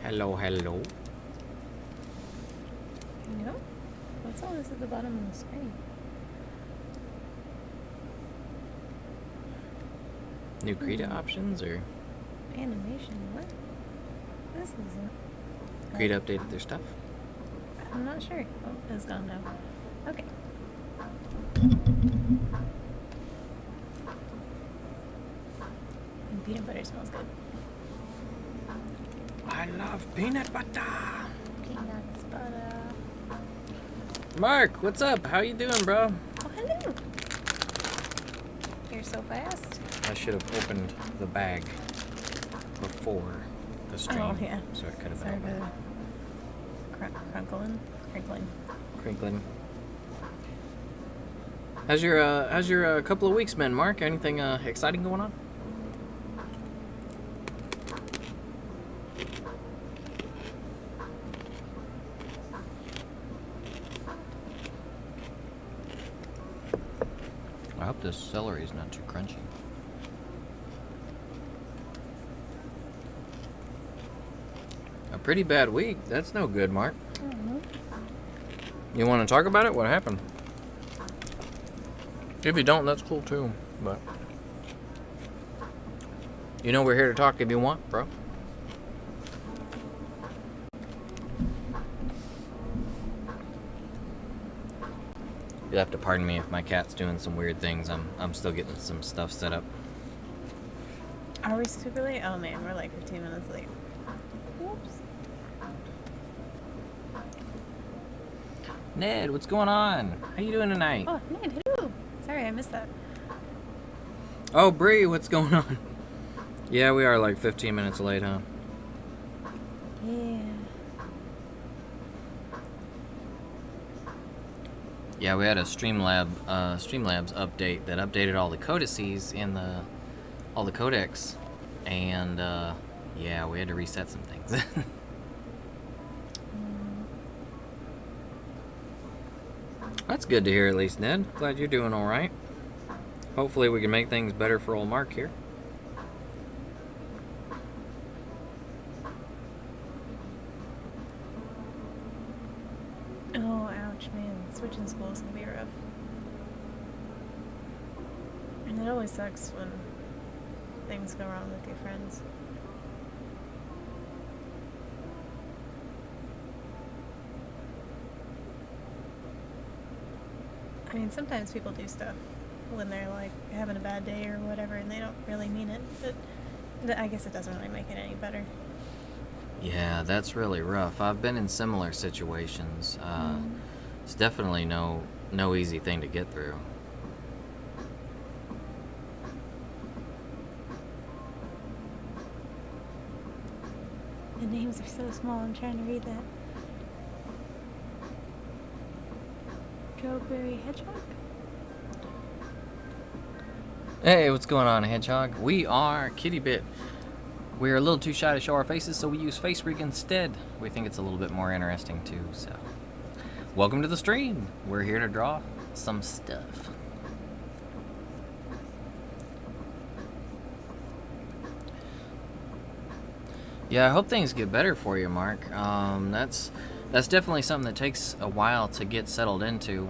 Hello, hello. No? What's all this at the bottom of the screen? New Krita options or Animation, what? This isn't. Krita updated their stuff? I'm not sure. Oh, it's gone now. Okay. And peanut butter smells good. I love peanut butter. Peanuts, butter. Mark, what's up? How you doing, bro? Oh, hello. You're so fast. I should have opened the bag before the stream. Oh, yeah. So it could have Sorry been for crinkling. crinkling. How's your couple of weeks been, Mark? Anything exciting going on? I hope this celery is not too crunchy. A pretty bad week. That's no good, Mark. Mm-hmm. You want to talk about it? What happened? If you don't, that's cool too. But you know we're here to talk if you want, bro. You'll have to pardon me if my cat's doing some weird things. I'm still getting some stuff set up. Are we super late? Oh man, we're like 15 minutes late. Whoops. Ned, what's going on? How you doing tonight? Oh, Ned, hello. Sorry, I missed that. Oh, Bree, what's going on? Yeah, we are like 15 minutes late, huh? Yeah. Yeah, we had a Streamlabs update that updated all the codices in all the codecs, and yeah, we had to reset some things. That's good to hear, at least, Ned. Glad you're doing all right. Hopefully, we can make things better for old Mark here. Oh, ouch, man. Switching schools can be rough. And it always sucks when things go wrong with your friends. I mean, sometimes people do stuff when they're like having a bad day or whatever and they don't really mean it, but I guess it doesn't really make it any better. Yeah, that's really rough. I've been in similar situations. It's definitely no easy thing to get through. The names are so small, I'm trying to read that. Strawberry Hedgehog? Hey, what's going on, Hedgehog? We are Kitty Bit. We're a little too shy to show our faces, so we use face rig instead. We think it's a little bit more interesting too, so. Welcome to the stream. We're here to draw some stuff. Yeah, I hope things get better for you, Mark. That's definitely something that takes a while to get settled into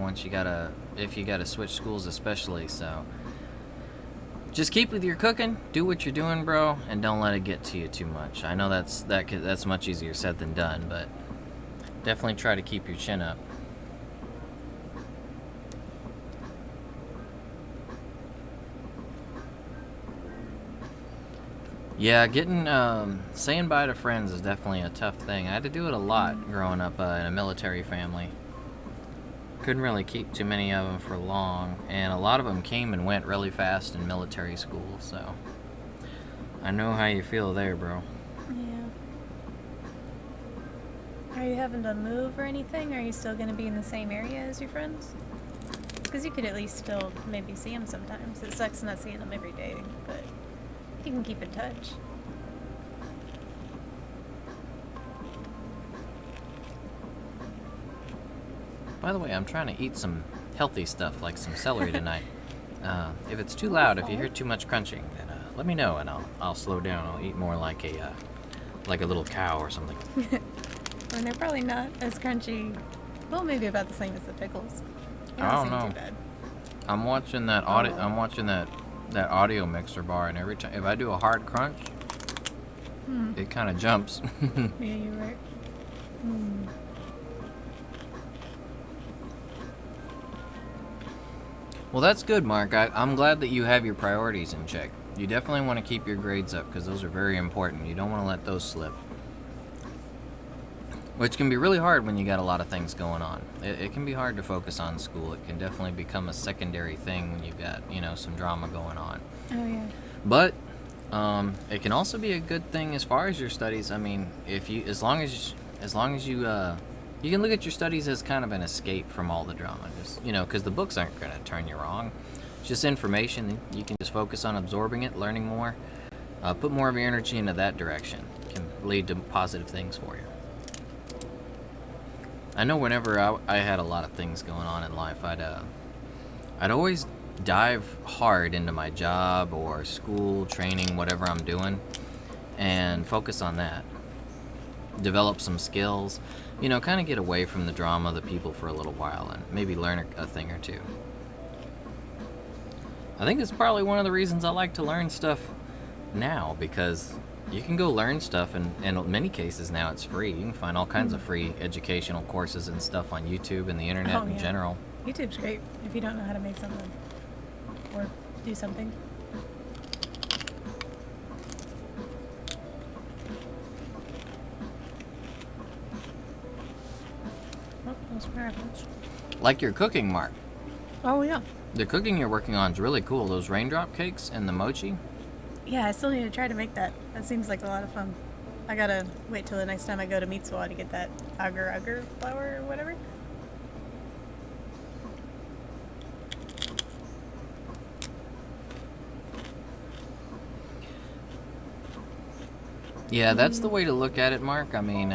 if you gotta switch schools especially, so. Just keep with your cooking, do what you're doing, bro, and don't let it get to you too much. I know that's much easier said than done, but definitely try to keep your chin up. Yeah, saying bye to friends is definitely a tough thing. I had to do it a lot growing up in a military family. Couldn't really keep too many of them for long, and a lot of them came and went really fast in military school, so I know how you feel there, bro. Yeah. Are you having to move or anything? Or are you still going to be in the same area as your friends? Because you could at least still maybe see them sometimes. It sucks not seeing them every day, but you can keep in touch. By the way, I'm trying to eat some healthy stuff like some celery tonight. If it's too loud, if you hear too much crunching, then let me know and I'll slow down. I'll eat more like a like a little cow or something. And they're probably not as crunchy. Well, maybe about the same as the pickles. They I don't seem know. too bad. I'm watching that that audio mixer bar, and every time if I do a hard crunch, it kind of jumps. Yeah, you're right. Well, that's good, Mark. I'm glad that you have your priorities in check. You definitely want to keep your grades up because those are very important. You don't want to let those slip. Which can be really hard when you got a lot of things going on. It can be hard to focus on school. It can definitely become a secondary thing when you've got, some drama going on. Oh, yeah. But it can also be a good thing as far as your studies. I mean, as long as you can look at your studies as kind of an escape from all the drama. Just, because the books aren't going to turn you wrong. It's just information. You can just focus on absorbing it, learning more, put more of your energy into that direction. It can lead to positive things for you. I know whenever I had a lot of things going on in life, I'd always dive hard into my job or school, training, whatever I'm doing, and focus on that. Develop some skills, kind of get away from the drama, the people for a little while, and maybe learn a thing or two. I think it's probably one of the reasons I like to learn stuff now, because you can go learn stuff, and in many cases now it's free. You can find all kinds of free educational courses and stuff on YouTube and the internet in general. YouTube's great if you don't know how to make something or do something. Oh, those reference. Like your cooking, Mark. Oh, yeah. The cooking you're working on is really cool. Those raindrop cakes and the mochi. Yeah, I still need to try to make that. That seems like a lot of fun. I gotta wait till the next time I go to Meatswa to get that agar-agar flour or whatever. Yeah, that's the way to look at it, Mark. I mean,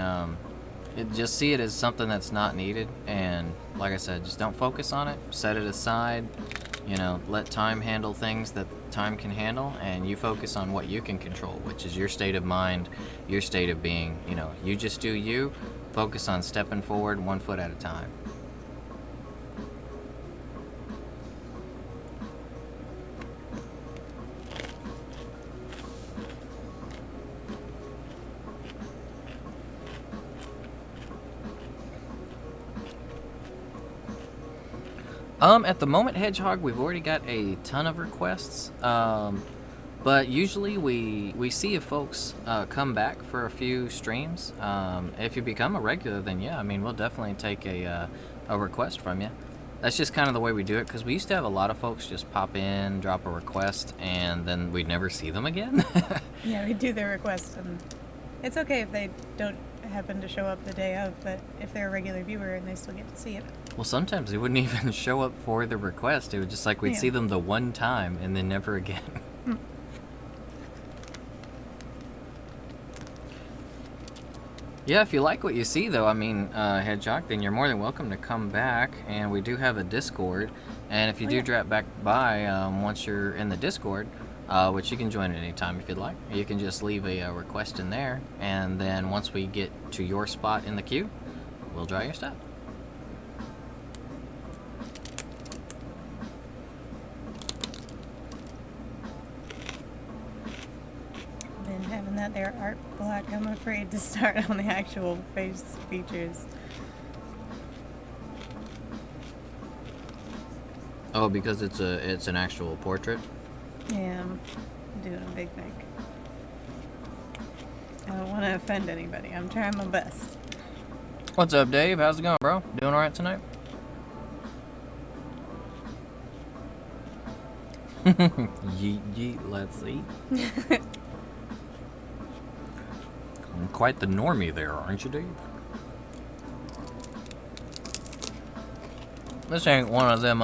just see it as something that's not needed, and like I said, just don't focus on it. Set it aside. Let time handle things that time can handle, and you focus on what you can control, which is your state of mind, your state of being. You just do you. Focus on stepping forward 1 foot at a time. At the moment, Hedgehog, we've already got a ton of requests. But usually we see if folks come back for a few streams. If you become a regular, then yeah, I mean, we'll definitely take a request from you. That's just kind of the way we do it, because we used to have a lot of folks just pop in, drop a request, and then we'd never see them again. Yeah, we do their request, and it's okay if they don't happen to show up the day of, but if they're a regular viewer and they still get to see it. Well, sometimes they wouldn't even show up for the request. It was just like we'd see them the one time and then never again. Yeah, if you like what you see, though, I mean, Hedgehog, then you're more than welcome to come back. And we do have a Discord. And if you do drop back by once you're in the Discord, which you can join at any time if you'd like, you can just leave a request in there. And then once we get to your spot in the queue, we'll draw your stuff. Been having that there art block. I'm afraid to start on the actual face features. Oh, because it's an actual portrait? Yeah, I'm doing a big thing. I don't want to offend anybody. I'm trying my best. What's up, Dave? How's it going, bro? Doing alright tonight? Yeet, yeet, let's eat. Quite the normie there, aren't you, Dave? This ain't one of them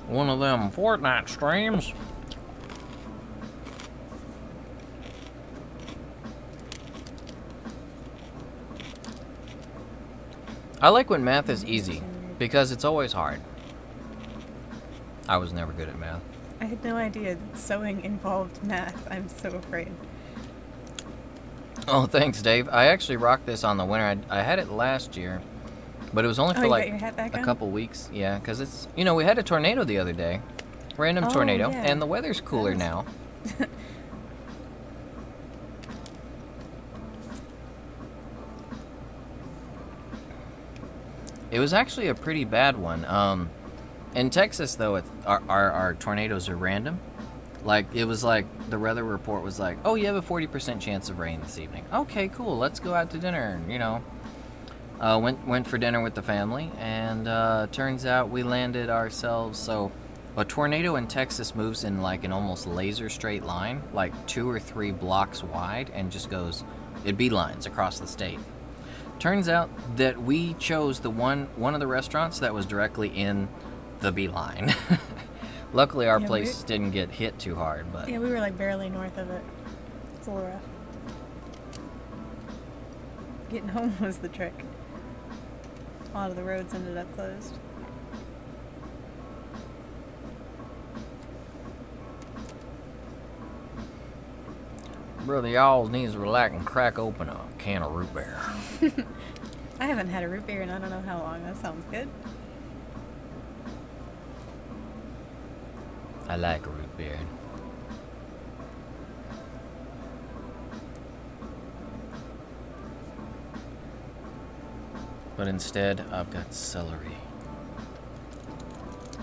Fortnite streams. I like when math is easy, because it's always hard. I was never good at math. I had no idea that sewing involved math. I'm so afraid. Oh, thanks, Dave. I actually rocked this on the winter. I had it last year, but it was only Oh, for you got like your hat back a on? couple weeks. Yeah, because it's, we had a tornado the other day. Random Oh, tornado. yeah. And the weather's cooler was- now. It was actually a pretty bad one. In Texas, though, our tornadoes are random. Like, it was like, the weather report was like, oh, you have a 40% chance of rain this evening. Okay, cool, let's go out to dinner, went for dinner with the family, and turns out we landed ourselves, so a tornado in Texas moves in like an almost laser straight line, like 2 or 3 blocks wide, and just goes, it beelines across the state. Turns out that we chose the one of the restaurants that was directly in the beeline. Luckily, our Yeah, place didn't get hit too hard, but Yeah, we were like barely north of it. It's a little rough. Getting home was the trick. A lot of the roads ended up closed. brother, y'all needs to relax and crack open a can of root beer. I haven't had a root beer in I don't know how long. That sounds good. I like root beer. But instead, I've got celery.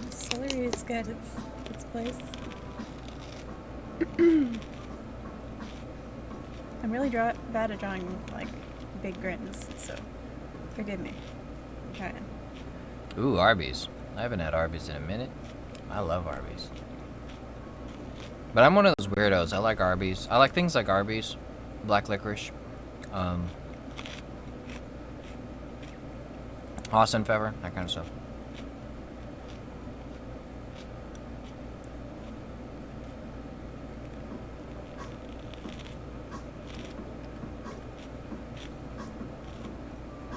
Celery is good. It's place. I'm really bad at drawing like big grins, so forgive me. I'm trying. Ooh, Arby's. I haven't had Arby's in a minute. I love Arby's. But I'm one of those weirdos. I like Arby's. I like things like Arby's, black licorice, Austin pepper, that kind of stuff.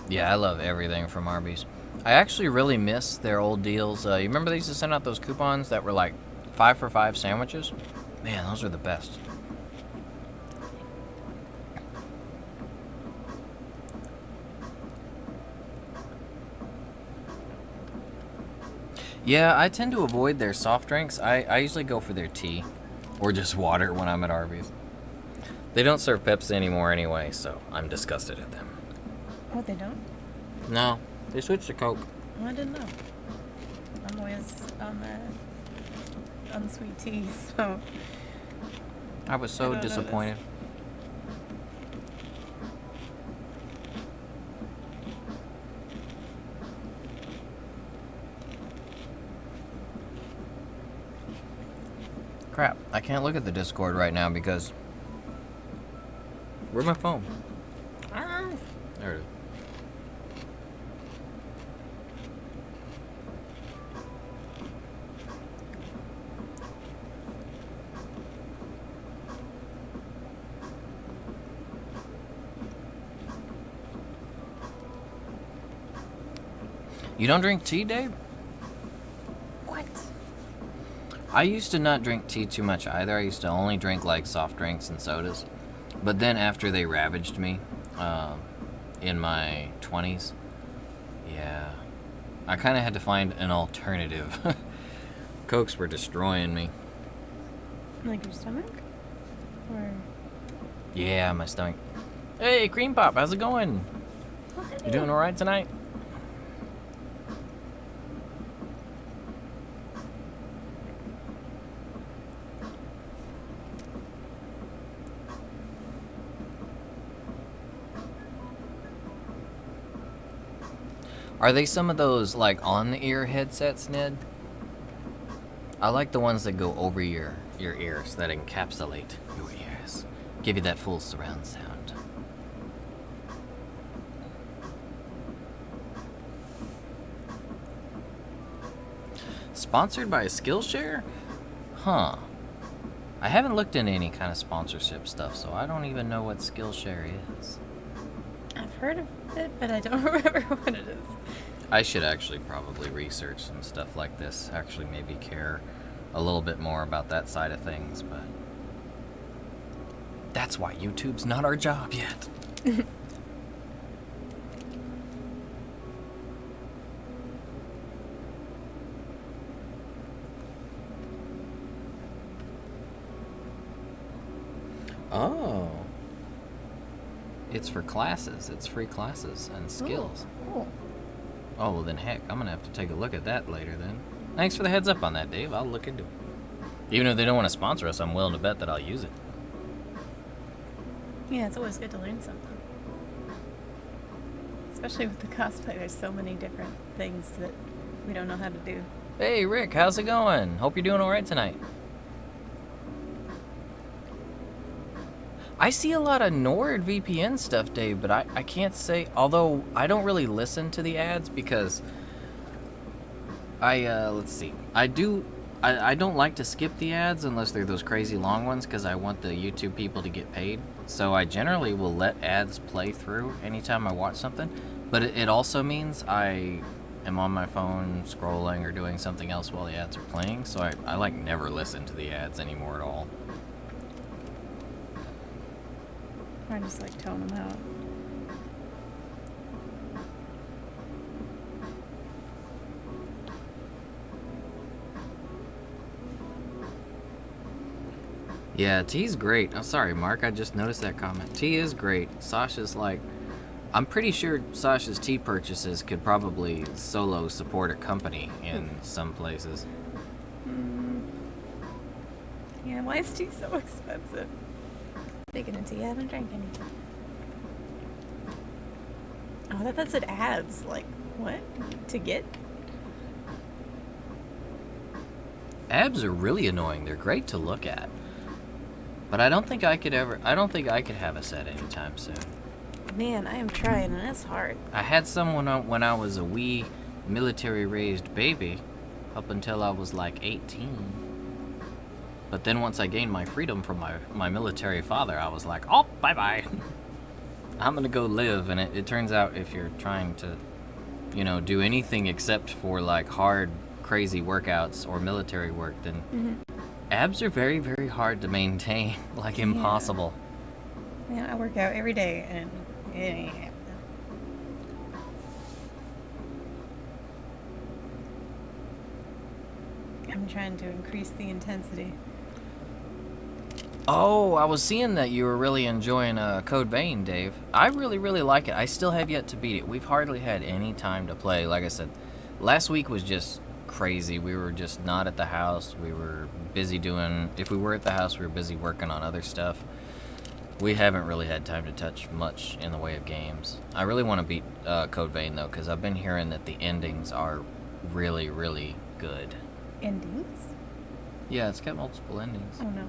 Yeah, I love everything from Arby's. I actually really miss their old deals. You remember they used to send out those coupons that were like 5 for 5 sandwiches? Man, those are the best. Yeah, I tend to avoid their soft drinks. I usually go for their tea or just water when I'm at Arby's. They don't serve Pepsi anymore anyway, so I'm disgusted at them. Oh, they don't? No, they switched to Coke. Oh, I didn't know. I'm always on the unsweet tea, so I was I so don't know disappointed. Crap, I can't look at the Discord right now because... Where's my phone? There it is. You don't drink tea, Dave? what? I used to not drink tea too much either. I used to only drink like soft drinks and sodas. But then after they ravaged me in my 20s, yeah, I kind of had to find an alternative. Cokes were destroying me. Like your stomach? Or Yeah, my stomach. Hey, Cream Pop, how's it going? You doing alright tonight? Are they some of those, like, on-the-ear headsets, Ned? I like the ones that go over your ears, that encapsulate your ears. Give you that full surround sound. Sponsored by Skillshare? Huh. I haven't looked into any kind of sponsorship stuff, so I don't even know what Skillshare is. I've heard of it, but I don't remember what it is. I should actually probably research some stuff like this. Actually, maybe care a little bit more about that side of things, but That's why YouTube's not our job yet. Oh. It's for classes. It's free classes and skills. Ooh, cool. Oh, well then heck, I'm gonna have to take a look at that later then. Thanks for the heads up on that, Dave. I'll look into it. Even if they don't want to sponsor us, I'm willing to bet that I'll use it. Yeah, it's always good to learn something. Especially with the cosplay, there's so many different things that we don't know how to do. Hey Rick, how's it going? Hope you're doing alright tonight. I see a lot of NordVPN stuff, Dave, but I can't say, although I don't really listen to the ads because let's see. I don't like to skip the ads unless they're those crazy long ones because I want the YouTube people to get paid. So I generally will let ads play through anytime I watch something, but it also means I am on my phone scrolling or doing something else while the ads are playing, so I like never listen to the ads anymore at all. I just like tone them out. Yeah, T's great. Oh, sorry, Mark. I just noticed that comment. T is great. Sasha's like... I'm pretty sure Sasha's tea purchases could probably solo support a company in some places. Yeah, why is tea so expensive? Speaking of tea, I haven't drank any. Oh, I thought that said abs. Like, what? To get? Abs are really annoying. They're great to look at. But I don't think I could have a set anytime soon. Man, I am trying, and it's hard. I had someone when I was a wee military-raised baby up until I was like 18. But then once I gained my freedom from my military father, I was like, oh, bye-bye. I'm gonna go live. And it turns out if you're trying to, do anything except for like hard, crazy workouts or military work, then abs are very, very hard to maintain, like impossible. Yeah, I work out every day, and it ain't happening. I'm trying to increase the intensity. Oh, I was seeing that you were really enjoying Code Vein, Dave. I really, really like it. I still have yet to beat it. We've hardly had any time to play. Like I said, last week was just crazy. We were just not at the house. We were busy if we were at the house, we were busy working on other stuff. We haven't really had time to touch much in the way of games. I really want to beat Code Vein, though, because I've been hearing that the endings are really, really good. Endings? Yeah, it's got multiple endings. Oh, no.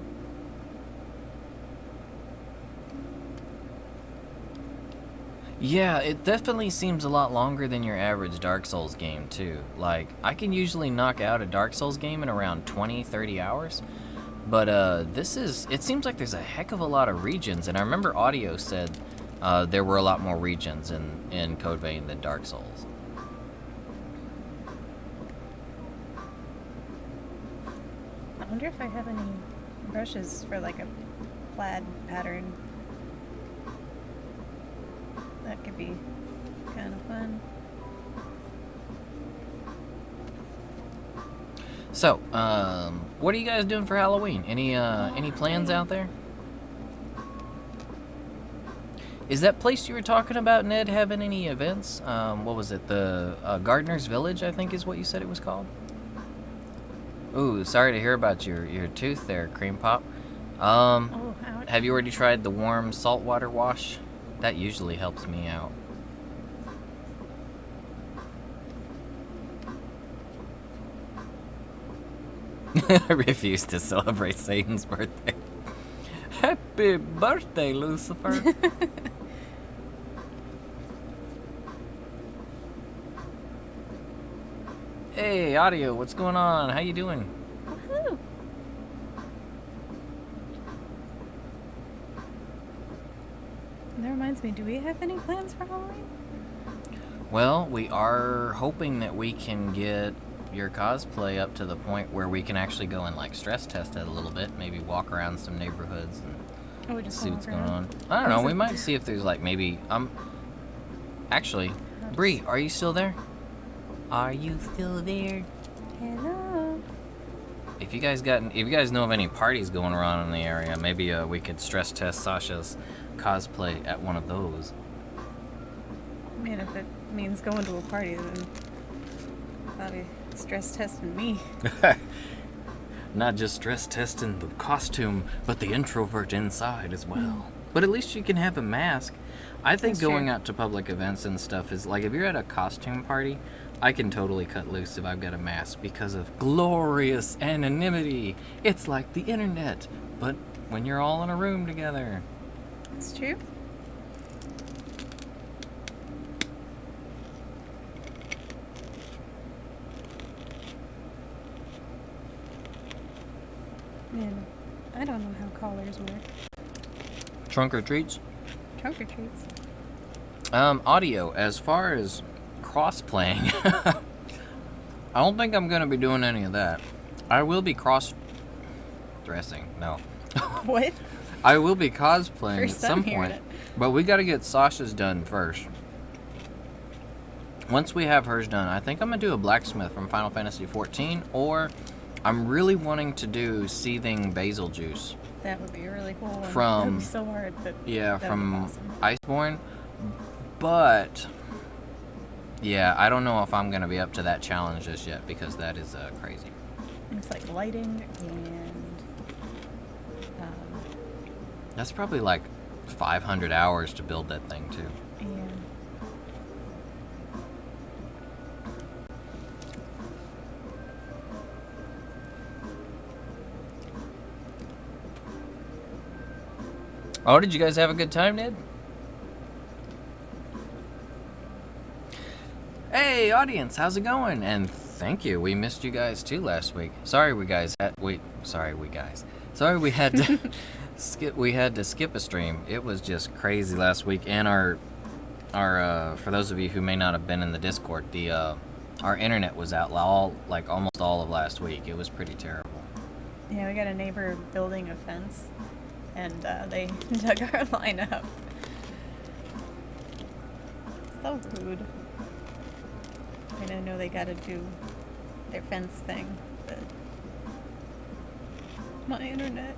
Yeah, it definitely seems a lot longer than your average Dark Souls game, too. Like, I can usually knock out a Dark Souls game in around 20-30 hours. But it seems like there's a heck of a lot of regions, and I remember Audio said there were a lot more regions in Code Vein than Dark Souls. I wonder if I have any brushes for like a plaid pattern. That could be kind of fun. So, what are you guys doing for Halloween? Any plans out there? Is that place you were talking about, Ned, having any events? What was it? The Gardener's Village, I think is what you said it was called? Ooh, sorry to hear about your tooth there, Cream Pop. Oh, ouch. Have you already tried the warm saltwater wash? That usually helps me out. I refuse to celebrate Satan's birthday. Happy birthday, Lucifer. Hey, Audio, what's going on? How you doing? Woohoo! That reminds me, do we have any plans for Halloween? Well, we are hoping that we can get your cosplay up to the point where we can actually go and like stress test it a little bit, maybe walk around some neighborhoods and Oh, we just See walk what's going around. on. I don't know. Awesome. We might see if there's like maybe actually, Bree, are you still there? Are you still there? Hello. If you guys know of any parties going around in the area, maybe we could stress test Sasha's cosplay at one of those. I mean, if it means going to a party, then probably stress testing me. Not just stress testing the costume, but the introvert inside as well. But at least you can have a mask. I think That's going true. out to public events and stuff is like, if you're at a costume party, I can totally cut loose if I've got a mask because of glorious anonymity. It's like the internet, but when you're all in a room together. It's true. Man, I don't know how callers work. Trunk or treats? Trunk or treats. Audio, as far as cross-playing, I don't think I'm going to be doing any of that. I will be cross-dressing, no. What? I will be cosplaying First at time some hearing point, it. but we got to get Sasha's done first. Once we have hers done, I think I'm going to do a blacksmith from Final Fantasy XIV, or I'm really wanting to do seething basil juice. That would be a really cool one. That From- would be so hard, but Yeah, that would be from awesome. Iceborne. But, yeah, I don't know if I'm going to be up to that challenge just yet, because that is crazy. It's like lighting and That's probably like 500 hours to build that thing, too. yeah. Oh, did you guys have a good time, Ned? Hey, audience, how's it going? And thank you. We missed you guys too last week. Sorry we had to skip a stream. It was just crazy last week, and our for those of you who may not have been in the Discord, our internet was out almost all of last week. It was pretty terrible. Yeah, we got a neighbor building a fence, and they dug our line up. So rude. I mean, I know they gotta do their fence thing, but my internet.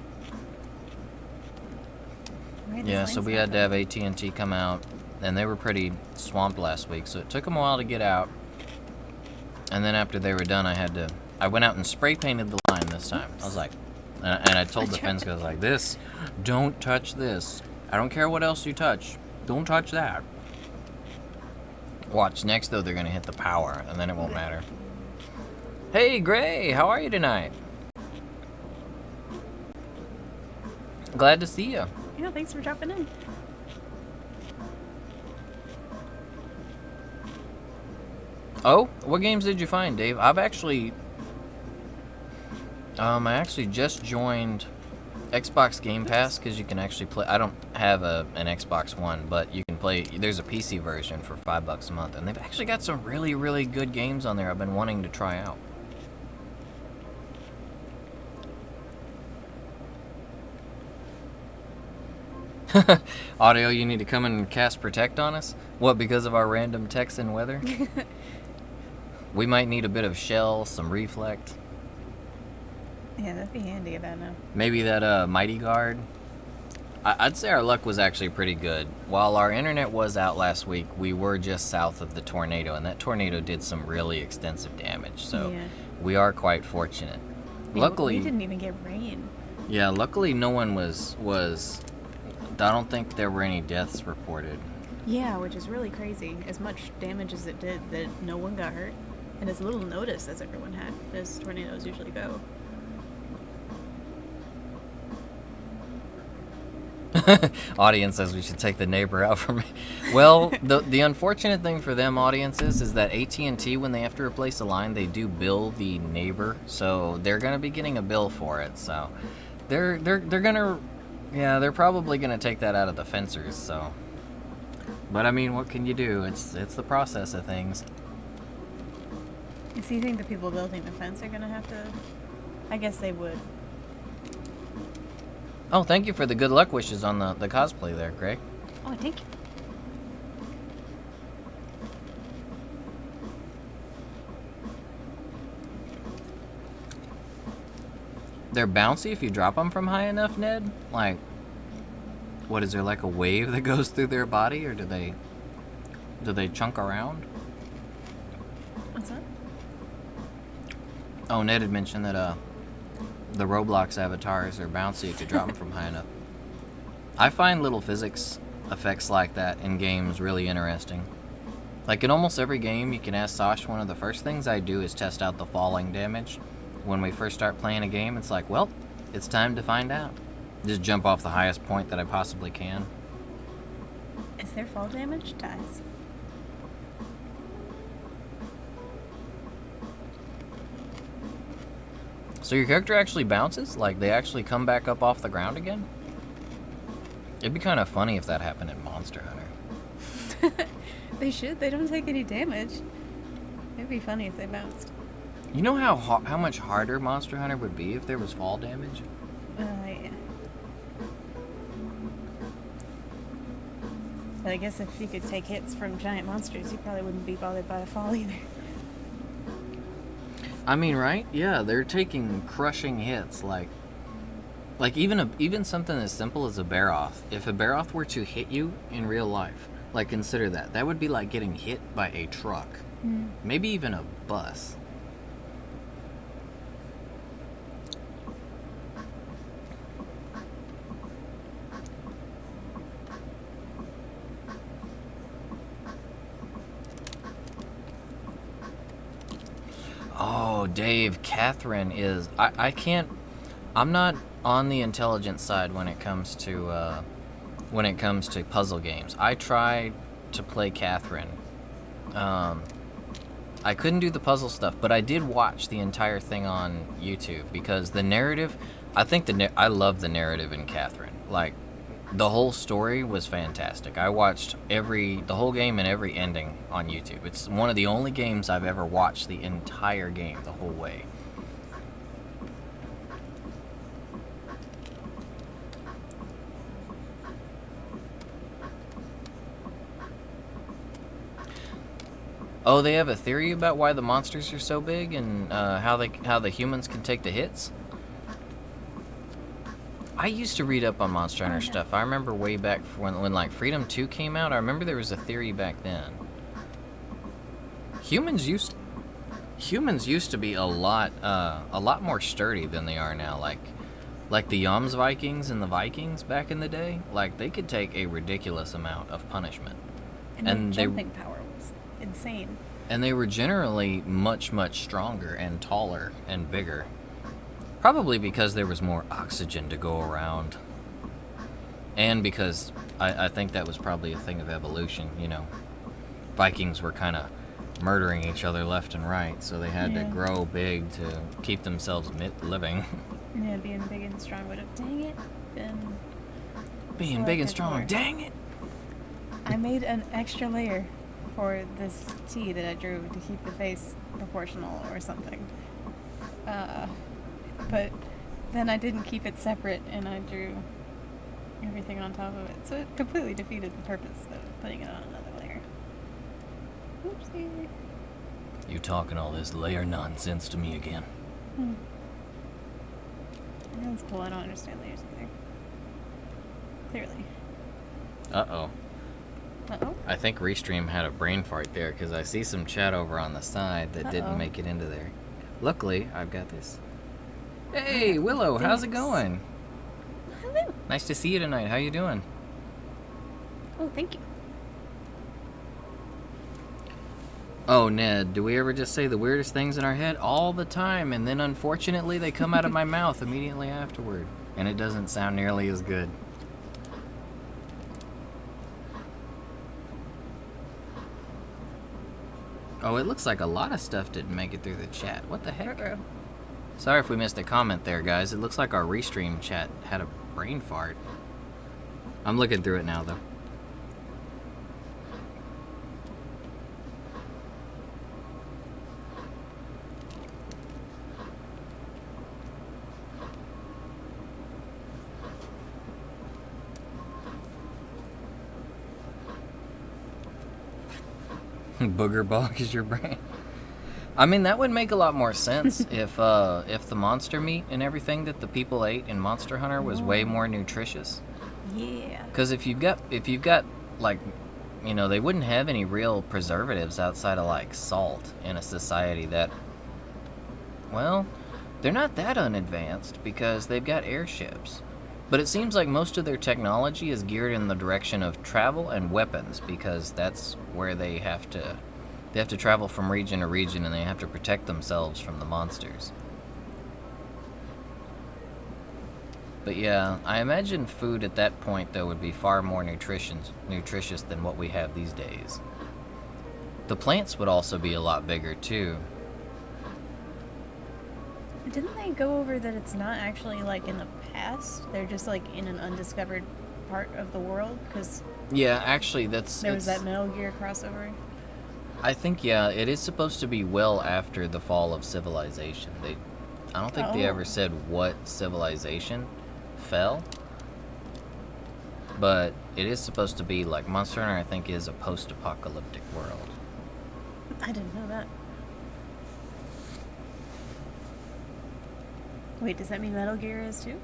Why this Yeah, so line's we not had to up? have AT&T come out, and they were pretty swamped last week, so it took them a while to get out. And then after they were done, I went out and spray painted the line this time. I was like, and I told the fence guy, I was like, don't touch this. I don't care what else you touch. Don't touch that. Watch, next though, they're going to hit the power, and then it won't matter. Hey, Gray, how are you tonight? Glad to see you. Yeah, thanks for dropping in. Oh, what games did you find, Dave? I actually just joined Xbox Game Pass because you can actually play. I don't have an Xbox One, but you can play. There's a PC version for $5 a month, and they've actually got some really, really good games on there. I've been wanting to try out. Audio, you need to come and cast Protect on us? What, because of our random Texan weather? We might need a bit of shell, some reflect. Yeah, that'd be handy about now. Maybe that Mighty Guard. I'd say our luck was actually pretty good. While our internet was out last week, we were just south of the tornado, and that tornado did some really extensive damage. So Yeah. we are quite fortunate. Yeah, Luckily, we didn't even get rain. yeah, luckily no one was. I don't think there were any deaths reported. Yeah, which is really crazy. As much damage as it did, that no one got hurt, and as little notice as everyone had, as tornadoes usually go. Audience says we should take the neighbor out for me. Well, the unfortunate thing for them audiences is that AT&T, when they have to replace a line, they do bill the neighbor, so they're gonna be getting a bill for it. So they're gonna, yeah, they're probably gonna take that out of the fencers. So, but I mean, what can you do? It's the process of things. So you think the people building the fence are gonna have to? I guess they would. Oh, thank you for the good luck wishes on the cosplay there, Greg. Oh, thank you. They're bouncy if you drop them from high enough, Ned? Like, what is there, like a wave that goes through their body, or do they chunk around? What's that? Oh, Ned had mentioned that the Roblox avatars are bouncy if you drop them from high enough. I find little physics effects like that in games really interesting. Like in almost every game, you can ask Sash, one of the first things I do is test out the falling damage. When we first start playing a game, it's like, well, it's time to find out. Just jump off the highest point that I possibly can. Is there fall damage? Dies. So your character actually bounces? Like they actually come back up off the ground again? It'd be kind of funny if that happened in Monster Hunter. They should. They don't take any damage. It'd be funny if they bounced. You know how much harder Monster Hunter would be if there was fall damage? Yeah. But I guess if you could take hits from giant monsters, you probably wouldn't be bothered by a fall either. I mean, right? Yeah, they're taking crushing hits. Like even something as simple as a Baroth. If a Baroth were to hit you in real life, like consider that. That would be like getting hit by a truck. Maybe even a bus. Oh, Dave, Catherine is... I can't... I'm not on the intelligence side when it comes to puzzle games. I tried to play Catherine. I couldn't do the puzzle stuff, but I did watch the entire thing on YouTube because the narrative... I love the narrative in Catherine. Like, the whole story was fantastic. I watched the whole game and every ending on YouTube. It's one of the only games I've ever watched the entire game the whole way. Oh, they have a theory about why the monsters are so big and how the humans can take the hits? I used to read up on Monster Hunter stuff. I remember way back when like Freedom 2 came out. I remember there was a theory back then. Humans used to be a lot more sturdy than they are now. Like the Yams Vikings and the Vikings back in the day. Like they could take a ridiculous amount of punishment. And their jumping power was insane. And they were generally much stronger and taller and bigger. Probably because there was more oxygen to go around. And because I think that was probably a thing of evolution, you know. Vikings were kind of murdering each other left and right, so they had to grow big to keep themselves living. Yeah, being big and strong would have, dang it, been... Being big and strong, dang it! I made an extra layer for this tea that I drew to keep the face proportional or something. But then I didn't keep it separate, and I drew everything on top of it. So it completely defeated the purpose of putting it on another layer. Oopsie. You talking all this layer nonsense to me again. That's cool. I don't understand layers either. Clearly. Uh-oh. Uh-oh? I think Restream had a brain fart there, because I see some chat over on the side that didn't make it into there. Luckily, I've got this. Hey, Willow, how's it going? Hello. Nice to see you tonight. How you doing? Oh, thank you. Oh, Ned, do we ever just say the weirdest things in our head all the time, and then unfortunately they come out of my mouth immediately afterward, and it doesn't sound nearly as good. Oh, it looks like a lot of stuff didn't make it through the chat. What the heck? Uh-oh. Sorry if we missed a comment there, guys. It looks like our Restream chat had a brain fart. I'm looking through it now, though. Booger Bog is your brand. I mean, that would make a lot more sense if the monster meat and everything that the people ate in Monster Hunter was way more nutritious. Yeah. Because if you've got like, you know, they wouldn't have any real preservatives outside of like salt in a society that, well, they're not that unadvanced because they've got airships. But it seems like most of their technology is geared in the direction of travel and weapons because that's where they have to travel from region to region and they have to protect themselves from the monsters. But yeah, I imagine food at that point though would be far more nutritious than what we have these days. The plants would also be a lot bigger too. Didn't they go over that it's not actually like in the past? They're just like in an undiscovered part of the world? Because Yeah, actually there was that Metal Gear crossover. I think, yeah, it is supposed to be well after the fall of civilization. I don't think they ever said what civilization fell, but it is supposed to be like Monster Hunter, I think, is a post-apocalyptic world. I didn't know that. Wait, does that mean Metal Gear is too?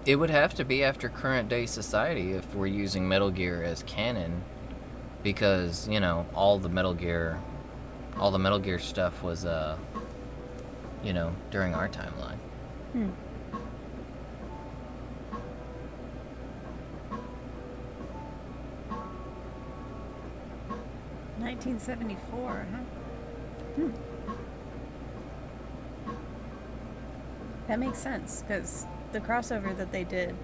It would have to be after current day society if we're using Metal Gear as canon, because, you know, all the Metal Gear stuff was, you know, during our timeline. 1974, huh? That makes sense, because the crossover that they did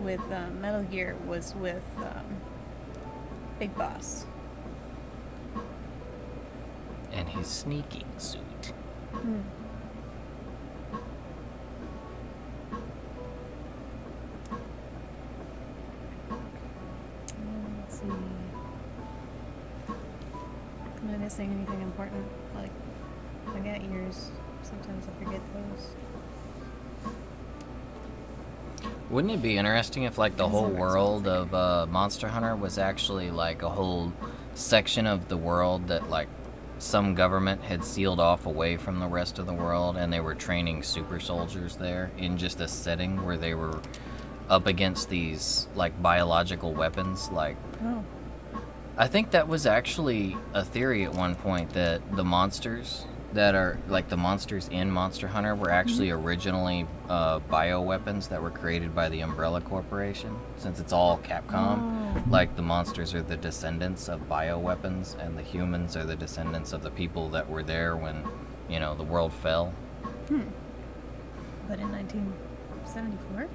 with Metal Gear was with Big Boss. And his sneaking suit. Let's see. Am I missing anything important? Like, I got ears. Sometimes I forget those. Wouldn't it be interesting if, like, the whole world of Monster Hunter was actually, like, a whole section of the world that, like, some government had sealed off away from the rest of the world, and they were training super soldiers there in just a setting where they were up against these, like, biological weapons, like... Oh. I think that was actually a theory at one point, that the monsters that are, like, the monsters in Monster Hunter were actually originally bioweapons that were created by the Umbrella Corporation. Since it's all Capcom, like, the monsters are the descendants of bioweapons, and the humans are the descendants of the people that were there when, you know, the world fell. But in 1974?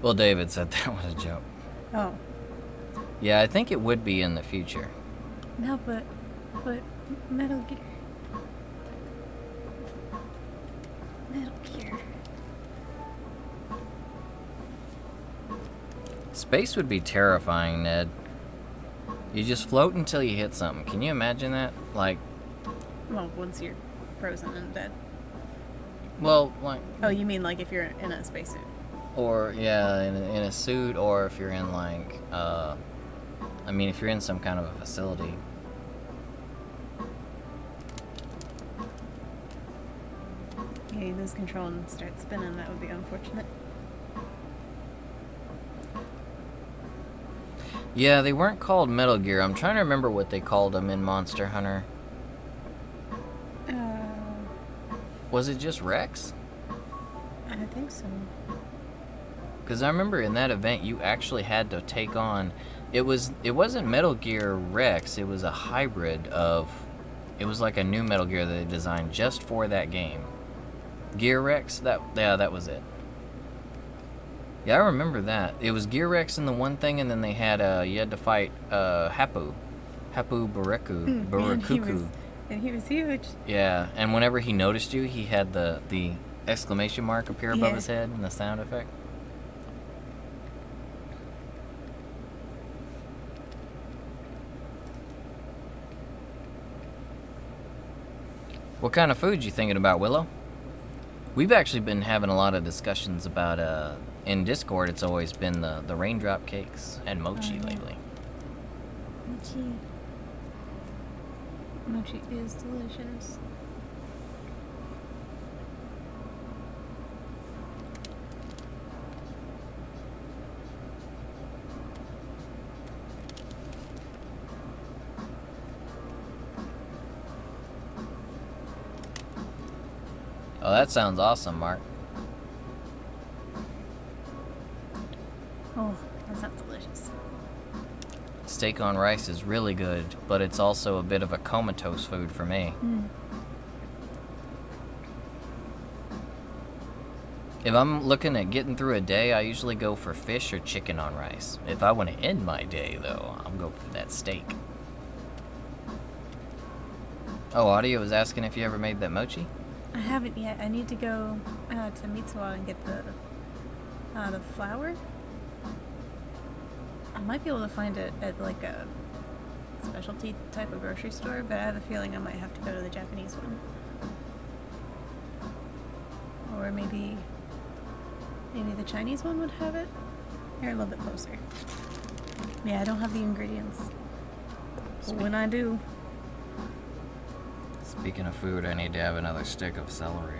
Well, David said that was a joke. Oh. Yeah, I think it would be in the future. No, but Metal Gear. Metal Gear. Space would be terrifying, Ned. You just float until you hit something. Can you imagine that? Like... Well, once you're frozen and dead. Well, like... Oh, you mean like if you're in a spacesuit? Or, yeah, in a suit, or if you're in, like, I mean, if you're in some kind of a facility. Yeah, you lose control and start spinning. That would be unfortunate. Yeah, they weren't called Metal Gear. I'm trying to remember what they called them in Monster Hunter. Was it just Rex? I think so. Because I remember in that event, you actually had to take on... It wasn't Metal Gear Rex. It was a hybrid of... It was like a new Metal Gear that they designed just for that game. Gear Rex? That was it. Yeah, I remember that. It was Gear Rex in the one thing, and then they had, you had to fight, Hapu. Hapu Barakuku. And he was huge. Yeah, and whenever he noticed you, he had the exclamation mark appear above his head and the sound effect. What kind of food you thinking about, Willow? We've actually been having a lot of discussions about, in Discord, it's always been the raindrop cakes and mochi yeah. lately. Mochi. Mochi is delicious. Oh, that sounds awesome, Mark. Oh, that sounds delicious. Steak on rice is really good, but it's also a bit of a comatose food for me. If I'm looking at getting through a day, I usually go for fish or chicken on rice. If I want to end my day, though, I'll go for that steak. Oh, Audio was asking if you ever made that mochi? I haven't yet. I need to go to Mitsuwa and get the flour. I might be able to find it at like a specialty type of grocery store, but I have a feeling I might have to go to the Japanese one. Or maybe the Chinese one would have it. They're a little bit closer. Yeah, I don't have the ingredients. But when I do. Speaking of food, I need to have another stick of celery.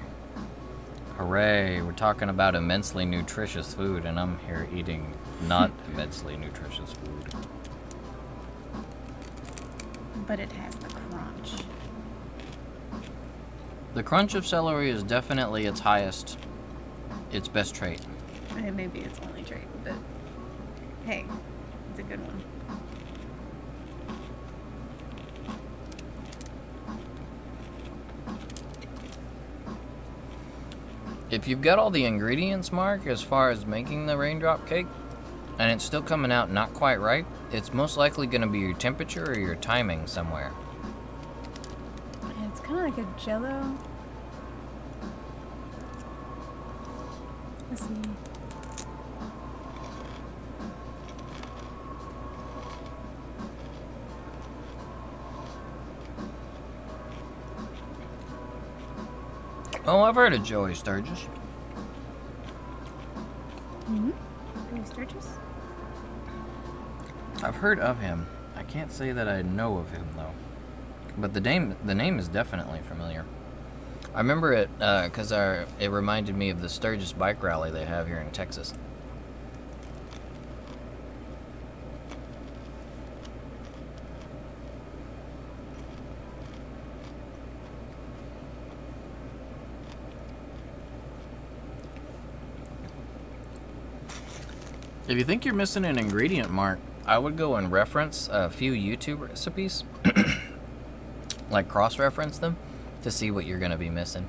Hooray, we're talking about immensely nutritious food, and I'm here eating not immensely nutritious food. But it has the crunch. The crunch of celery is definitely its best trait. Maybe it's only trait, but hey, it's a good one. If you've got all the ingredients, Mark, as far as making the raindrop cake, and it's still coming out not quite right, it's most likely going to be your temperature or your timing somewhere. Yeah, it's kind of like a jello. Let's see. Oh, I've heard of Joey Sturgis. Joey Sturgis? I've heard of him. I can't say that I know of him, though. But the name is definitely familiar. I remember it because it reminded me of the Sturgis bike rally they have here in Texas. If you think you're missing an ingredient, Mark, I would go and reference a few YouTube recipes, like cross-reference them, to see what you're going to be missing.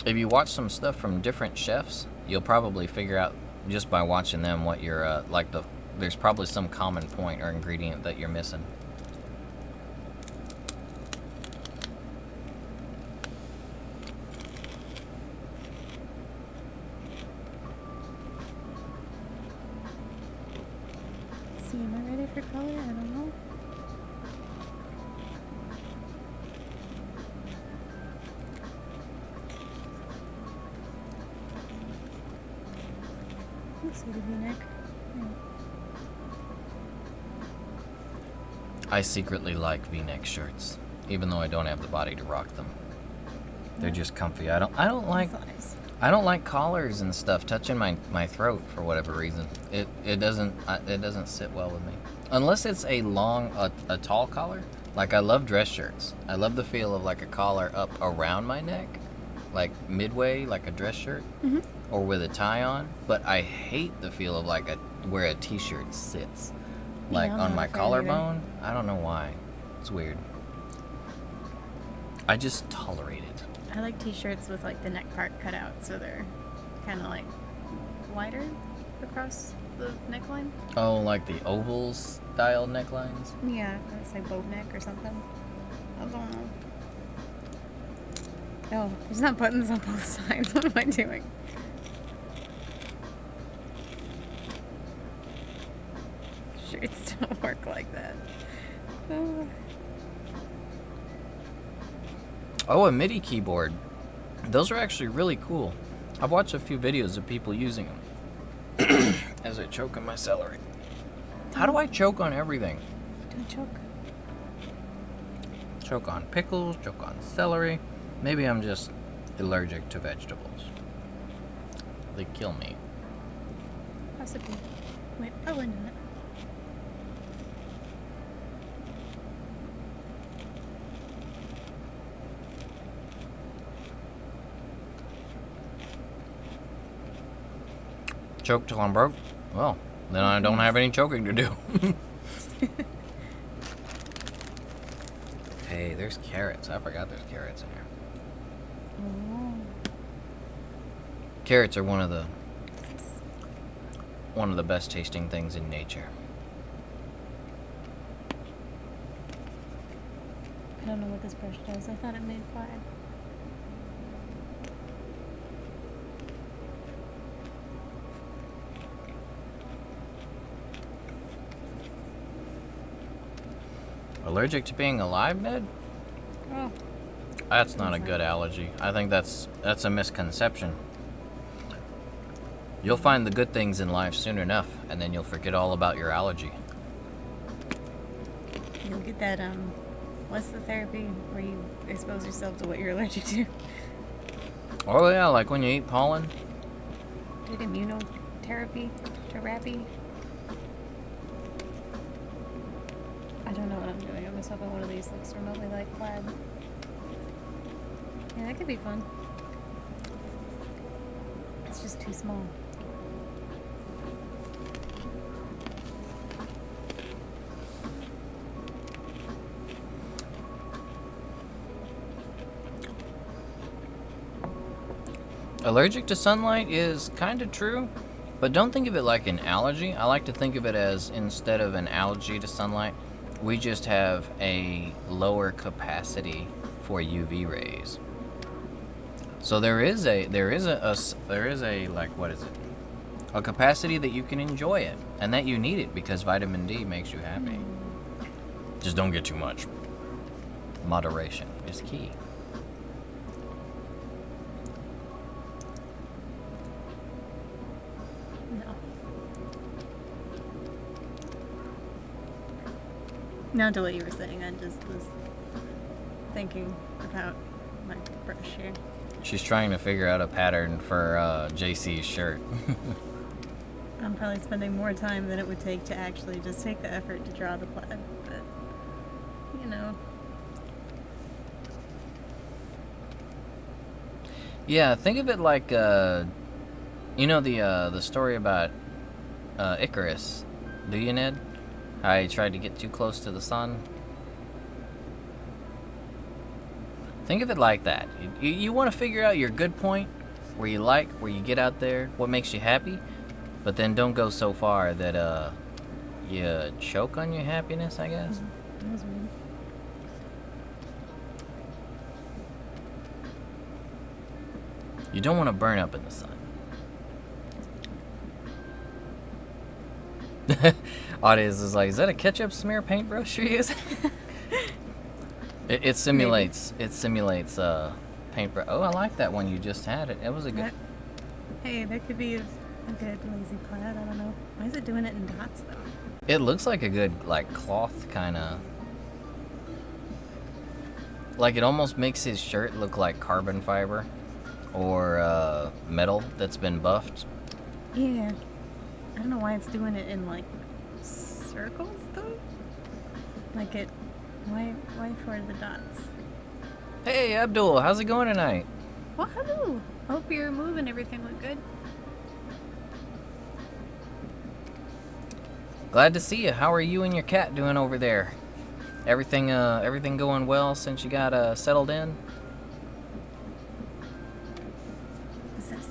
If you watch some stuff from different chefs, you'll probably figure out just by watching them what you're there's probably some common point or ingredient that you're missing. Let's see, am I ready for color? I don't know. Looks like a V-neck. Yeah. I secretly like V-neck shirts, even though I don't have the body to rock them. They're just comfy. I don't like collars and stuff touching my throat for whatever reason. It doesn't sit well with me. Unless it's a tall collar. Like, I love dress shirts. I love the feel of like a collar up around my neck, like midway, like a dress shirt, or with a tie on. But I hate the feel of like where a t-shirt sits, like on my collarbone. I don't know why. It's weird. I just tolerate it. I like t-shirts with like the neck part cut out, so they're kind of like wider across the neckline. Oh, like the oval style necklines? Yeah, it's like boat neck or something. I don't know. Oh, there's not buttons on both sides. What am I doing? Shirts don't work like that. Oh, a MIDI keyboard. Those are actually really cool. I've watched a few videos of people using them as I choke on my celery. How do I choke on everything? Don't choke. Choke on pickles, choke on celery. Maybe I'm just allergic to vegetables. They kill me. Possibly. Wait, probably not. Choke till I'm broke? Well, then I don't have any choking to do. Hey, there's carrots. I forgot there's carrots in here. Oh. Carrots are one of the best tasting things in nature. I don't know what this brush does. I thought it made plaid. Allergic to being alive, Ned? Oh. That's not a good allergy. I think that's a misconception. You'll find the good things in life soon enough, and then you'll forget all about your allergy. You'll get that, what's the therapy where you expose yourself to what you're allergic to? Oh yeah, like when you eat pollen. Did immunotherapy? Therapy? I don't know what I'm doing. I'm just hoping one of these looks remotely like plaid. Yeah, that could be fun. It's just too small. Allergic to sunlight is kind of true, but don't think of it like an allergy. I like to think of it as, instead of an allergy to sunlight, we just have a lower capacity for UV rays. So there is a like, what is it? A capacity that you can enjoy it, and that you need it because vitamin D makes you happy. Just don't get too much. Moderation is key. No. Not to what you were saying. I just was thinking about my brush here. She's trying to figure out a pattern for JC's shirt. I'm probably spending more time than it would take to actually just take the effort to draw the plaid, but you know. Yeah, think of it like you know the story about Icarus. Do you, Ned? How he tried to get too close to the sun. Think of it like that. You want to figure out your good point, where you get out there, what makes you happy, but then don't go so far that you choke on your happiness, I guess. That was weird. You don't want to burn up in the sun. Audience is like, is that a ketchup smear paintbrush you're using? It simulates paintbrush. Oh, I like that one you just had. It was a good. Hey, that could be a good lazy plaid. I don't know. Why is it doing it in dots though? It looks like a good cloth kind of. Like it almost makes his shirt look like carbon fiber, or metal that's been buffed. Yeah. I don't know why it's doing it in circles though. Like it. Why for the dots? Hey Abdul, how's it going tonight? Woohoo! Hope you're moving everything look good. Glad to see you. How are you and your cat doing over there? Everything going well since you got settled in? What's this?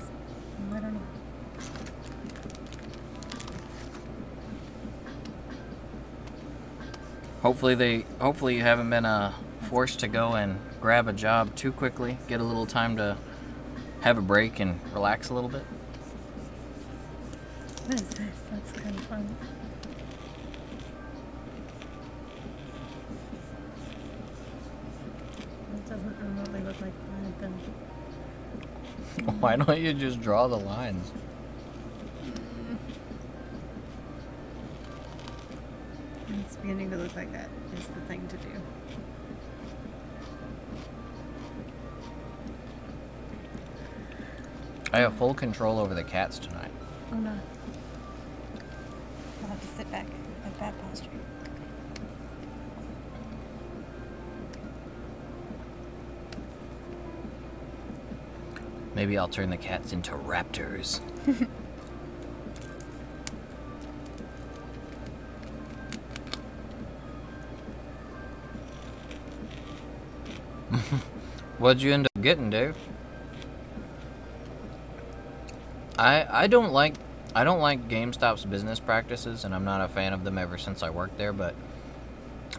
I don't know. Hopefully you haven't been forced to go and grab a job too quickly. Get a little time to have a break and relax a little bit. What is this? That's kind of fun. It doesn't remotely look like plaid though. Why don't you just draw the lines? It's beginning to look like that is the thing to do. I have full control over the cats tonight. Oh no. I'll have to sit back at that posture. Maybe I'll turn the cats into raptors. What'd you end up getting, Dave? I don't like GameStop's business practices, and I'm not a fan of them ever since I worked there. But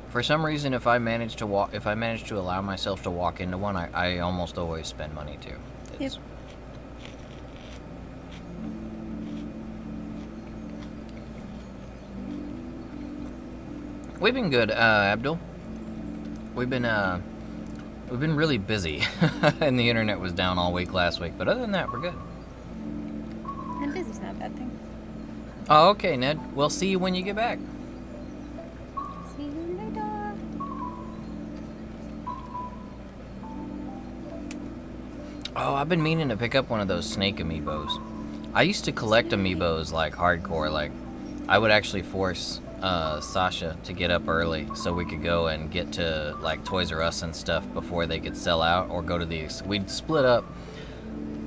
for some reason, if I manage to allow myself to walk into one, I almost always spend money too. Yep. We've been good, Abdul. We've been really busy, and the internet was down all week last week. But other than that, we're good. And busy's not a bad thing. Oh, okay, Ned. We'll see you when you get back. See you later. Oh, I've been meaning to pick up one of those snake amiibos. I used to collect amiibos like hardcore. Like, I would actually force Sasha to get up early so we could go and get to like Toys R Us and stuff before they could sell out, or go to we'd split up.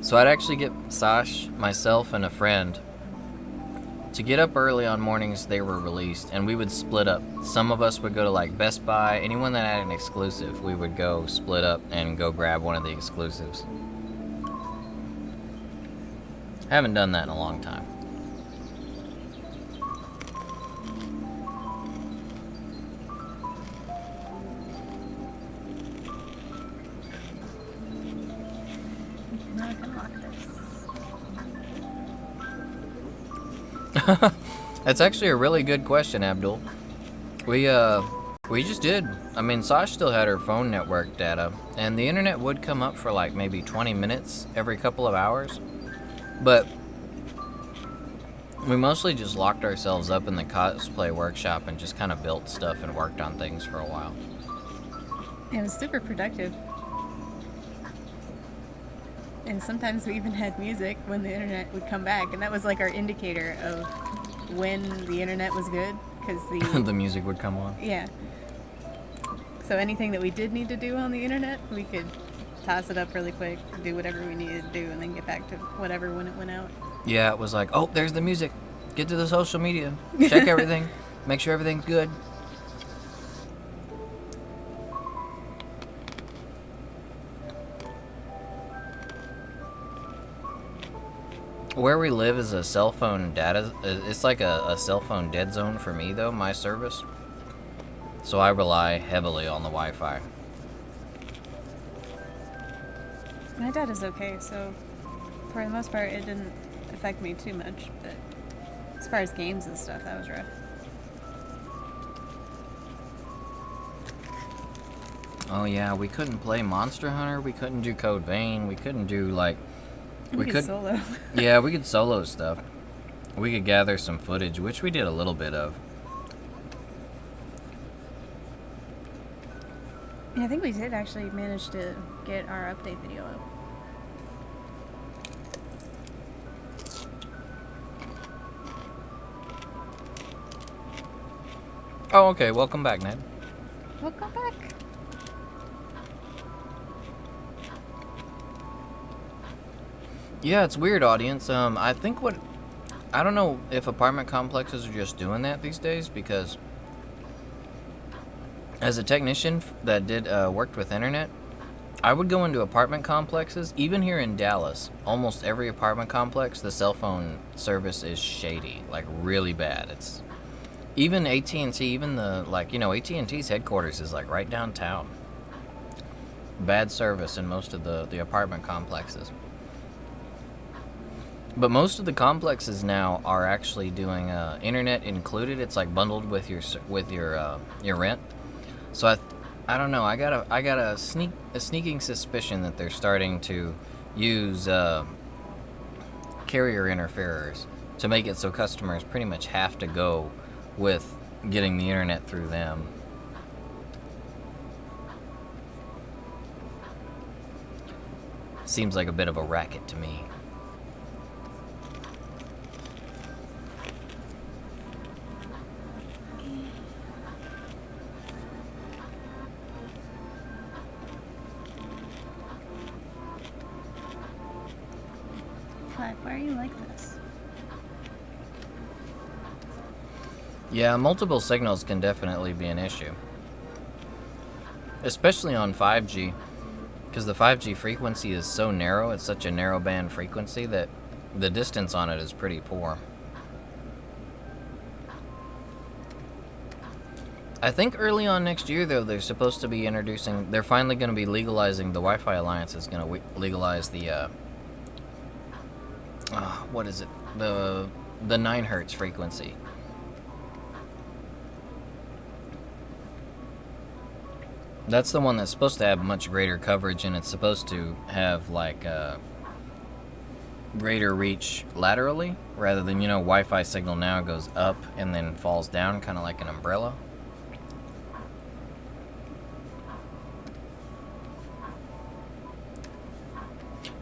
So I'd actually get Sash, myself, and a friend to get up early on mornings they were released, and we would split up. Some of us would go to like Best Buy. Anyone that had an exclusive, we would go split up and go grab one of the exclusives. Haven't done that in a long time. Now I can lock this. That's actually a really good question, Abdul. We just did. I mean, Sash still had her phone network data, and the internet would come up for like maybe 20 minutes every couple of hours. But we mostly just locked ourselves up in the cosplay workshop and just kind of built stuff and worked on things for a while. It was super productive. And sometimes we even had music when the internet would come back, and that was like our indicator of when the internet was good, because the music would come on. Yeah. So anything that we did need to do on the internet, we could toss it up really quick, do whatever we needed to do, and then get back to whatever when it went out. Yeah, it was like, oh, there's the music. Get to the social media. Check everything. Make sure everything's good. Where we live is a cell phone data. It's like a cell phone dead zone for me, though, my service. So I rely heavily on the Wi-Fi. My data's okay, so for the most part, it didn't affect me too much. But as far as games and stuff, that was rough. Oh yeah, we couldn't play Monster Hunter. We couldn't do Code Vein. We couldn't do like. We could solo. Yeah, we could solo stuff. We could gather some footage, which we did a little bit of. Yeah, I think we did actually manage to get our update video up. Oh, okay. Welcome back, Ned. Welcome back. Yeah, it's weird, audience. I think I don't know if apartment complexes are just doing that these days, because as a technician that did worked with internet, I would go into apartment complexes. Even here in Dallas, almost every apartment complex, the cell phone service is shady, like really bad. It's even AT&T, even the AT&T's headquarters is like right downtown. Bad service in most of the apartment complexes. But most of the complexes now are actually doing internet included. It's like bundled with your rent. So I don't know. I got a sneaking suspicion that they're starting to use carrier interferers to make it so customers pretty much have to go with getting the internet through them. Seems like a bit of a racket to me. Why are you like this? Yeah, multiple signals can definitely be an issue. Especially on 5G. Because the 5G frequency is so narrow, it's such a narrow band frequency that the distance on it is pretty poor. I think early on next year, though, they're supposed to be introducing, they're finally going to be legalizing, the Wi-Fi Alliance is going to legalize the, what is it? The 9 hertz frequency. That's the one that's supposed to have much greater coverage, and it's supposed to have like greater reach laterally, rather than, you know, Wi-Fi signal now goes up and then falls down, kind of like an umbrella.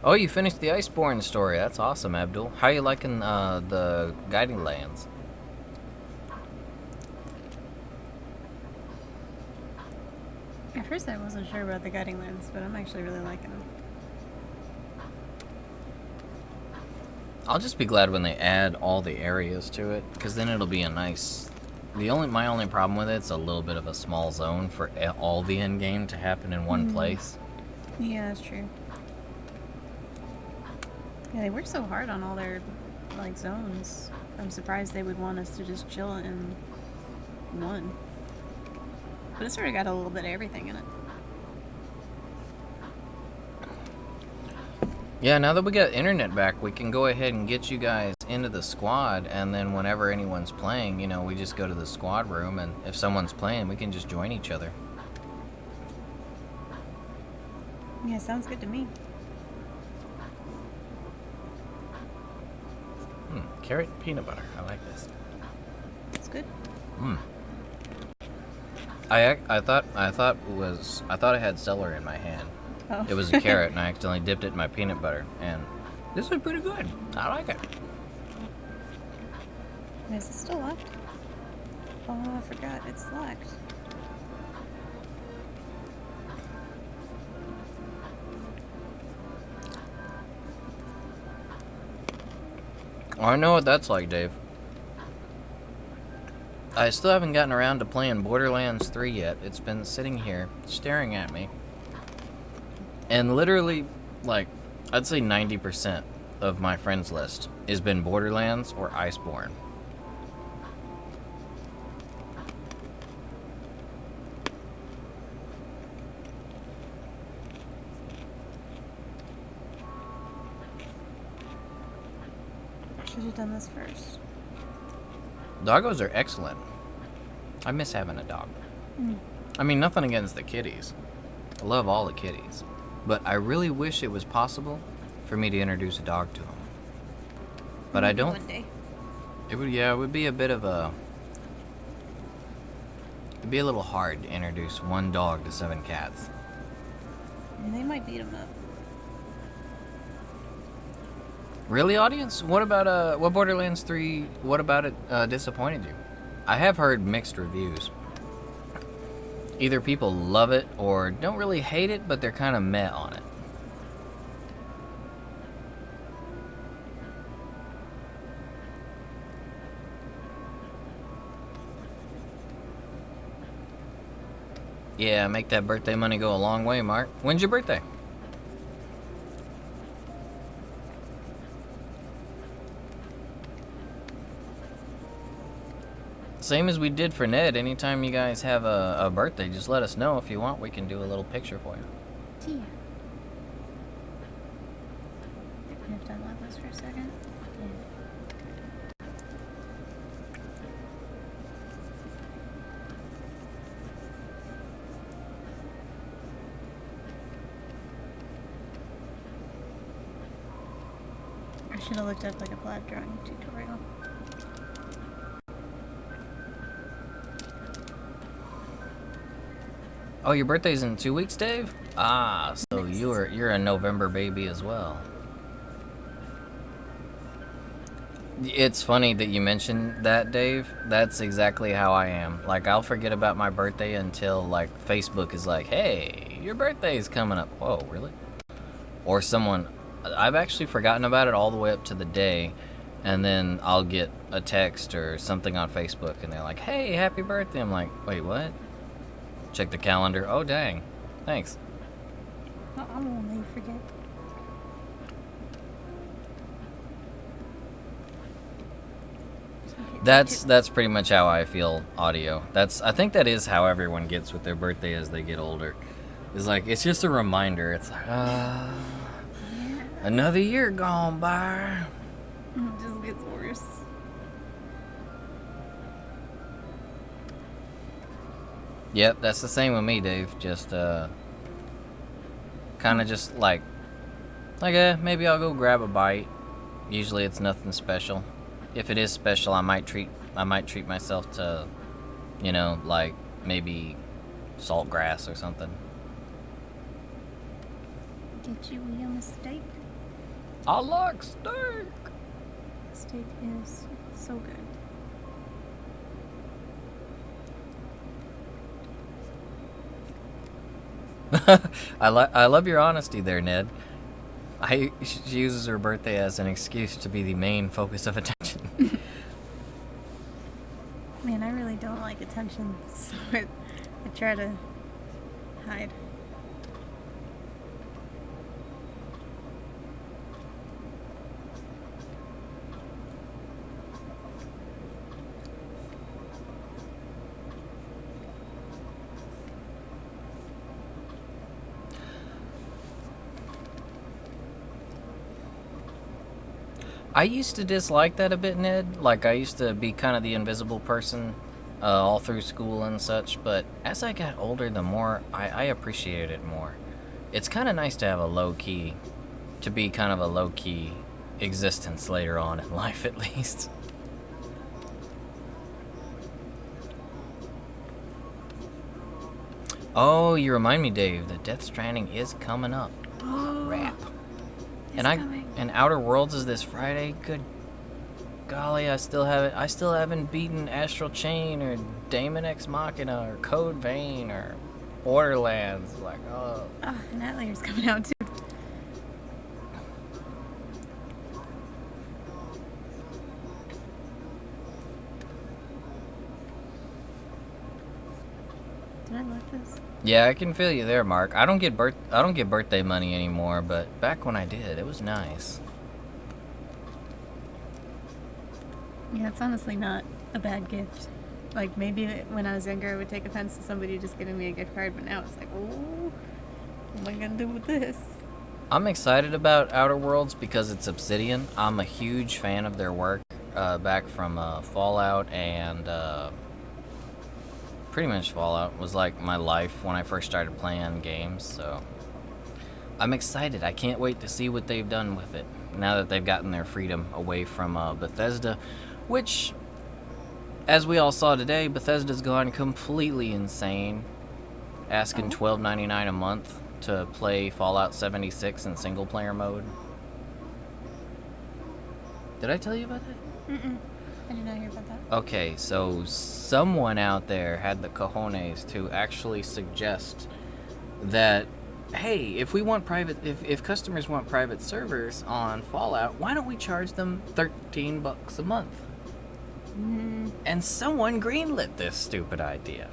Oh, you finished the Iceborne story. That's awesome, Abdul. How are you liking the guiding lands? At first I wasn't sure about the guiding lands, but I'm actually really liking them. I'll just be glad when they add all the areas to it, because then it'll be a nice... My only problem with it's a little bit of a small zone for all the end game to happen in one place. Yeah, that's true. Yeah, they work so hard on all their, like, zones. I'm surprised they would want us to just chill in one. But it's sort of got a little bit of everything in it. Yeah, now that we got internet back, we can go ahead and get you guys into the squad, and then whenever anyone's playing, you know, we just go to the squad room, and if someone's playing, we can just join each other. Yeah, sounds good to me. Carrot and peanut butter. I like this. It's good. I thought I had celery in my hand. Oh. It was a carrot, and I accidentally dipped it in my peanut butter, and this is pretty good. I like it. Is it still locked? Oh, I forgot. It's locked. Oh, I know what that's like, Dave. I still haven't gotten around to playing Borderlands 3 yet. It's been sitting here, staring at me. And literally, like, I'd say 90% of my friends list has been Borderlands or Iceborne. Should have done this first. Doggos are excellent. I miss having a dog. I mean, nothing against the kitties. I love all the kitties. But I really wish it was possible for me to introduce a dog to them. But I don't. One day. It would be a bit of a... It'd be a little hard to introduce one dog to 7 cats. And they might beat them up. Really, audience? What about what Borderlands 3? What about it disappointed you? I have heard mixed reviews. Either people love it or don't really hate it, but they're kind of meh on it. Yeah, make that birthday money go a long way, Mark. When's your birthday? Same as we did for Ned. Anytime you guys have a birthday, just let us know if you want. We can do a little picture for you. Tia. You have to unlock this for a second. Yeah. should have looked up like a black drawing tutorial. Oh, your birthday's in 2 weeks, Dave? Ah, so Nice. you're a November baby as well. It's funny that you mentioned that, Dave. That's exactly how I am. Like, I'll forget about my birthday until, like, Facebook is like, hey, your birthday's coming up. Whoa, really? Or someone... I've actually forgotten about it all the way up to the day, and then I'll get a text or something on Facebook, and they're like, hey, happy birthday. I'm like, wait, what? Check the calendar. Oh, dang. Thanks. I won't let you forget. That's pretty much how I feel audio. I think that is how everyone gets with their birthday as they get older. It's like, it's just a reminder. It's like, another year gone by. It just gets worse. Yep, that's the same with me, Dave. Just, kind of just like, maybe I'll go grab a bite. Usually it's nothing special. If it is special, I might treat myself to, you know, like maybe salt grass or something. Get you a yummy steak. I like steak. Steak is so good. I love your honesty there, Ned. She uses her birthday as an excuse to be the main focus of attention. Man, I really don't like attention, so I try to hide. I used to dislike that a bit, Ned. Like, I used to be kind of the invisible person all through school and such, but as I got older, the more I appreciated it more. It's kind of nice to have to be kind of a low-key existence later on in life, at least. Oh, you remind me, Dave, that Death Stranding is coming up. Oh, Crap. it's coming. And Outer Worlds is this Friday. Good golly, I still haven't beaten Astral Chain or Daemon Ex Machina or Code Vein or Borderlands. Like, oh. Oh, and that layer's coming out too. Did I like this? Yeah, I can feel you there, Mark. I don't get birthday money anymore, but back when I did, it was nice. Yeah, it's honestly not a bad gift. Like, maybe when I was younger, I would take offense to somebody just giving me a gift card, but now it's like, oh, what am I gonna do with this? I'm excited about Outer Worlds because it's Obsidian. I'm a huge fan of their work, back from Fallout, and pretty much Fallout was like my life when I first started playing games, so I'm excited. I can't wait to see what they've done with it now that they've gotten their freedom away from Bethesda, which, as we all saw today, Bethesda's gone completely insane, asking $12.99 a month to play Fallout 76 in single player mode. Did I tell you about that? Mm-mm. I did not hear about that. Okay, so someone out there had the cojones to actually suggest that, hey, if customers want private servers on Fallout, why don't we charge them $13 a month? And someone greenlit this stupid idea.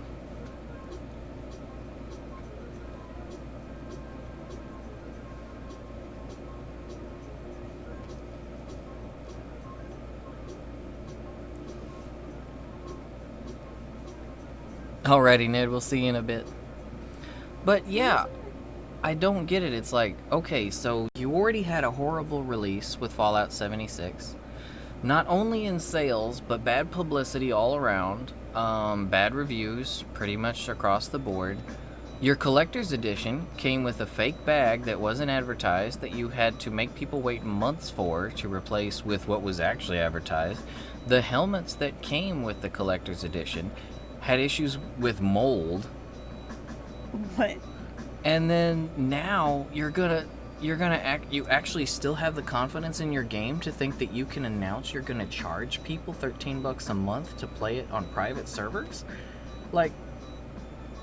Alrighty, Ned, we'll see you in a bit. But yeah, I don't get it. It's like, okay, so you already had a horrible release with Fallout 76. Not only in sales, but bad publicity all around. Bad reviews pretty much across the board. Your collector's edition came with a fake bag that wasn't advertised that you had to make people wait months for to replace with what was actually advertised. The helmets that came with the collector's edition had issues with mold. What? And then now you actually still have the confidence in your game to think that you can announce you're gonna charge people $13 a month to play it on private servers? Like,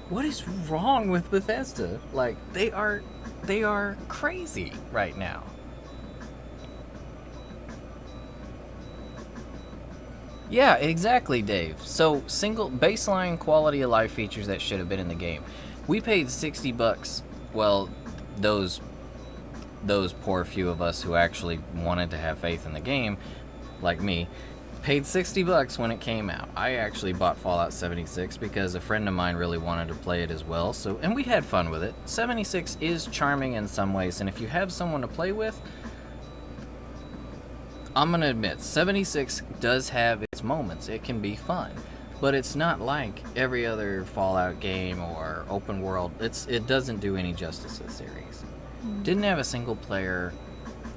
what is wrong with Bethesda? Like, they are crazy right now. Yeah, exactly, Dave. So, single baseline quality of life features that should have been in the game. We paid $60. Well, those poor few of us who actually wanted to have faith in the game, like me, paid $60 when it came out. I actually bought Fallout 76 because a friend of mine really wanted to play it as well. So, and we had fun with it. 76 is charming in some ways, and if you have someone to play with, I'm gonna admit, 76 does have its moments. It can be fun, but it's not like every other Fallout game or open world. It doesn't do any justice to the series. Didn't have a single player.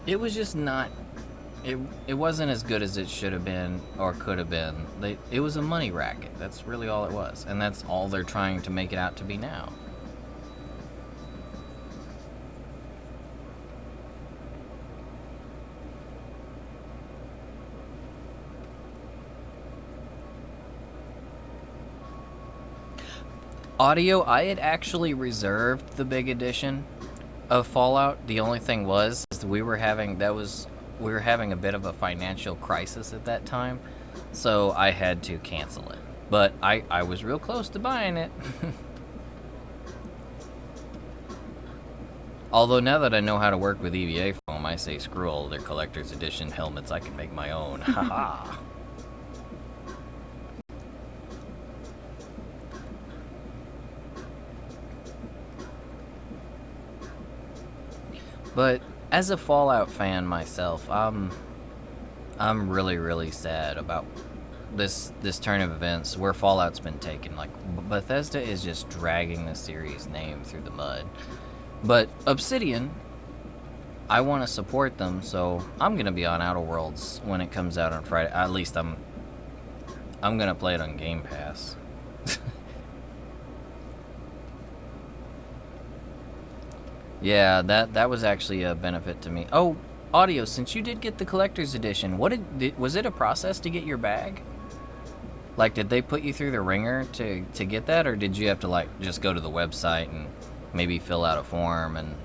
It was just not. It wasn't as good as it should have been or could have been. It was a money racket. That's really all it was, and that's all they're trying to make it out to be now. Audio, I had actually reserved the big edition of Fallout. The only thing was is we were having a bit of a financial crisis at that time, so I had to cancel it. But I was real close to buying it. Although now that I know how to work with EVA foam, I say screw all their collector's edition helmets. I can make my own. Haha. But as a Fallout fan myself, I'm really, really sad about this turn of events where Fallout's been taken. Like, Bethesda is just dragging the series name through the mud. But Obsidian, I want to support them, so I'm gonna be on Outer Worlds when it comes out on Friday. At least I'm gonna play it on Game Pass. Yeah, that was actually a benefit to me. Oh, Audio, since you did get the collector's edition, was it a process to get your bag? Like, did they put you through the ringer to get that, or did you have to, like, just go to the website and maybe fill out a form and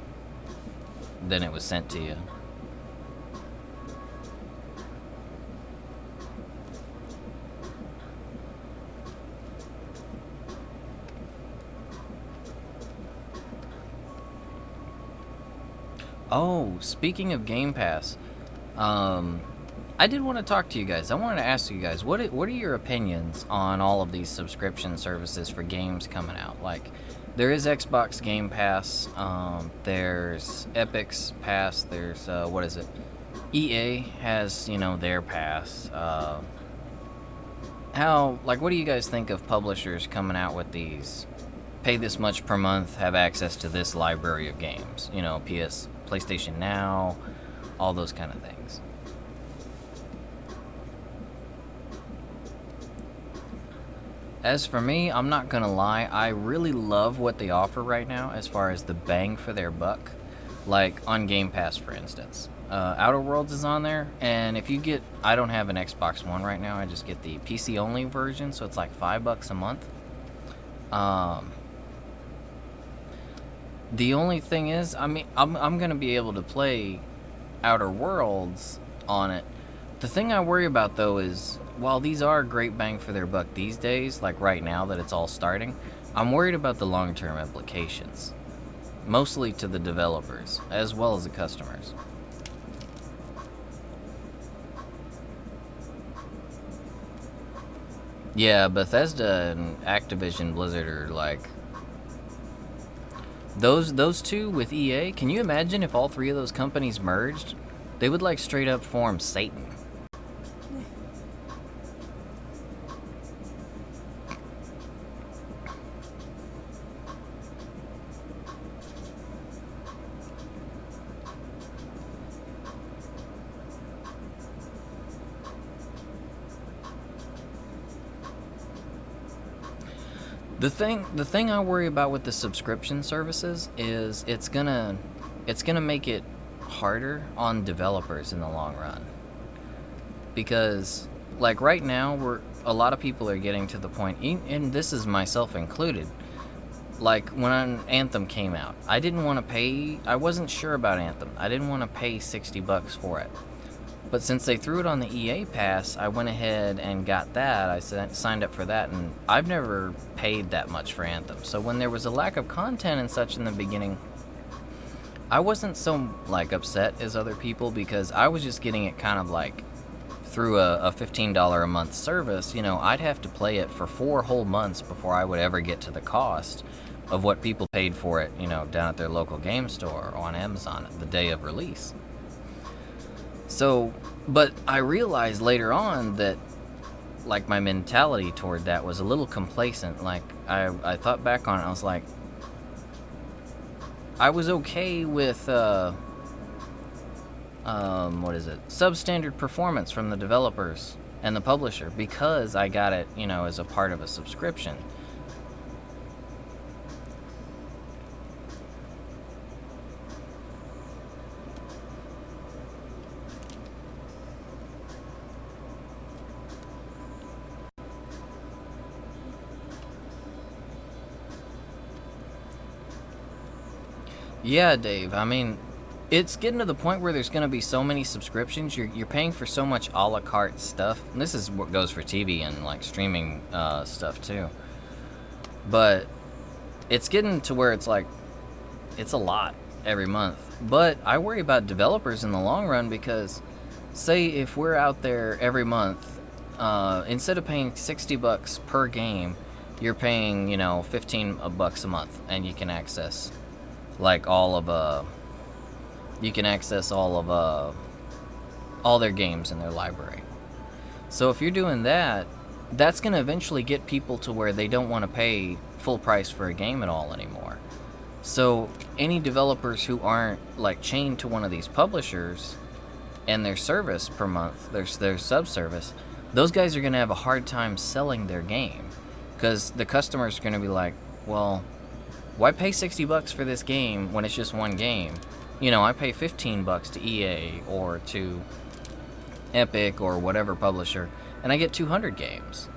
then it was sent to you? Oh, speaking of Game Pass, I did want to talk to you guys. I wanted to ask you guys, what are your opinions on all of these subscription services for games coming out? Like, there is Xbox Game Pass, there's Epic's Pass, there's, what is it? EA has, their pass. What do you guys think of publishers coming out with these? Pay this much per month, have access to this library of games. PlayStation Now, all those kind of things. As for me, I'm not gonna lie, I really love what they offer right now as far as the bang for their buck. Like on Game Pass, for instance. Outer Worlds is on there, and if you get, I don't have an Xbox One right now, I just get the PC only version, so it's like $5 a month. The only thing is, I'm gonna be able to play Outer Worlds on it. The thing I worry about though is, while these are great bang for their buck these days, like right now that it's all starting, I'm worried about the long-term implications. Mostly to the developers, as well as the customers. Yeah, Bethesda and Activision Blizzard are like... Those two with EA, can you imagine if all three of those companies merged? They would like straight up form Satan. The thing I worry about with the subscription services is it's gonna make it harder on developers in the long run. Because like right now, a lot of people are getting to the point, and this is myself included. Like when Anthem came out, I wasn't sure about Anthem. I didn't want to pay $60 for it. But since they threw it on the EA Pass, I went ahead and got that. I signed up for that, and I've never paid that much for Anthem. So when there was a lack of content and such in the beginning, I wasn't so like upset as other people, because I was just getting it kind of like through a $15 a month service. I'd have to play it for 4 whole months before I would ever get to the cost of what people paid for it, down at their local game store or on Amazon the day of release. So, but I realized later on that, like, my mentality toward that was a little complacent. Like, I thought back on it, I was like, I was okay with, substandard performance from the developers and the publisher, because I got it, as a part of a subscription. Yeah, Dave. I mean, it's getting to the point where there's going to be so many subscriptions. You're paying for so much a la carte stuff. And this is what goes for TV and like streaming stuff too. But it's getting to where it's like, it's a lot every month. But I worry about developers in the long run, because say if we're out there every month, instead of paying $60 per game, you're paying, $15 a month, and you can access like all of all their games in their library. So if you're doing that, that's going to eventually get people to where they don't want to pay full price for a game at all anymore. So any developers who aren't like chained to one of these publishers and their service per month, their sub-service, those guys are going to have a hard time selling their game, because the customers are going to be like, well, why pay $60 for this game when it's just one game? I pay $15 to EA or to Epic or whatever publisher, and I get 200 games.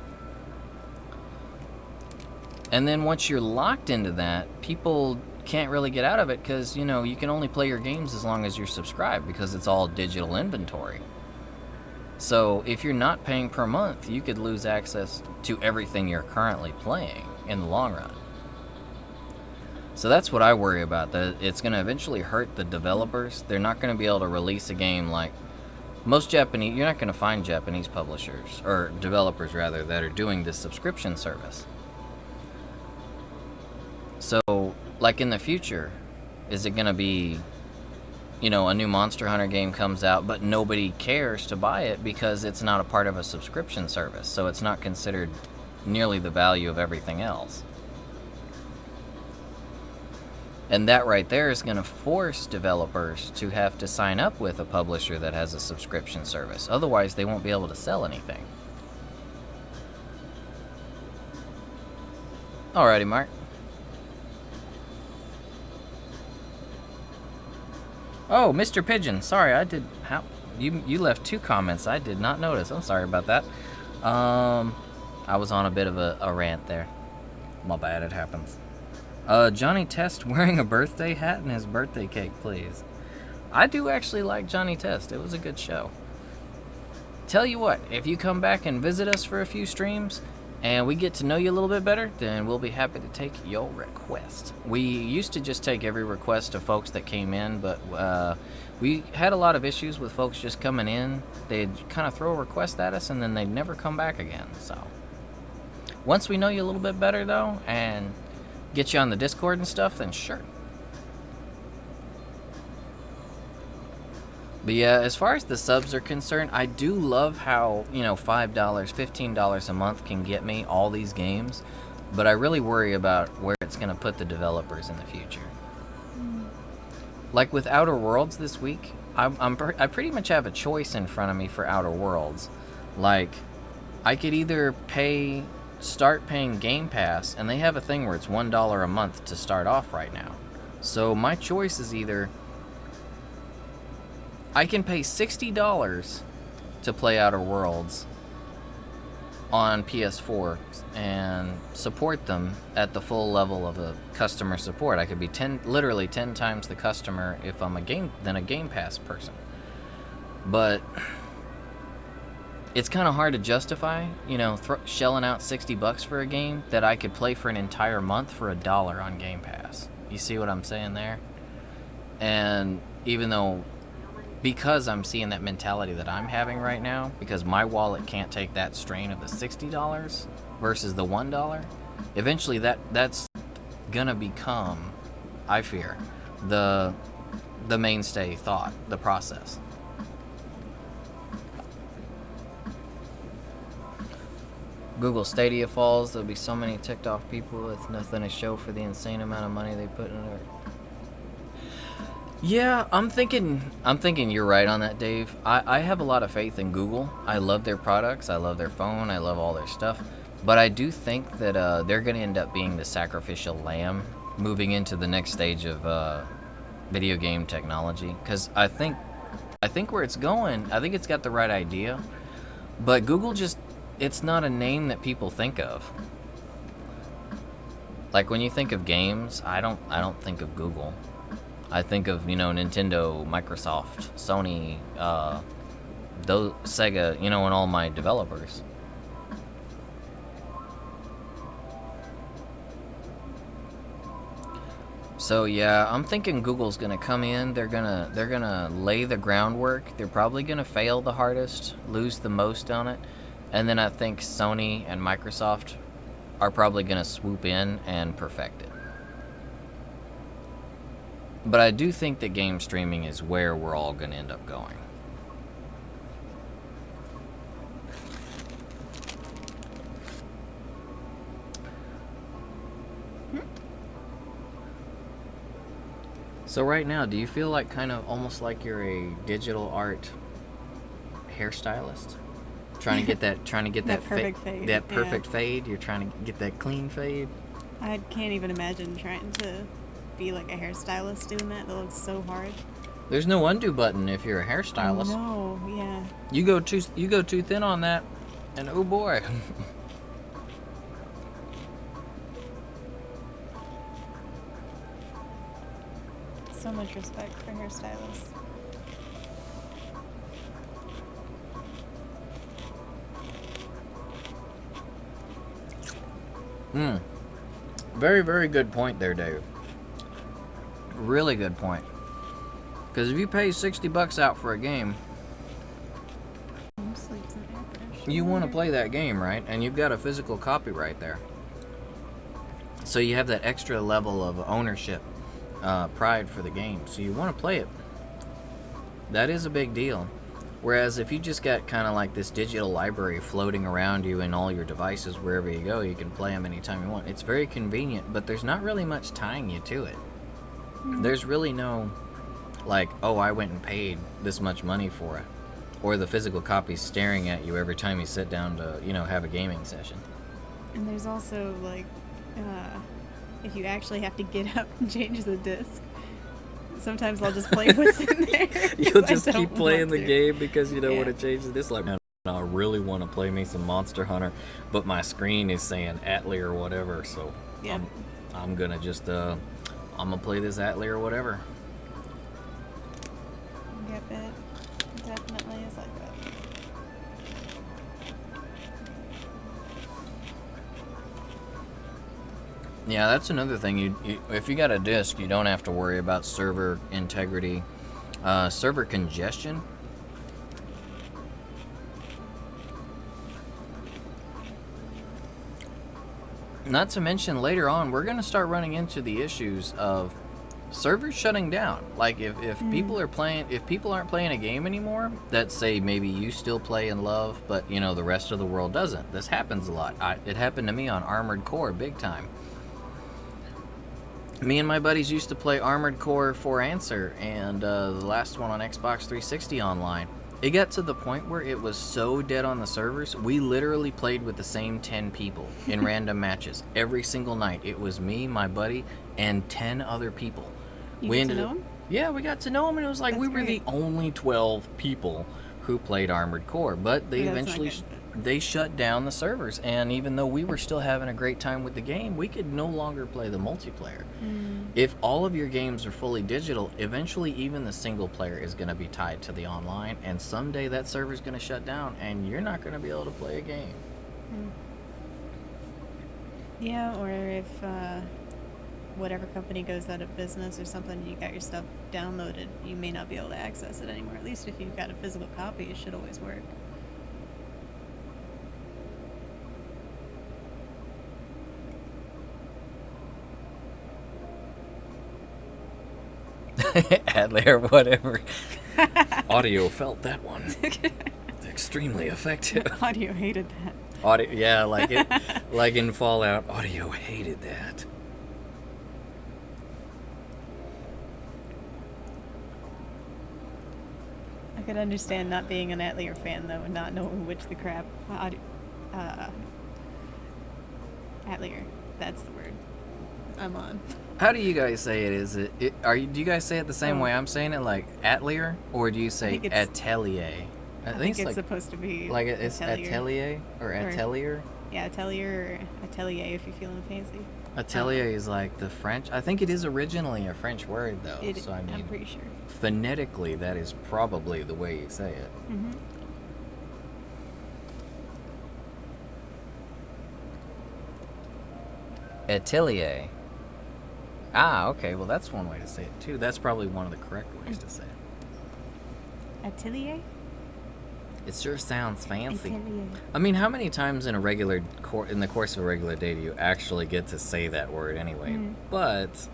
And then once you're locked into that, people can't really get out of it, because, you can only play your games as long as you're subscribed, because it's all digital inventory. So if you're not paying per month, you could lose access to everything you're currently playing in the long run. So that's what I worry about, that it's going to eventually hurt the developers. They're not going to be able to release a game like most Japanese. You're not going to find Japanese publishers, or developers rather, that are doing this subscription service. So, like in the future, is it going to be, a new Monster Hunter game comes out, but nobody cares to buy it because it's not a part of a subscription service, so it's not considered nearly the value of everything else. And that right there is going to force developers to have to sign up with a publisher that has a subscription service. Otherwise, they won't be able to sell anything. Alrighty, Mark. Oh, Mr. Pigeon. Sorry, you left 2 comments. I did not notice. I'm sorry about that. I was on a bit of a rant there. My bad, it happens. Johnny Test wearing a birthday hat and his birthday cake, please. I do actually like Johnny Test. It was a good show. Tell you what, if you come back and visit us for a few streams and we get to know you a little bit better, then we'll be happy to take your request. We used to just take every request of folks that came in, but we had a lot of issues with folks just coming in. They'd kind of throw a request at us and then they'd never come back again. So once we know you a little bit better, though, and get you on the Discord and stuff, then sure. But yeah, as far as the subs are concerned, I do love how, $5, $15 a month can get me all these games, but I really worry about where it's going to put the developers in the future. Like with Outer Worlds this week, I pretty much have a choice in front of me for Outer Worlds. Like, I could either pay start paying Game Pass, and they have a thing where it's $1 a month to start off right now. So my choice is either I can pay $60 to play Outer Worlds on PS4 and support them at the full level of a customer support. I could be literally 10 times the customer if I'm a Game Pass person. But it's kind of hard to justify, shelling out $60 for a game that I could play for an entire month for $1 on Game Pass. You see what I'm saying there? And even though, because I'm seeing that mentality that I'm having right now, because my wallet can't take that strain of the $60 versus the $1, eventually that's gonna become, I fear, the mainstay thought, the process. Google Stadia falls, there'll be so many ticked off people with nothing to show for the insane amount of money they put in it. Yeah, I'm thinking you're right on that, Dave. I have a lot of faith in Google. I love their products, I love their phone, I love all their stuff. But I do think that they're going to end up being the sacrificial lamb moving into the next stage of video game technology. Because I think where it's going, I think it's got the right idea. But Google it's not a name that people think of. Like when you think of games, I don't think of Google. I think of, Nintendo, Microsoft, Sony, Sega, and all my developers. So yeah, I'm thinking Google's gonna come in. They're gonna lay the groundwork. They're probably gonna fail the hardest, lose the most on it. And then I think Sony and Microsoft are probably going to swoop in and perfect it. But I do think that game streaming is where we're all going to end up going. So right now, do you feel like kind of almost like you're a digital art hairstylist? Trying to get that perfect fade. That perfect fade. You're trying to get that clean fade. I can't even imagine trying to be like a hairstylist doing that. That looks so hard. There's no undo button if you're a hairstylist. No, yeah. You go too thin on that, and oh boy. So much respect for hairstylists. Very, very good point there, Dave. Really good point. Because if you pay $60 out for a game, you want to play that game, right? And you've got a physical copy right there. So you have that extra level of ownership, pride for the game. So you want to play it. That is a big deal. Whereas if you just got kind of like this digital library floating around you in all your devices, wherever you go, you can play them anytime you want. It's very convenient, but there's not really much tying you to it. There's really no, like, oh, I went and paid this much money for it. Or the physical copy staring at you every time you sit down to, have a gaming session. And there's also, like, if you actually have to get up and change the disc, sometimes I'll just play what's in there. You'll just keep playing the game because you don't want to change this. Like, man, I really want to play me some Monster Hunter, but my screen is saying Atlee or whatever, so yeah. I'm gonna just I'm gonna play this Atlee or whatever. Yep, it definitely is like that. Yeah, that's another thing. You if you got a disc, you don't have to worry about server integrity, server congestion. Not to mention later on, we're going to start running into the issues of servers shutting down. Like if people aren't playing a game anymore, that say maybe you still play and love, but the rest of the world doesn't. This happens a lot. It happened to me on Armored Core big time. Me and my buddies used to play Armored Core for Answer and the last one on Xbox 360 online. It got to the point where it was so dead on the servers, we literally played with the same 10 people in random matches. Every single night. It was me, my buddy, and 10 other people. You we get to ended know up, him? Yeah, we got to know them, and it was like That's we were great. the only 12 people who played Armored Core. But they That's not eventually good. they shut down the servers, and even though we were still having a great time with the game, we could no longer play the multiplayer. If all of your games are fully digital, eventually even the single player is going to be tied to the online, and someday that server is going to shut down, and you're not going to be able to play a game. Yeah, or if whatever company goes out of business or something, you got your stuff downloaded, you may not be able to access it anymore. At least if you've got a physical copy, it should always work. Adler, whatever. Audio felt that one. Extremely effective. Audio hated that. Audio, yeah, like it, like in Fallout. Audio hated that. I could understand not being an Atelier fan though, and not knowing which the crap. Atelier, that's the word I'm on. How do you guys say it? Is it? Do you guys say it the same Oh. way I'm saying it, like Atelier, or do you say think it's- Atelier? I think it's like supposed to be like it's Atelier. Atelier or Atelier. Yeah, Atelier or Atelier if you're feeling fancy. Atelier is like the French. I think it is originally a French word though. So I mean, I'm pretty sure. phonetically, that is probably the way you say it. Mm-hmm. Atelier. Ah, okay. Well, that's one way to say it too. That's probably one of the correct ways to say it. Atelier? It sure sounds fancy. Atelier. I mean, how many times in in the course of a regular day do you actually get to say that word anyway? Mm. But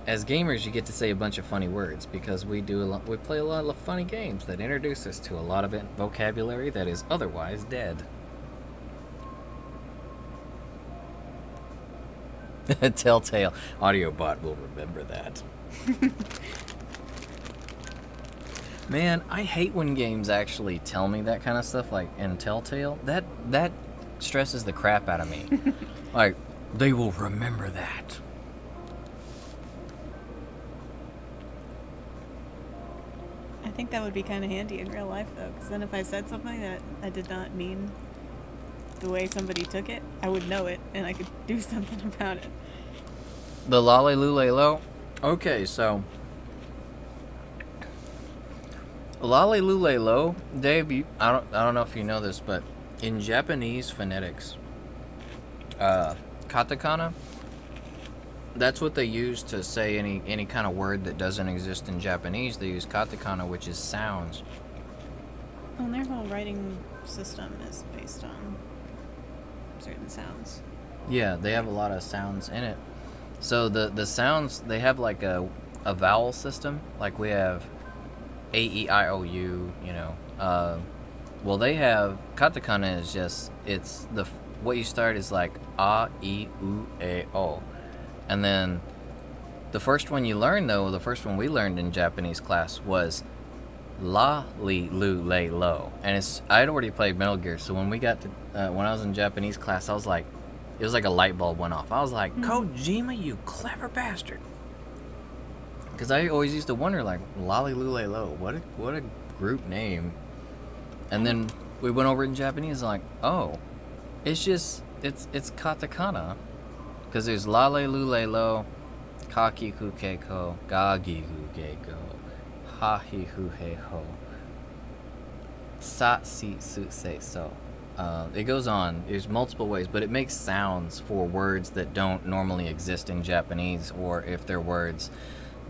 as gamers, you get to say a bunch of funny words because we play a lot of funny games that introduce us to a lot of vocabulary that is otherwise dead. Telltale Audiobot will remember that. Man, I hate when games actually tell me that kind of stuff, like in Telltale. That stresses the crap out of me. Like, they will remember that. I think that would be kind of handy in real life though, because then if I said something that I did not mean the way somebody took it, I would know it and I could do something about it. The lolly lule lo. Okay, so lolly lule lo, Dave. I don't know if you know this, but in Japanese phonetics, katakana. That's what they use to say any kind of word that doesn't exist in Japanese. They use katakana, which is sounds. Well, and their whole writing system is based on certain sounds. Yeah, they have a lot of sounds in it. So the sounds, they have like a vowel system. Like we have A, E, I, O, U, you know. Well, they have, katakana is just, it's what you start is like A, I, U, E, O. And then the first one you learn though, the first one we learned in Japanese class was la, li, lu, le, lo. And I'd already played Metal Gear, so when we got to, when I was in Japanese class, I was like, it was like a light bulb went off. I was like, Kojima, you clever bastard. Because I always used to wonder, like, Lolly Lule Lo, what a group name. And then we went over it in Japanese, like, oh, it's katakana. Because there's Lale Lule Lo, Kaki Ku Keiko, Gagi Hu Geiko, Hahi Hu He Ho, Sa Si Su Se So. It goes on. There's multiple ways, but it makes sounds for words that don't normally exist in Japanese, or if they're words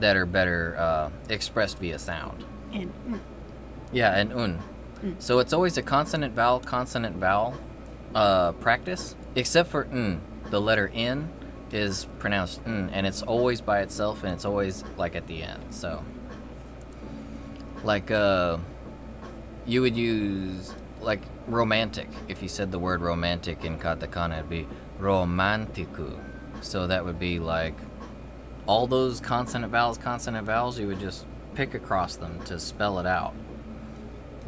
that are better expressed via sound. And Yeah, and un. So it's always a consonant vowel practice, except for n. The letter n is pronounced n, and it's always by itself, and it's always like at the end. So, like, you would use like romantic. If you said the word romantic in katakana, it'd be romantiku. So that would be like all those consonant vowels, you would just pick across them to spell it out.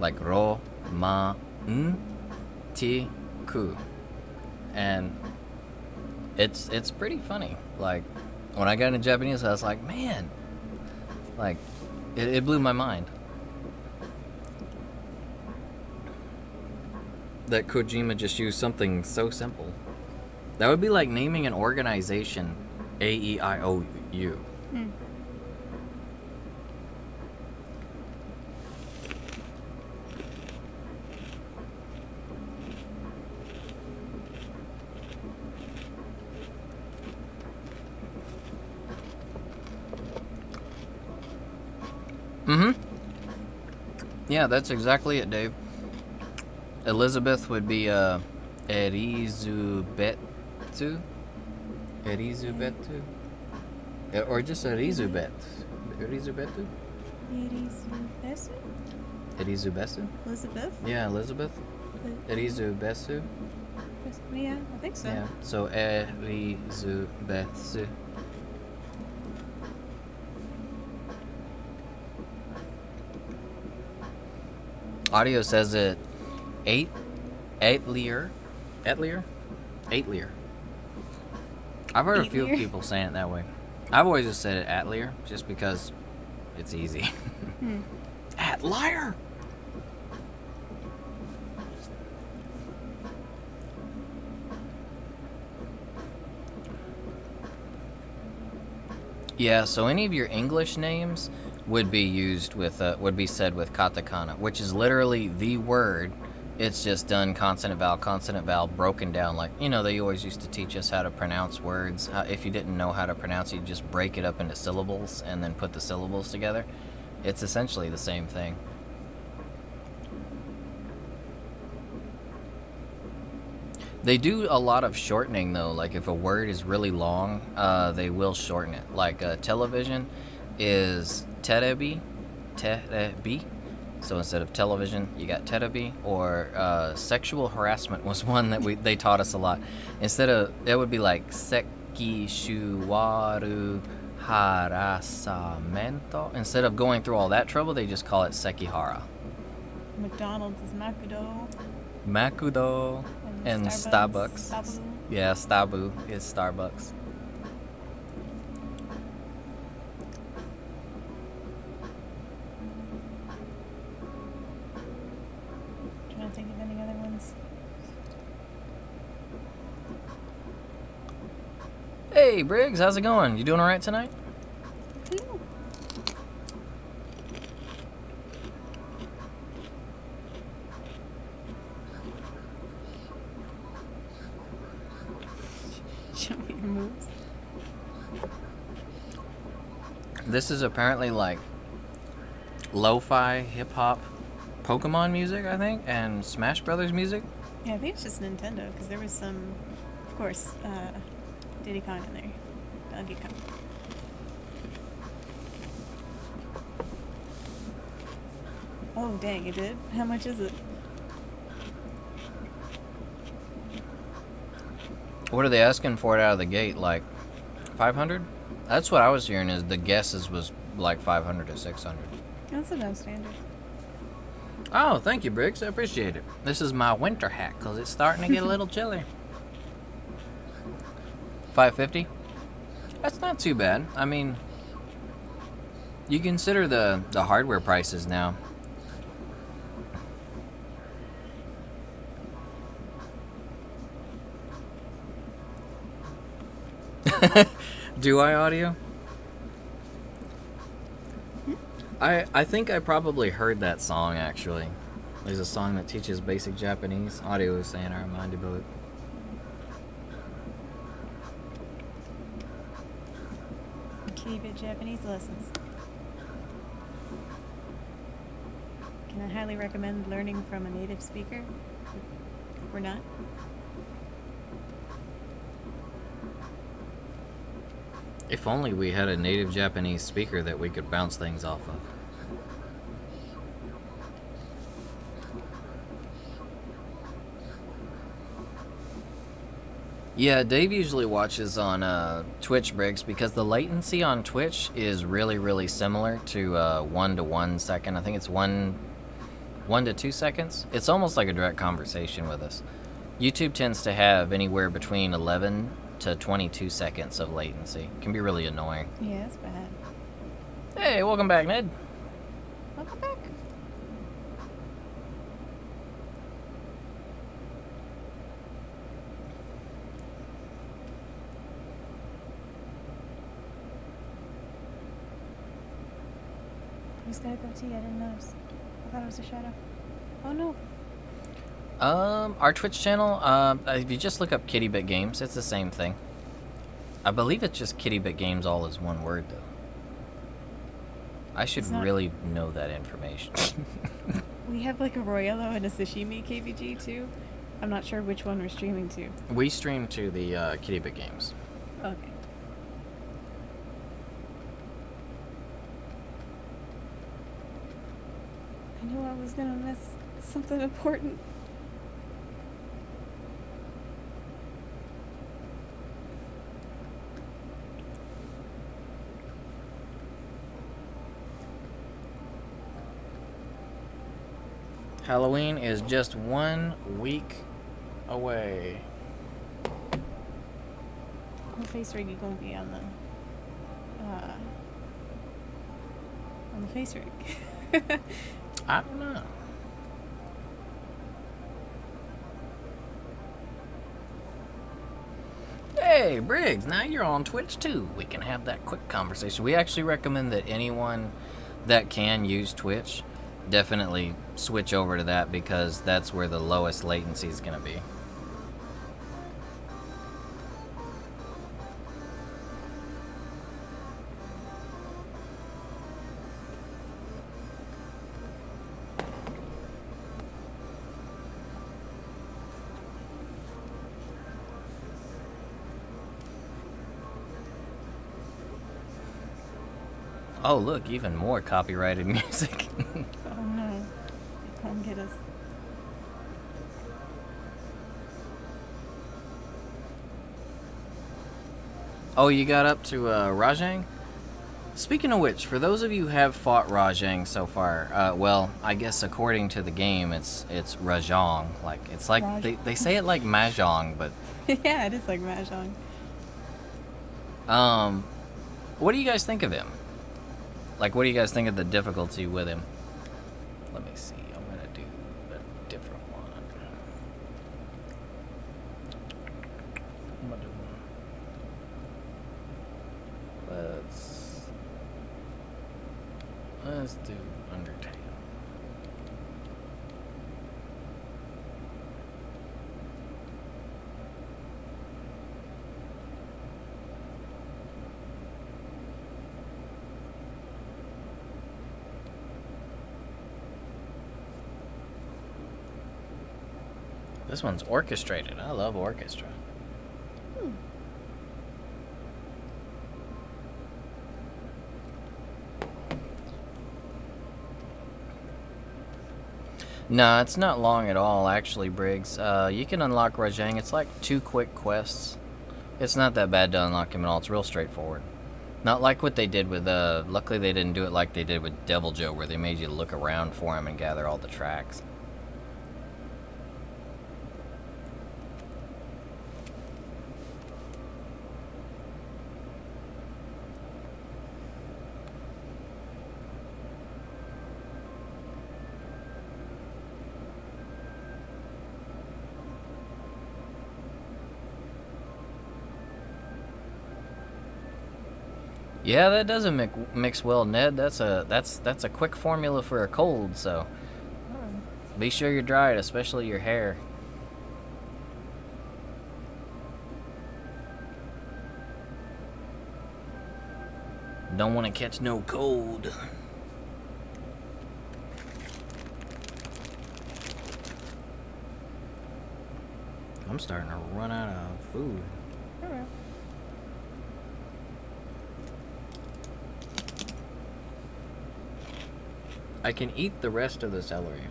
like ro, ma, n, ti, ku. And it's pretty funny. Like, when I got into Japanese, I was like, man, like, it blew my mind. That Kojima just used something so simple. That would be like naming an organization A-E-I-O-U. Hmm. Mm-hmm. Yeah, that's exactly it, Dave. Elizabeth would be Erizubetu. Erizubetu? Or just Erizubet. Erizubetu? Irizubesu? Erizubesu? Elizabeth? Yeah, Elizabeth. Erizubesu. Yeah, I think so. Yeah, so Erizubesu. Audio says it Eitlier. I've heard a few Eitlier? people saying it that way. I've always just said it Atlier, just because it's easy. Atlier. Yeah, so any of your English names would be used with would be said with katakana, which is literally the word. It's just done consonant vowel broken down. Like, you know, they always used to teach us how to pronounce words. If you didn't know how to pronounce it, you just break it up into syllables and then put the syllables together. It's essentially the same thing. They do a lot of shortening though. Like if a word is really long, they will shorten it. Like television is terebi. So instead of television, you got terebi. Or sexual harassment was one that they taught us a lot. Instead of, it would be like sekishuwaru harasamento. Instead of going through all that trouble, they just call it sekihara. McDonald's is Makudo. Makudo. And Starbucks. Stabu. Yeah, Stabu is Starbucks. Trying to think of any other ones. Hey, Briggs, how's it going? You doing all right tonight? Show me your moves. This is apparently like lo-fi hip-hop Pokemon music, I think, and Smash Brothers music. Yeah, I think it's just Nintendo, because there was some, of course, Diddy Kong in there. Donkey Kong. Oh, dang, it did? How much is it? What are they asking for it out of the gate? Like 500? That's what I was hearing. Is the guesses was like 500 to 600. That's about standard. Oh, thank you, Briggs. I appreciate it. This is my winter hat because it's starting to get a little chilly. 550? That's not too bad. I mean, you consider the hardware prices now. Do I audio? I think I probably heard that song actually. There's a song that teaches basic Japanese. Audio is saying I reminded of it. Keep it Japanese lessons. Can I highly recommend learning from a native speaker? Or not? If only we had a native Japanese speaker that we could bounce things off of. Yeah, Dave usually watches on Twitch, Briggs, because the latency on Twitch is really, really similar to 1 to 1 second. I think it's 1 1 to 2 seconds. It's almost like a direct conversation with us. YouTube tends to have anywhere between 11 to 22 seconds of latency. It can be really annoying. Yeah, that's bad. Hey, welcome back, Ned. Welcome back. Who's got a goatee? I didn't notice. I thought it was a shadow. Oh no. Our Twitch channel, if you just look up Kitty Bit Games, it's the same thing. I believe it's just Kitty Bit Games all is one word, though. I should really know that information. We have like a Royello and a Sashimi KBG too. I'm not sure which one we're streaming to. We stream to the Kitty Bit Games. Okay. I knew I was gonna miss something important. Halloween is just 1 week away. What face rig you gonna be on the face rig? I don't know. Hey, Briggs, now you're on Twitch too. We can have that quick conversation. We actually recommend that anyone that can use Twitch definitely switch over to that because that's where the lowest latency is going to be. Oh, look, even more copyrighted music. Oh no. Come get us. Oh, you got up to Rajang? Speaking of which, for those of you who have fought Rajang so far, well, I guess according to the game, it's Rajang. Like it's like they say it like Mahjong, but Yeah, it is like Mahjong. what do you guys think of him? Like, what do you guys think of the difficulty with him? Let me see. I'm gonna do a different one. I'm gonna do. Let's do Undertale. This one's orchestrated. I love orchestra. No, it's not long at all, actually, Briggs. You can unlock Rajang. It's like 2 quick quests. It's not that bad to unlock him at all. It's real straightforward. Not like what they did with, luckily they didn't do it like they did with Devil Joe, where they made you look around for him and gather all the tracks. Yeah, that doesn't mix well, Ned. That's a quick formula for a cold, so be sure you're dry it, especially your hair. Don't want to catch no cold. I'm starting to run out of food. Alright. I can eat the rest of the celery.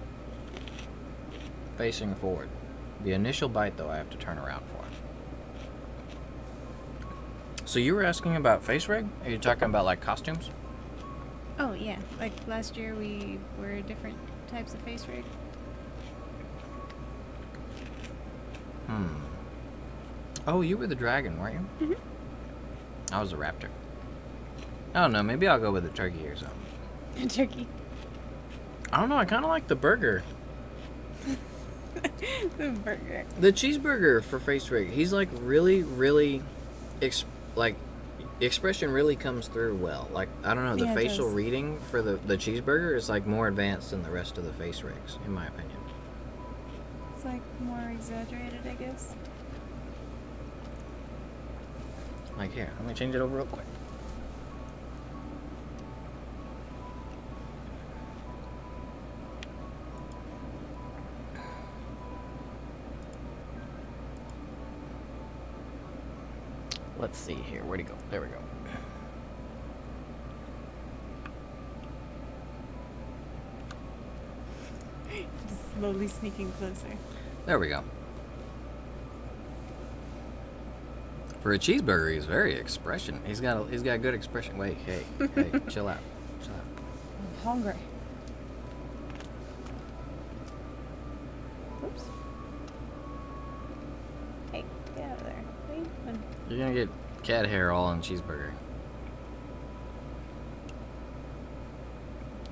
Facing forward. The initial bite, though, I have to turn around for. So you were asking about face rig? Are you talking about, like, costumes? Oh yeah, like last year we were different types of face rig. Oh, you were the dragon, weren't you? Mhm. I was a raptor. I don't know. Maybe I'll go with the turkey or something. Turkey. I don't know. I kind of like the burger. The burger. The cheeseburger for face rig. He's like really, really, expression really comes through well. Like, I don't know. The Yeah, it facial does. reading for the cheeseburger is like more advanced than the rest of the face rigs, in my opinion. It's like more exaggerated, I guess. Like, here, let me change it over real quick. Let's see here. Where'd he go? There we go. Just slowly sneaking closer. There we go. For a cheeseburger, he's very expression. He's got good expression. Wait, hey, chill out. Chill out. I'm hungry. Oops. Hey, get out of there. What are you doing? You're gonna get cat hair all on cheeseburger.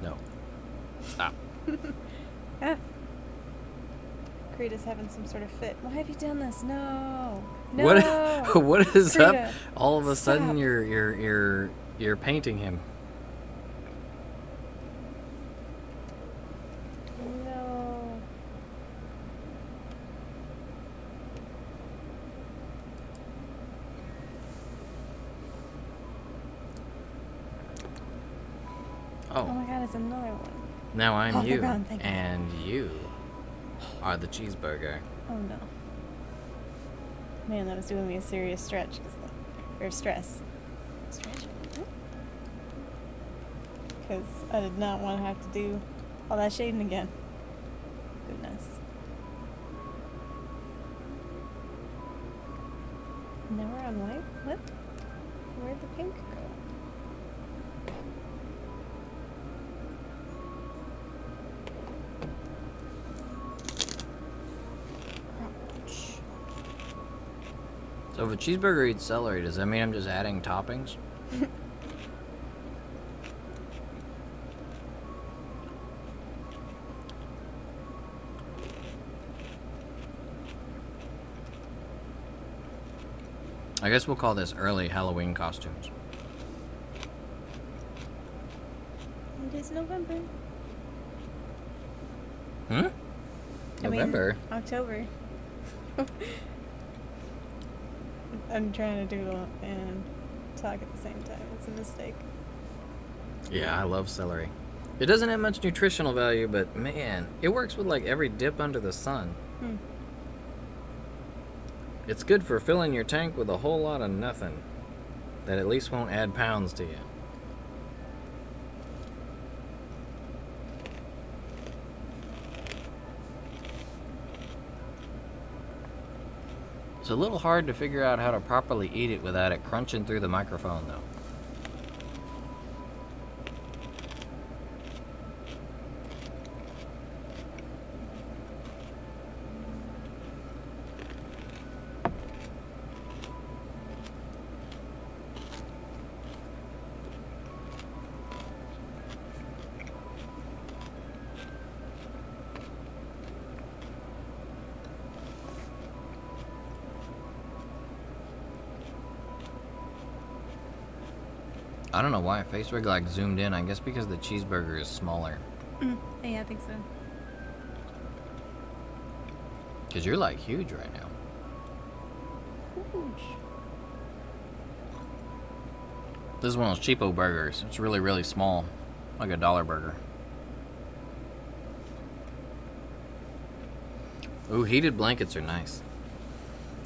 No. Stop. Ah. Creed having some sort of fit. Why have you done this? No. No. What is Frida, up? All of a sudden stop. you're painting him. No. Oh Oh, my god, it's another one. now I'm Oh, they're you, gone, thank God. and you are the cheeseburger. Oh no. Man, that was doing me a serious stretch. Or stress. Stretch? Because I did not want to have to do all that shading again. Goodness. Now we're on white? What? Where'd the pink go? Ouch. So if a cheeseburger eats celery, does that mean I'm just adding toppings? I guess we'll call this early Halloween costumes. It is November. November? I mean, October. I'm trying to doodle and talk at the same time. It's a mistake. Yeah, I love celery. It doesn't have much nutritional value, but man, it works with like every dip under the sun. It's good for filling your tank with a whole lot of nothing that at least won't add pounds to you. It's a little hard to figure out how to properly eat it without it crunching through the microphone, though. I don't know why face rig like zoomed in. I guess because the cheeseburger is smaller. Yeah, I think so. Because you're like huge right now. Huge. This is one of those cheapo burgers. It's really, really small. Like a $1 burger. Ooh, heated blankets are nice.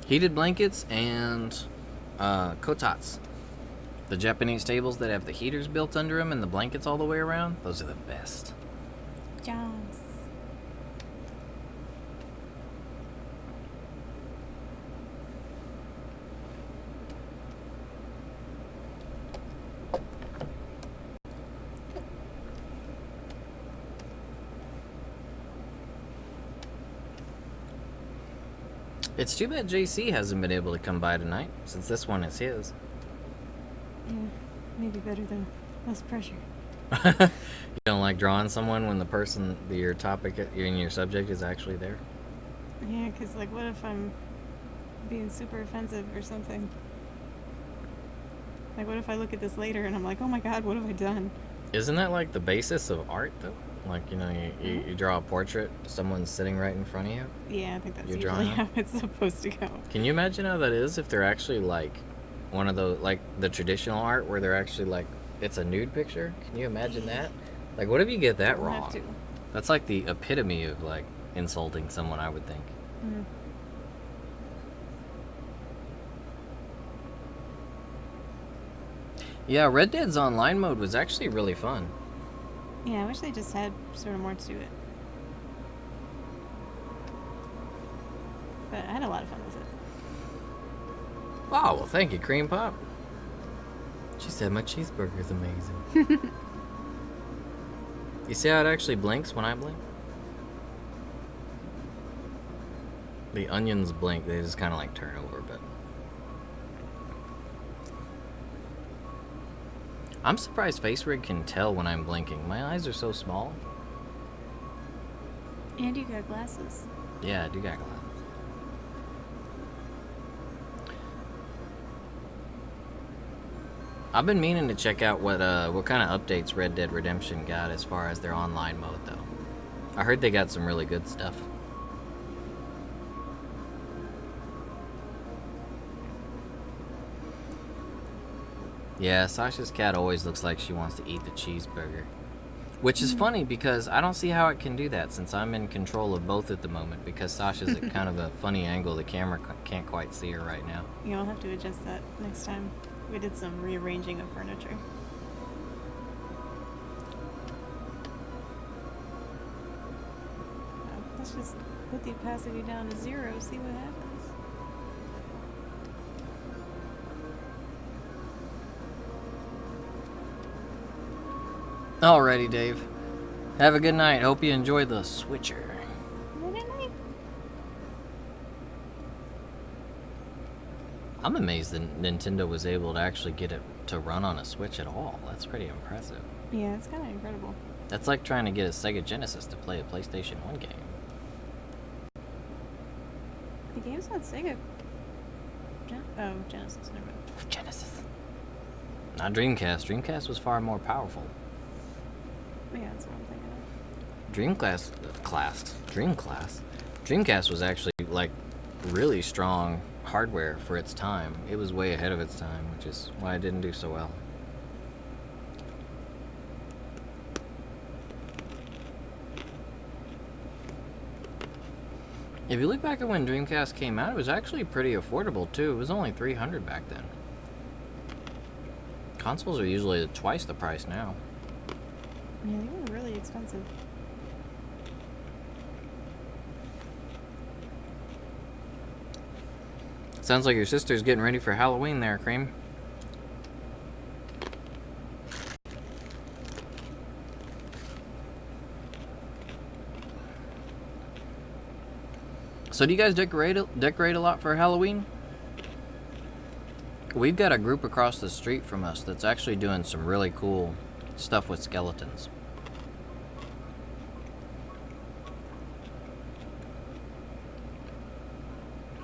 Heated blankets and kotats. The Japanese tables that have the heaters built under them and the blankets all the way around. Those are the best. Jaws. It's too bad JC hasn't been able to come by tonight, since this one is his. Yeah, maybe better though. Less pressure. You don't like drawing someone when the person, your topic, and your subject is actually there? Yeah, because, like, what if I'm being super offensive or something? Like, what if I look at this later and I'm like, oh my god, what have I done? Isn't that like the basis of art, though? Like, you know, you draw a portrait, someone's sitting right in front of you. Yeah, I think that's You're usually drawing how it's supposed to go. Can you imagine how that is if they're actually like one of those, like the traditional art where they're actually like, it's a nude picture? Can you imagine that? Like, what if you get that Don't have wrong? to. That's like the epitome of like insulting someone, I would think. Mm. Yeah, Red Dead's online mode was actually really fun. Yeah, I wish they just had sort of more to it. But I had a lot of fun with it. Oh, well, thank you, Cream Pop. She said my cheeseburger's amazing. You see how it actually blinks when I blink? The onions blink, they just kind of like turn over, but... I'm surprised FaceRig can tell when I'm blinking. My eyes are so small. And you got glasses. Yeah, I do got glasses. I've been meaning to check out what kind of updates Red Dead Redemption got as far as their online mode, though. I heard they got some really good stuff. Yeah, Sasha's cat always looks like she wants to eat the cheeseburger. Which is funny because I don't see how it can do that since I'm in control of both at the moment because Sasha's at kind of a funny angle. The camera can't quite see her right now. You'll have to adjust that next time. We did some rearranging of furniture. Let's just put the opacity down to 0, see what happens. Alrighty, Dave. Have a good night. Hope you enjoy the Switcher. I'm amazed that Nintendo was able to actually get it to run on a Switch at all. That's pretty impressive. Yeah, it's kind of incredible. That's like trying to get a Sega Genesis to play a PlayStation 1 game. The game's on Sega. Genesis, never mind. Genesis. Not Dreamcast. Dreamcast was far more powerful. Yeah, that's what I'm thinking of. Dreamcast was actually like really strong hardware for its time. It was way ahead of its time, which is why it didn't do so well. If you look back at when Dreamcast came out, it was actually pretty affordable too. It was only $300 back then. Consoles are usually twice the price now. Yeah, they were really expensive. Sounds like your sister's getting ready for Halloween there, Cream. So do you guys decorate a lot for Halloween? We've got a group across the street from us that's actually doing some really cool stuff with skeletons.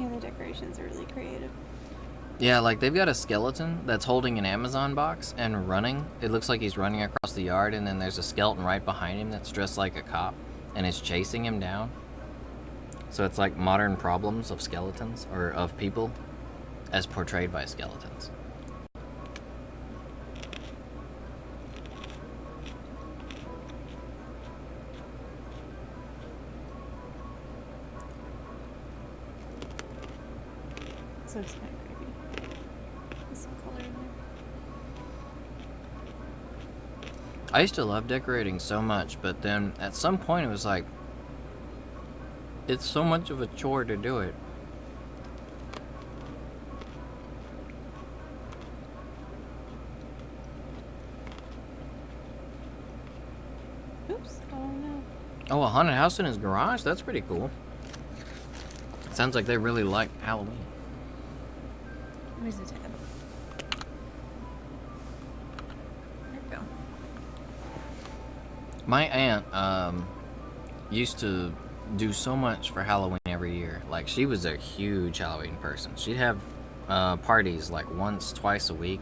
Yeah, the decorations are really creative. Yeah, like they've got a skeleton that's holding an Amazon box and running. It looks like he's running across the yard, and then there's a skeleton right behind him that's dressed like a cop and is chasing him down. So it's like modern problems of skeletons, or of people, as portrayed by skeletons. So it's kind of creepy. There's some color in there. I used to love decorating so much, but then at some point it was like, it's so much of a chore to do it. Oops. Oh no. Oh, a haunted house in his garage? That's pretty cool. Sounds like they really like Halloween. Where's the tab? There we go. My aunt used to do so much for Halloween every year. Like, she was a huge Halloween person. She'd have parties like once, twice a week,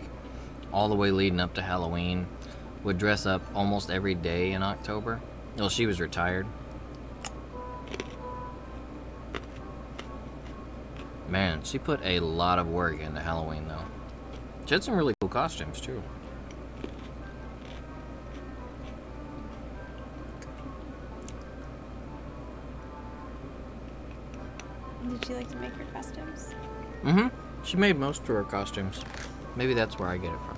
all the way leading up to Halloween. Would dress up almost every day in October. Well, she was retired. Man, she put a lot of work into Halloween, though. She had some really cool costumes, too. Did she like to make her costumes? Mm-hmm. She made most of her costumes. Maybe that's where I get it from.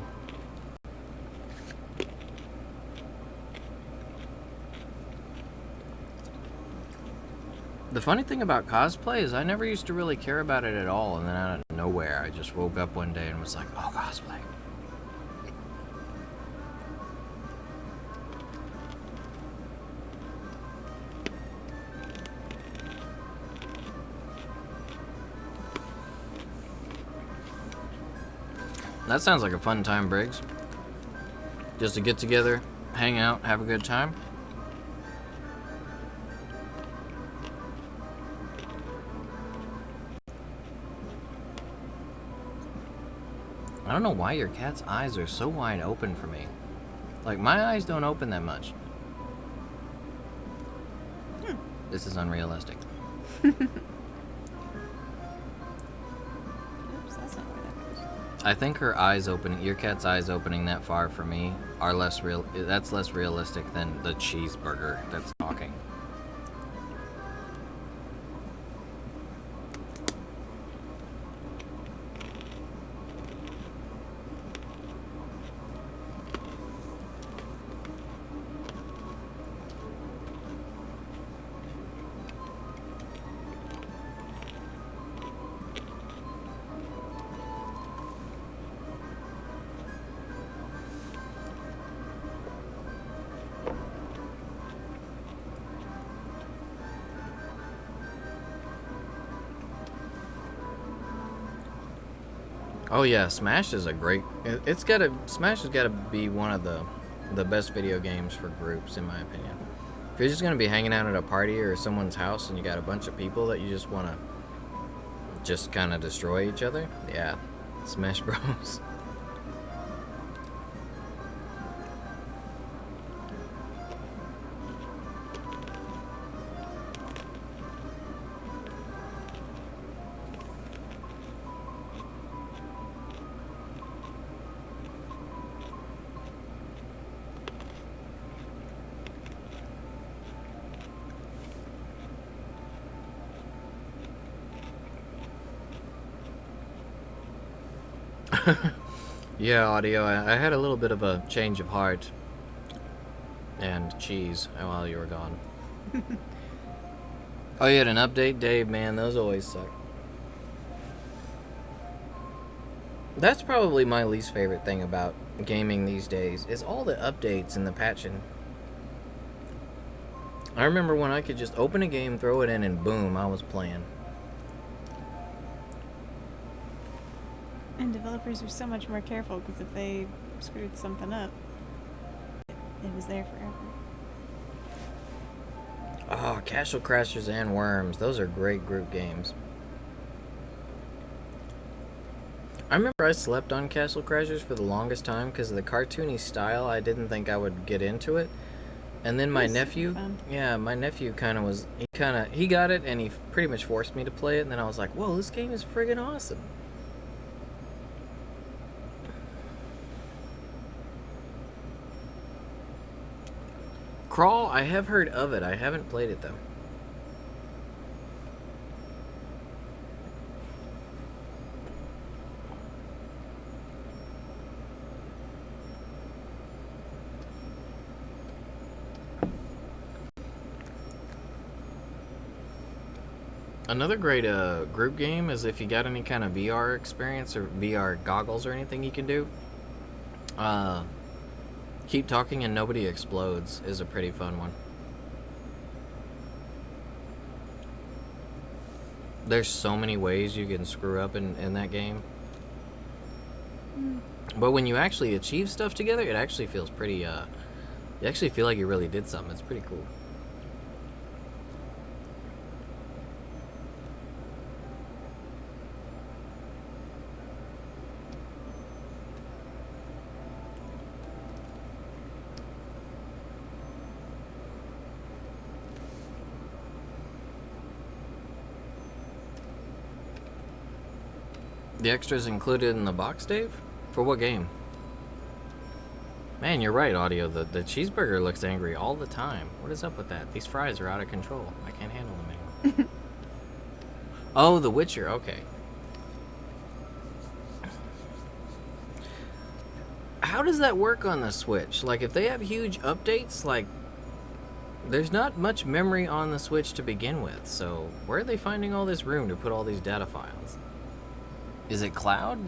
The funny thing about cosplay is I never used to really care about it at all, and then out of nowhere, I just woke up one day and was like, oh, cosplay. That sounds like a fun time, Briggs. Just to get together, hang out, have a good time. I don't know why your cat's eyes are so wide open for me. Like, my eyes don't open that much. This is unrealistic. Oops, that's not where that goes. I think her eyes opening, your cat's eyes opening that far for me are less real. That's less realistic than the cheeseburger that's talking. Oh yeah, Smash is a great. Smash has gotta be one of the best video games for groups, in my opinion. If you're just gonna be hanging out at a party or someone's house and you got a bunch of people that you just wanna just kind of destroy each other, yeah, Smash Bros. Yeah, audio. I had a little bit of a change of heart and cheese while you were gone. Oh, you had an update, Dave? Man, those always suck. That's probably my least favorite thing about gaming these days, is all the updates and the patching. I remember when I could just open a game, throw it in, and boom, I was playing. And developers are so much more careful because if they screwed something up, it was there forever. Oh, Castle Crashers and Worms. Those are great group games. I remember I slept on Castle Crashers for the longest time because of the cartoony style. I didn't think I would get into it. And then my nephew, my nephew he got it and he pretty much forced me to play it. And then I was like, whoa, this game is friggin' awesome. Crawl, I have heard of it. I haven't played it though. Another great group game is if you got any kind of VR experience or VR goggles or anything you can do. Keep Talking and Nobody Explodes is a pretty fun one. There's so many ways you can screw up in that game. But when you actually achieve stuff together, it actually feels pretty, you actually feel like you really did something. It's pretty cool. The extras included in the box, Dave? For what game? Man, you're right, Audio. The cheeseburger looks angry all the time. What is up with that? These fries are out of control. I can't handle them anymore. Oh, The Witcher. Okay. How does that work on the Switch? Like, if they have huge updates, like, there's not much memory on the Switch to begin with. So, where are they finding all this room to put all these data files? Is it cloud?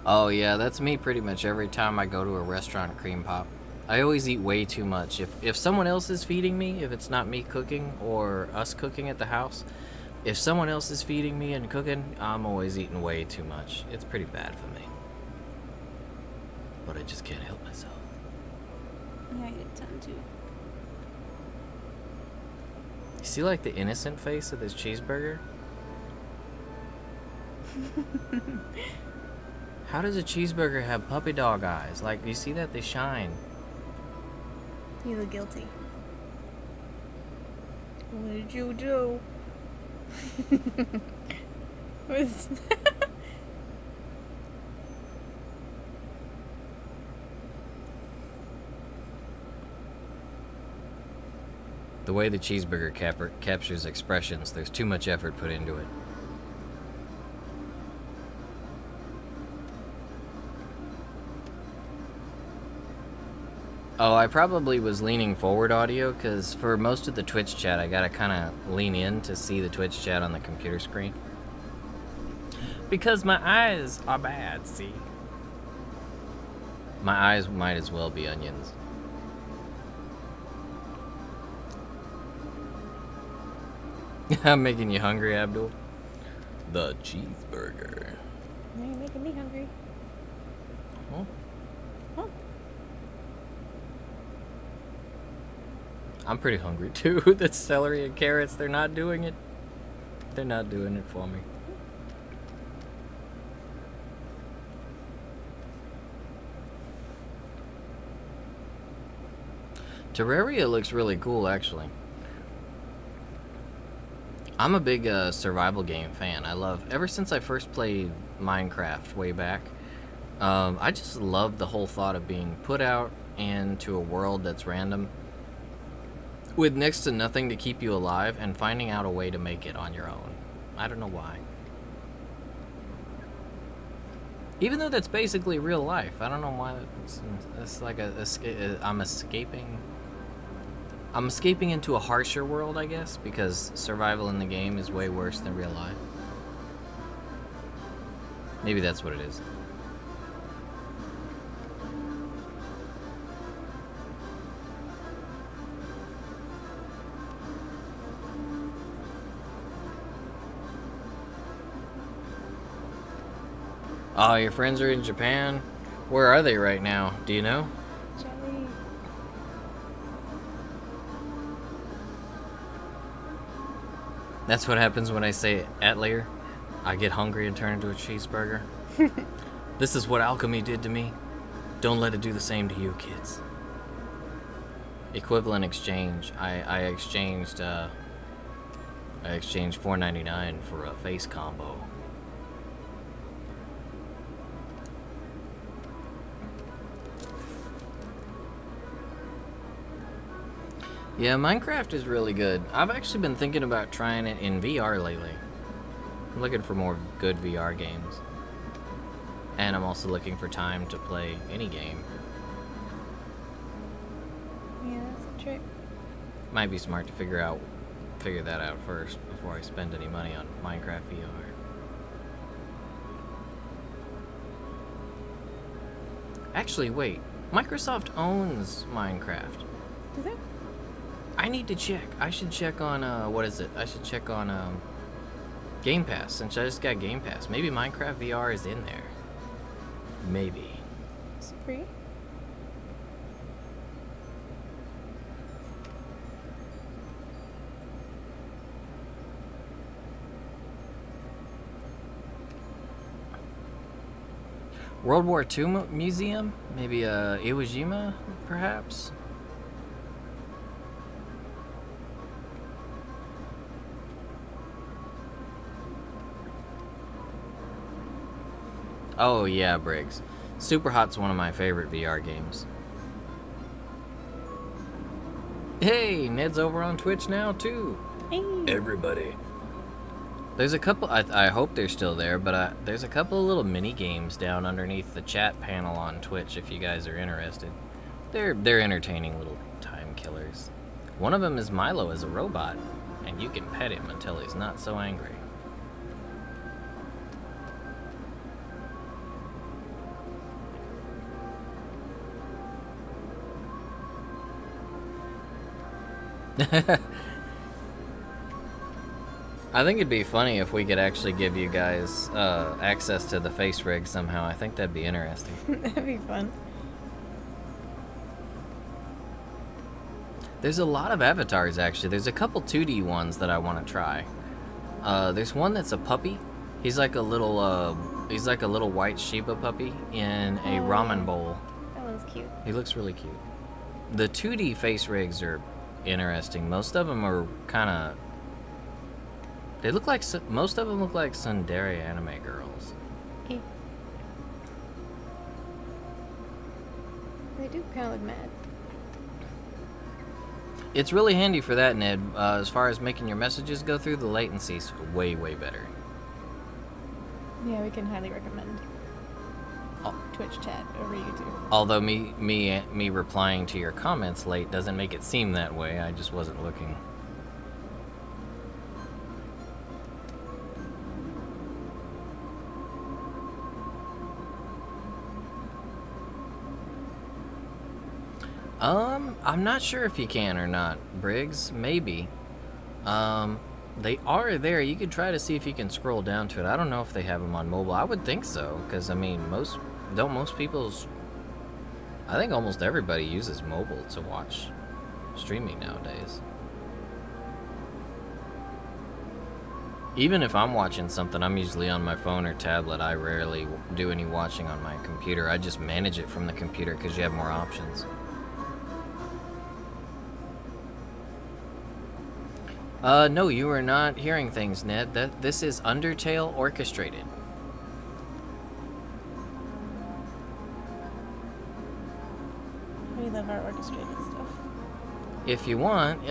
Oh yeah, that's me pretty much every time I go to a restaurant cream pop. I always eat way too much. If someone else is feeding me, if it's not me cooking or us cooking at the house, if someone else is feeding me and cooking, I'm always eating way too much. It's pretty bad for me. But I just can't help myself. Yeah, I get time too. You see like the innocent face of this cheeseburger? How does a cheeseburger have puppy dog eyes? Like, you see that? They shine. You look guilty. What did you do? Was The way the cheeseburger captures expressions, there's too much effort put into it. Oh, I probably was leaning forward, Audio, because for most of the Twitch chat, I gotta kind of lean in to see the Twitch chat on the computer screen. Because my eyes are bad, see? My eyes might as well be onions. I'm making you hungry, Abdul. The cheeseburger. Now you're making me hungry. Huh? Huh? I'm pretty hungry too. That celery and carrots, they're not doing it. They're not doing it for me. Terraria looks really cool, actually. I'm a big survival game fan. Ever since I first played Minecraft way back, I just love the whole thought of being put out into a world that's random with next to nothing to keep you alive and finding out a way to make it on your own. I don't know why. Even though that's basically real life, I don't know why it's like I'm escaping into a harsher world, I guess, because survival in the game is way worse than real life. Maybe that's what it is. Oh, your friends are in Japan? Where are they right now? Do you know? Jelly. That's what happens when I say Atlayer. I get hungry and turn into a cheeseburger. This is what alchemy did to me. Don't let it do the same to you, kids. Equivalent exchange. I exchanged $4.99 for a face combo. Yeah, Minecraft is really good. I've actually been thinking about trying it in VR lately. I'm looking for more good VR games. And I'm also looking for time to play any game. Yeah, that's a trick. Might be smart to figure out figure that out first before I spend any money on Minecraft VR. Actually, wait. Microsoft owns Minecraft. Do they? I need to check. I should check on, what is it? I should check on, Game Pass, since I just got Game Pass. Maybe Minecraft VR is in there. Maybe. Is it free? World War II museum? Maybe Iwo Jima, perhaps? Oh yeah, Briggs. Superhot's one of my favorite VR games. Hey, Ned's over on Twitch now too. Hey. Everybody. There's a couple, I hope they're still there, but there's a couple of little mini games down underneath the chat panel on Twitch if you guys are interested. They're entertaining little time killers. One of them is Milo as a robot, and you can pet him until he's not so angry. I think it'd be funny if we could actually give you guys access to the face rig somehow. I think that'd be interesting. That'd be fun. There's a lot of avatars, actually. There's a couple 2D ones that I want to try. There's one that's a puppy. He's like a little white Shiba puppy in a ramen bowl. That one's cute. He looks really cute. The 2D face rigs are interesting. Most of them are kind of... They look like... Most of them look like tsundere anime girls. Hey. They do kind of look mad. It's really handy for that, Ned. As far as making your messages go through, the latency's way, way better. Yeah, we can highly recommend Twitch chat over YouTube. Although me replying to your comments late doesn't make it seem that way. I just wasn't looking. I'm not sure if you can or not, Briggs. Maybe. They are there. You could try to see if you can scroll down to it. I don't know if they have them on mobile. I would think so, because I mean, most people's... I think almost everybody uses mobile to watch streaming nowadays. Even if I'm watching something, I'm usually on my phone or tablet. I rarely do any watching on my computer. I just manage it from the computer because you have more options. No, you are not hearing things, Ned. This is Undertale orchestrated. We love our orchestrated stuff. If you want,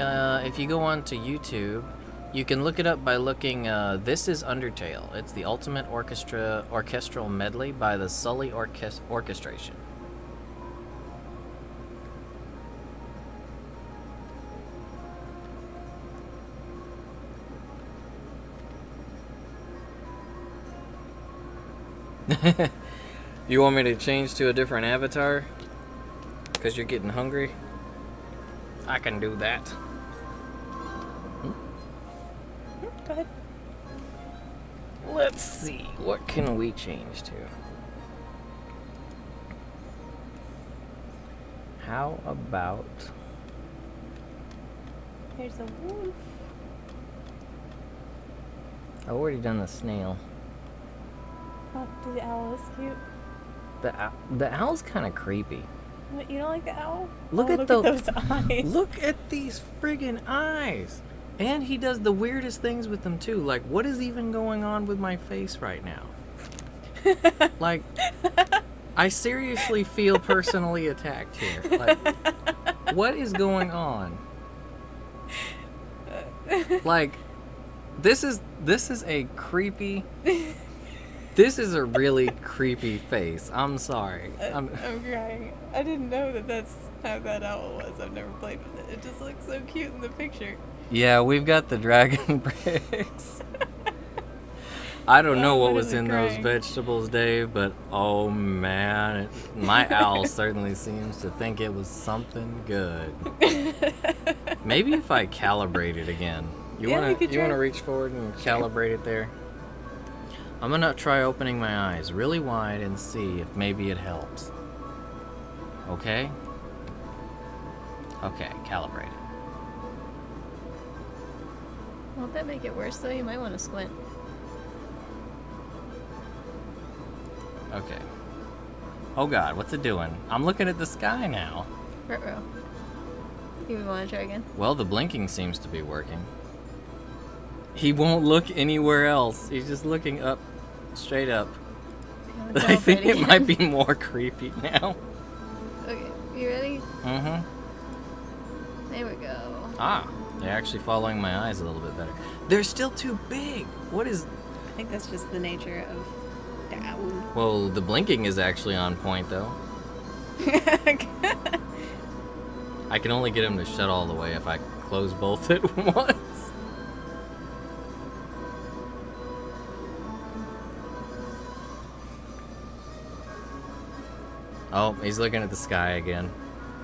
if you go on to YouTube, you can look it up by looking, This is Undertale. It's the ultimate orchestral medley by the Sully Orchestration. You want me to change to a different avatar? Because you're getting hungry? I can do that. Go ahead. Let's see. What can we change to? How about... There's a wolf. I've already done the snail. Oh, the owl is cute. The owl's kind of creepy. What, you don't like the owl? Look at those eyes. Look at these friggin' eyes. And he does the weirdest things with them too. Like, what is even going on with my face right now? Like, I seriously feel personally attacked here. Like, what is going on? Like, this is a creepy... This is a really creepy face. I'm sorry. I'm crying. I didn't know that's how that owl was. I've never played with it. It just looks so cute in the picture. Yeah, we've got the dragon bricks. I don't know what was in those vegetables, Dave, but oh man, my owl certainly seems to think it was something good. Maybe if I calibrate it again. You wanna reach forward and calibrate it there? I'm gonna try opening my eyes really wide and see if maybe it helps. Okay? Okay, calibrate it. Won't that make it worse though? You might want to squint. Okay. Oh god, what's it doing? I'm looking at the sky now. Ruh-roh. You want to try again? Well, the blinking seems to be working. He won't look anywhere else. He's just looking up, straight up. I think it might be more creepy now. Okay, you ready? Mm-hmm. There we go. Ah, they're actually following my eyes a little bit better. They're still too big. What is... I think that's just the nature of down. Well, the blinking is actually on point, though. I can only get him to shut all the way if I close both at once. Oh, he's looking at the sky again.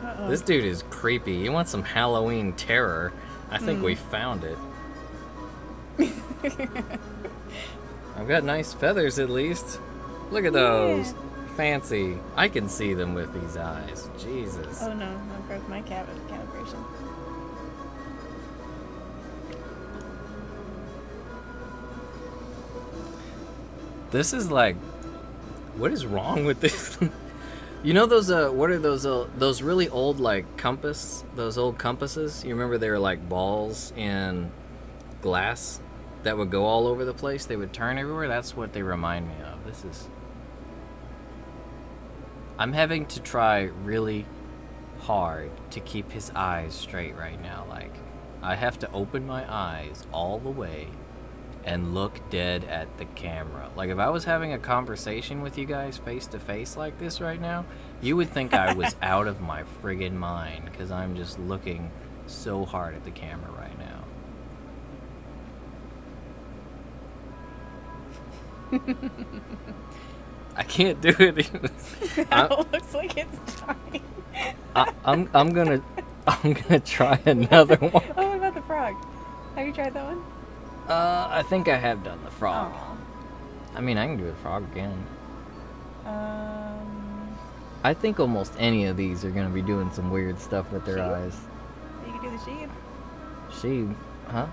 Uh-oh. This dude is creepy. He wants some Halloween terror. I think we found it. I've got nice feathers at least. Look at those. Yeah. Fancy. I can see them with these eyes. Jesus. Oh no, I broke my calibration. This is like... What is wrong with this? You know those, what are those really old, like, those old compasses? You remember they were like balls in glass that would go all over the place? They would turn everywhere? That's what they remind me of. This is... I'm having to try really hard to keep his eyes straight right now. Like, I have to open my eyes all the way and look dead at the camera. Like, if I was having a conversation with you guys face to face like this right now, you would think I was out of my friggin' mind, because I'm just looking so hard at the camera right now. I can't do it. It looks like it's dying. I'm gonna try another one. Oh, what about the frog? Have you tried that one? I think I have done the frog. Aw. I mean, I can do the frog again. I think almost any of these are gonna be doing some weird stuff with their Sheep? eyes. You can do the sheep. Sheep, huh?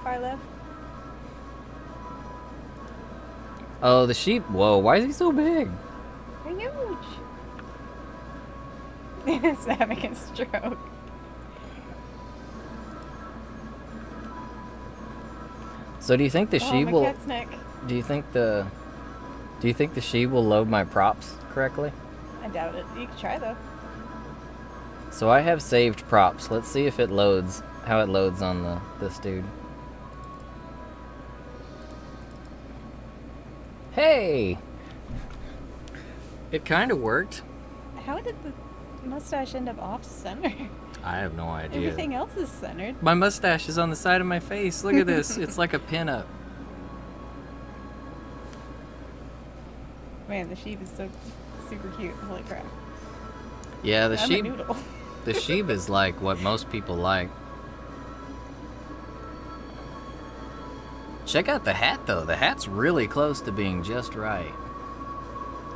Far left. Oh, the sheep. Whoa, why is he so big? They're huge. It's having a stroke. So do you think the sheep my will? cat's neck. Do you think the sheep will load my props correctly? I doubt it. You can try though. So I have saved props. Let's see if it loads. How it loads on this dude. Hey! It kind of worked. How did the mustache end up off center? I have no idea. Everything else is centered. My mustache is on the side of my face. Look at this. It's like a pinup. Man, the sheep is so super cute. Holy crap. Yeah, the I'm sheep. a noodle. The sheep is like what most people like. Check out the hat though. The hat's really close to being just right.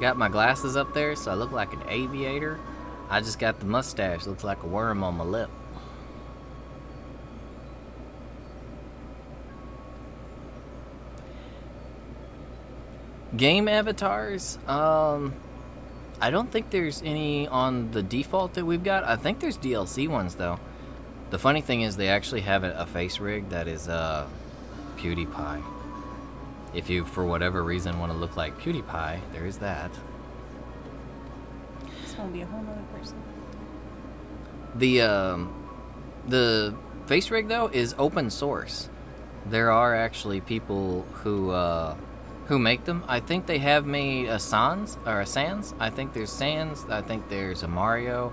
Got my glasses up there so I look like an aviator. I just got the mustache. Looks like a worm on my lip. Game avatars? I don't think there's any on the default that we've got. I think there's DLC ones though. The funny thing is they actually have a face rig that is PewDiePie. If you, for whatever reason, want to look like PewDiePie, there is that. This won't be a whole other person. The face rig though is open source. There are actually people who make them. I think they have made a Sans. I think there's Sans. I think there's a Mario,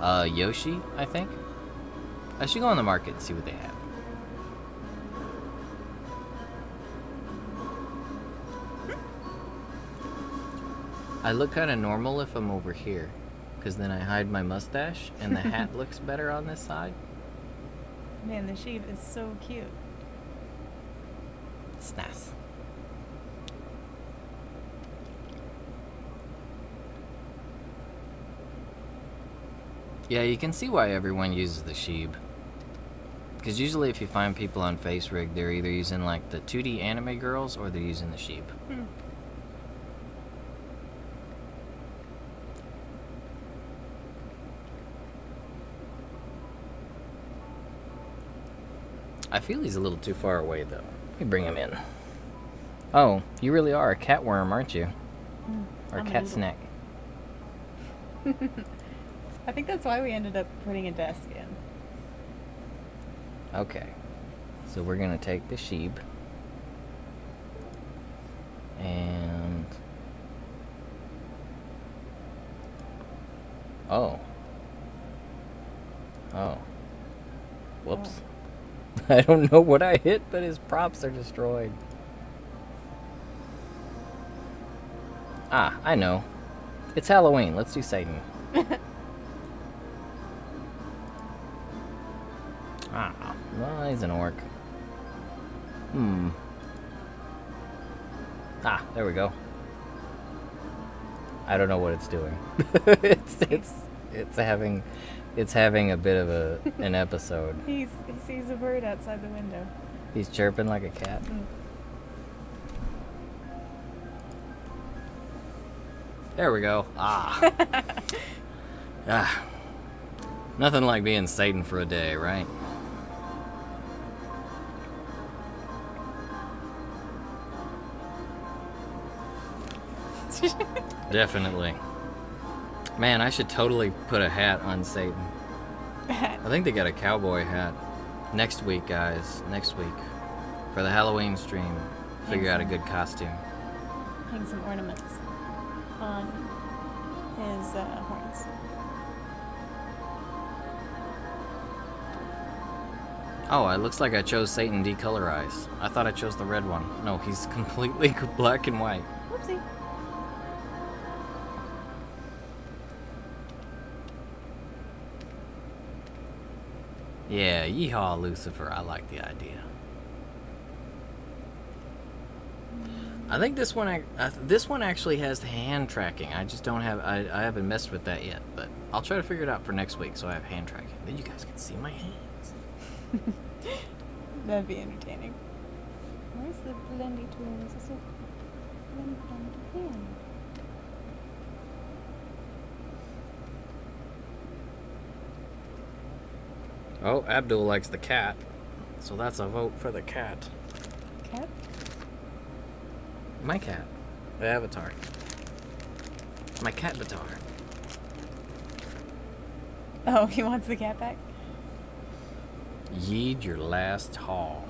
Yoshi. I think. I should go on the market and see what they have. I look kind of normal if I'm over here, because then I hide my mustache and the hat looks better on this side. Man, the sheep is so cute. It's nice. Yeah, you can see why everyone uses the sheep. Because usually if you find people on FaceRig, they're either using like the 2D anime girls or they're using the sheep. I feel he's a little too far away though. Let me bring him in. Oh, you really are a cat worm, aren't you? Or a cat snack. I think that's why we ended up putting a desk in. Okay. So we're going to take the sheep. And... Oh. Oh. Whoops. I don't know what I hit, but his props are destroyed. Ah, I know. It's Halloween. Let's do Satan. Ah, well, he's an orc. Ah, there we go. I don't know what it's doing. it's having a bit of an episode. He sees a bird outside the window. He's chirping like a cat. There we go. Ah. Ah. Nothing like being Satan for a day, right? Definitely. Man, I should totally put a hat on Satan. I think they got a cowboy hat. Next week, guys. Next week. For the Halloween stream. Figure out a good costume. Hang some ornaments on his horns. Oh, it looks like I chose Satan decolorized. I thought I chose the red one. No, he's completely black and white. Whoopsie. Yeah, yeehaw, Lucifer. I like the idea. I think this one actually has hand tracking. I just don't have. I haven't messed with that yet, but I'll try to figure it out for next week so I have hand tracking. Then you guys can see my hands. That'd be entertaining. Where's the blendy tool? Is this a blend here? Oh, Abdul likes the cat, so that's a vote for the cat. Cat? My cat. The avatar. My cat avatar. Oh, he wants the cat back? Yeed your last haul.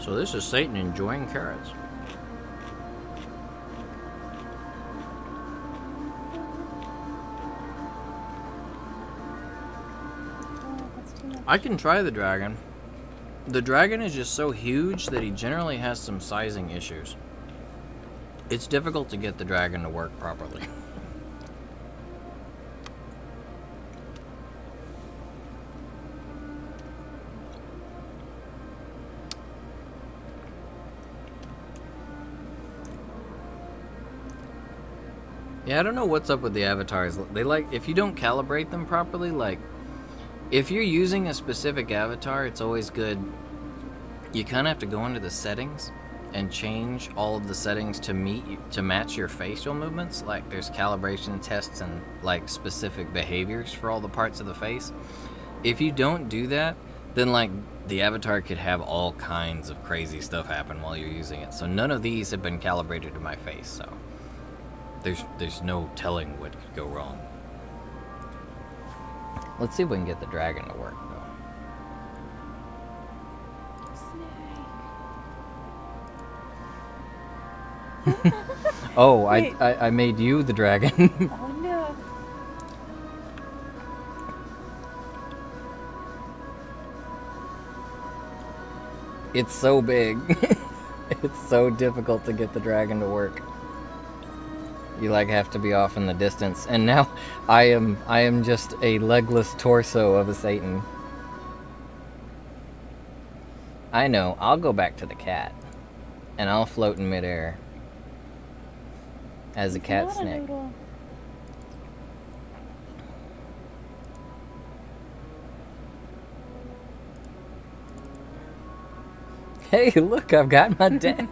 So this is Satan enjoying carrots. I can try the dragon. The dragon is just so huge that he generally has some sizing issues. It's difficult to get the dragon to work properly. Yeah, I don't know what's up with the avatars. They like, if you don't calibrate them properly, like, if you're using a specific avatar, it's always good. You kind of have to go into the settings and change all of the settings to match your facial movements. Like, there's calibration tests and like specific behaviors for all the parts of the face. If you don't do that, then like the avatar could have all kinds of crazy stuff happen while you're using it. So none of these have been calibrated to my face, so there's no telling what could go wrong. Let's see if we can get the dragon to work, though. Oh, I made you the dragon. Oh no. It's so big. It's so difficult to get the dragon to work. You like have to be off in the distance. And now I am just a legless torso of a Satan. I know, I'll go back to the cat. And I'll float in midair. As a cat Not a snake. noodle. Hey, look, I've got my desk.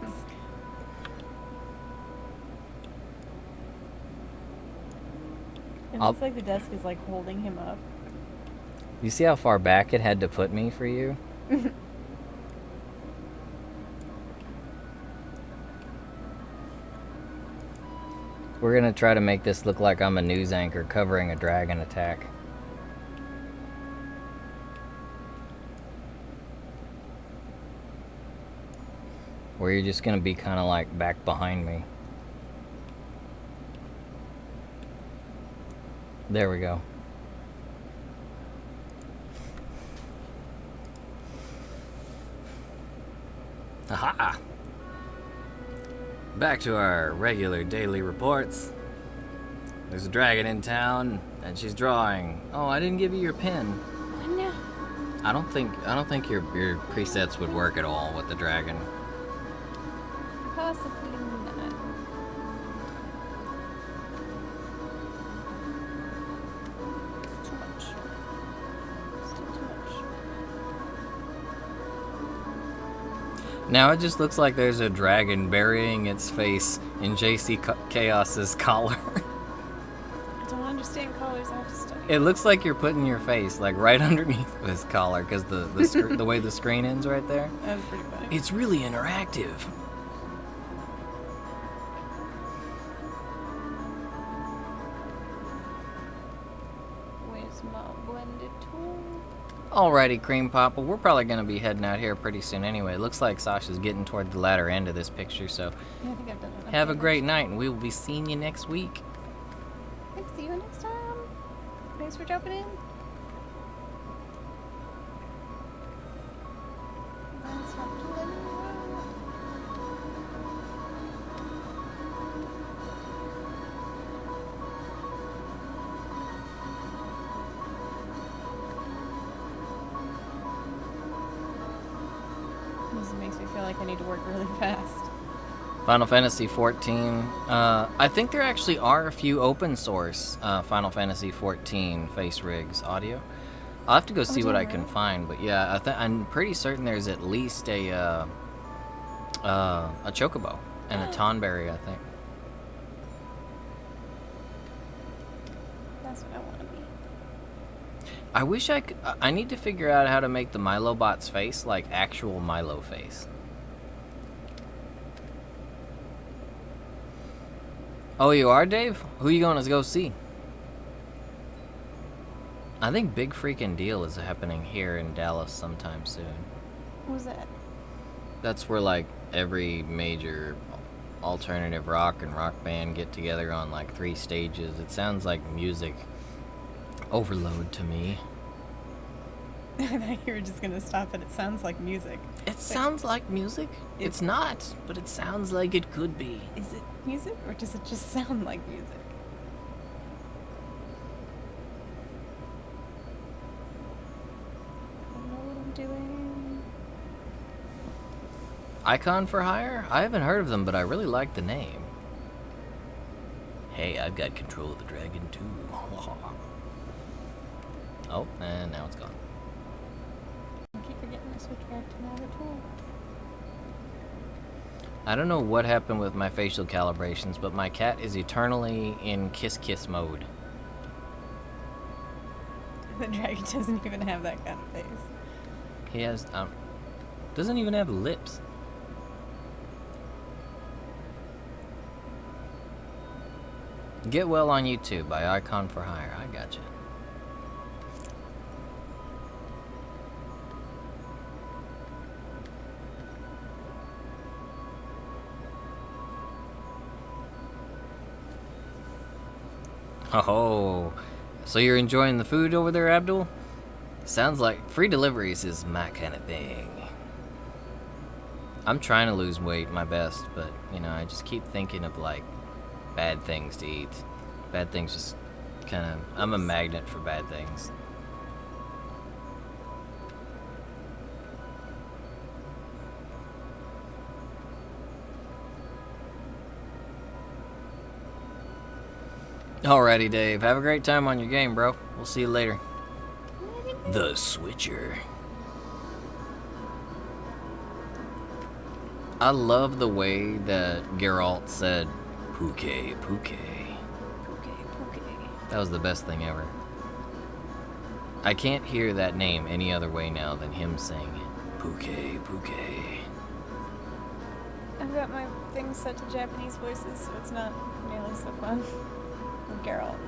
It I'll- looks like the desk is like holding him up. You see how far back it had to put me for you? We're gonna try to make this look like I'm a news anchor covering a dragon attack. Where you're just gonna be kind of like back behind me. There we go. Aha! Back to our regular daily reports. There's a dragon in town, and she's drawing. Oh, I didn't give you your pen. No. I don't think your presets would work at all with the dragon. Possibly not. It's too much. Still too much. Now it just looks like there's a dragon burying its face in JChaos's collar. I don't understand colors. I have to study. It looks like you're putting your face like right underneath his collar because the way the screen ends right there. That was pretty funny. It's really interactive. Where's my blended tool? Alrighty, Cream Pop. Well, we're probably going to be heading out here pretty soon anyway. It looks like Sasha's getting toward the latter end of this picture, so Yeah, I think I've done enough have a damage. great night, and we will be seeing you next week. Thanks. See you next time. Thanks for jumping in. Thanks for doing it. This makes me feel like I need to work really fast. Final Fantasy 14. I think there actually are a few open source Final Fantasy 14 face rigs audio. I'll have to go see what I can find, but yeah, I'm pretty certain there's at least a chocobo and a tonberry, I think. That's what I want to be. I wish I could. I need to figure out how to make the Milobot's face like actual Milo face. Oh, you are, Dave? Who you going to go see? I think Big Freaking Deal is happening here in Dallas sometime soon. What was that? That's where like every major alternative rock and rock band get together on like 3 stages. It sounds like music overload to me. I thought you were just gonna stop at it sounds like music. It sounds like music. It's not, but it sounds like it could be. Is it music or does it just sound like music? I don't know what I'm doing. Icon for Hire? I haven't heard of them, but I really like the name. Hey, I've got control of the dragon too. Oh, and now it's gone. I keep forgetting to switch back to my other tool. I don't know what happened with my facial calibrations, but my cat is eternally in kiss mode. The dragon doesn't even have that kind of face. He has, doesn't even have lips. Get Well on YouTube by Icon for Hire. I gotcha. Oh, so you're enjoying the food over there, Abdul? Sounds like free deliveries is my kind of thing. I'm trying to lose weight my best, but, you know, I just keep thinking of, like, bad things to eat. Bad things just kind of... I'm a magnet for bad things. Alrighty, Dave. Have a great time on your game, bro. We'll see you later. The Switcher. I love the way that Geralt said, Puke, Puke. That was the best thing ever. I can't hear that name any other way now than him saying it. Puke, Puke. I've got my thing set to Japanese voices, so it's not nearly so fun. Geralt.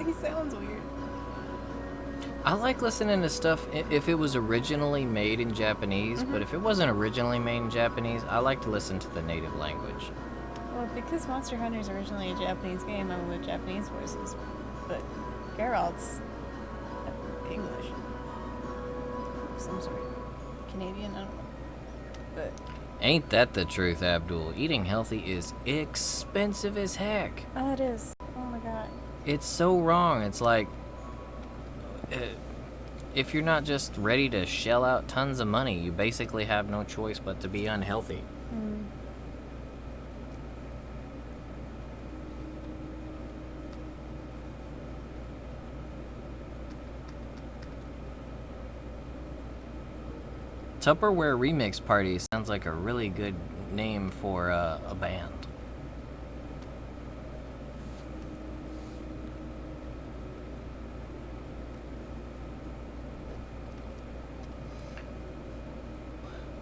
He sounds weird. I like listening to stuff if it was originally made in Japanese, but if it wasn't originally made in Japanese, I like to listen to the native language. Well, because Monster Hunter is originally a Japanese game, I went with Japanese voices, but Geralt's English. Some sort. Canadian, I don't know. But Ain't that the truth, Abdul? Eating healthy is expensive as heck. oh, it is. Oh my god. It's so wrong. It's like, if you're not just ready to shell out tons of money, you basically have no choice but to be unhealthy. Tupperware Remix Party sounds like a really good name for a band.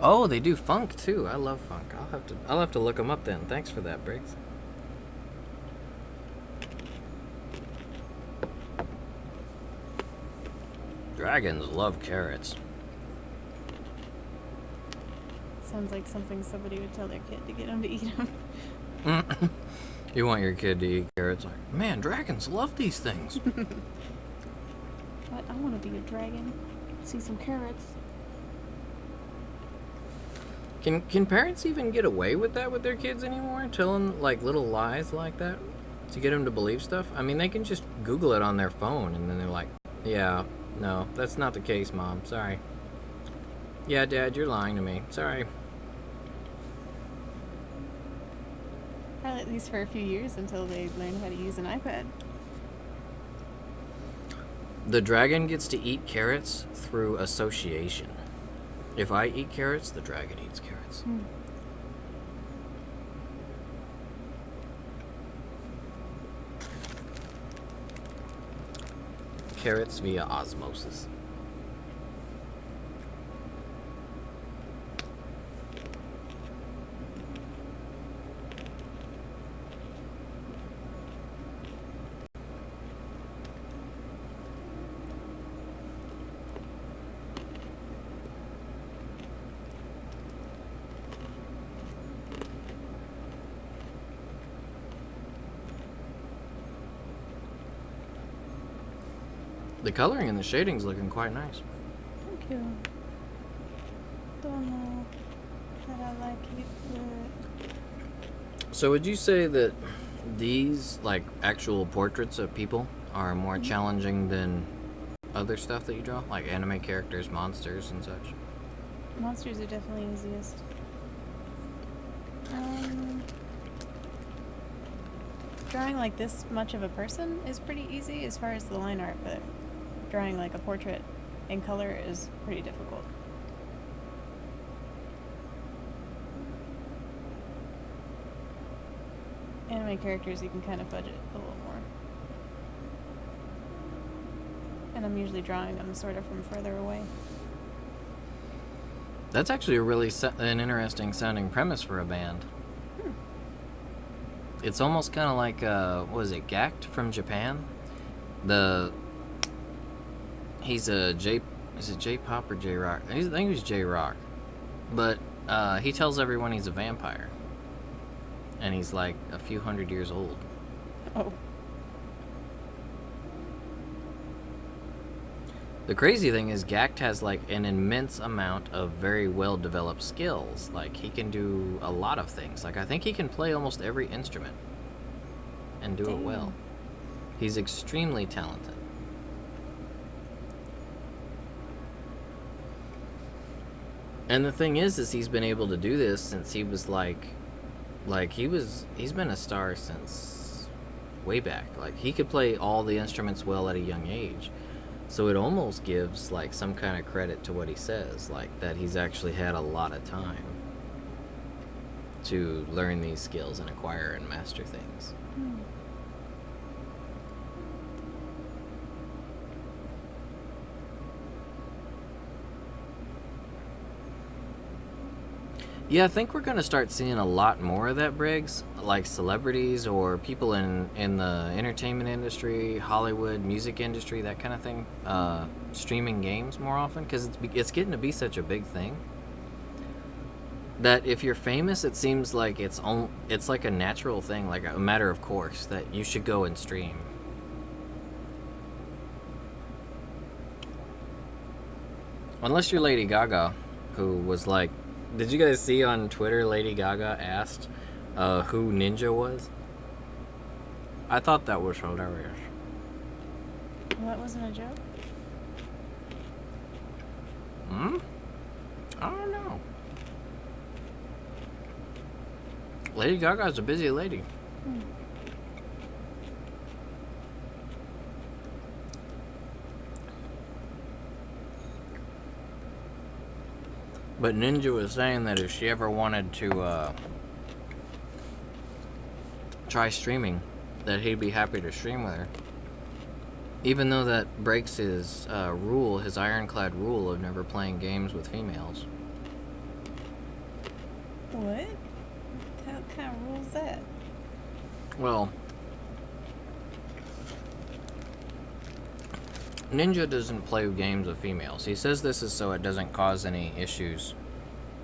Oh, they do funk too. I love funk. I'll have to look them up then. Thanks for that, Briggs. Dragons love carrots. Sounds like something somebody would tell their kid to get them to eat them. You want your kid to eat carrots? Like, man, dragons love these things. What? I want to be a dragon. See some carrots. Can parents even get away with that with their kids anymore? Telling like little lies like that to get them to believe stuff? I mean, they can just Google it on their phone and then they're like, yeah, no, that's not the case, Mom. Sorry. Yeah, Dad, you're lying to me. Sorry. Probably at least for a few years until they learn how to use an iPad. The dragon gets to eat carrots through association. If I eat carrots, the dragon eats carrots. Carrots via osmosis. The coloring and the shading's looking quite nice. Thank you. Don't know that I like it, but So would you say that these, like, actual portraits of people are more challenging than other stuff that you draw? Like anime characters, monsters, and such? monsters are definitely easiest. Drawing like this much of a person is pretty easy as far as the line art, but drawing like a portrait in color is pretty difficult. Anime characters, you can kind of fudge it a little more. And I'm usually drawing them sort of from further away. That's actually a really an interesting sounding premise for a band. It's almost kind of like, what is it, Gact from Japan? He's a is it J-pop or J-rock? I think he was J-rock. But he tells everyone he's a vampire. And he's like a few hundred years old. Oh. The crazy thing is Gact has like an immense amount of very well developed skills. Like he can do a lot of things. Like I think he can play almost every instrument and do it well. He's extremely talented. And the thing is he's been able to do this since he was he's been a star since way back. Like he could play all the instruments well at a young age. So it almost gives like some kind of credit to what he says, like that he's actually had a lot of time to learn these skills and acquire and master things. Yeah, I think we're going to start seeing a lot more of that, Briggs. Like celebrities or people in the entertainment industry, Hollywood, music industry, that kind of thing. Streaming games more often, because it's getting to be such a big thing. That if you're famous, it seems like it's like a natural thing, like a matter of course, that you should go and stream. Unless you're Lady Gaga, who was like... Did you guys see on Twitter Lady Gaga asked who Ninja was? I thought that was hilarious. Well, that wasn't a joke. I don't know. Lady Gaga's a busy lady. But Ninja was saying that if she ever wanted to try streaming, that he'd be happy to stream with her. Even though that breaks his rule, his ironclad rule of never playing games with females. What? What kind of rule is that? Well, Ninja doesn't play games with females. He says this is so it doesn't cause any issues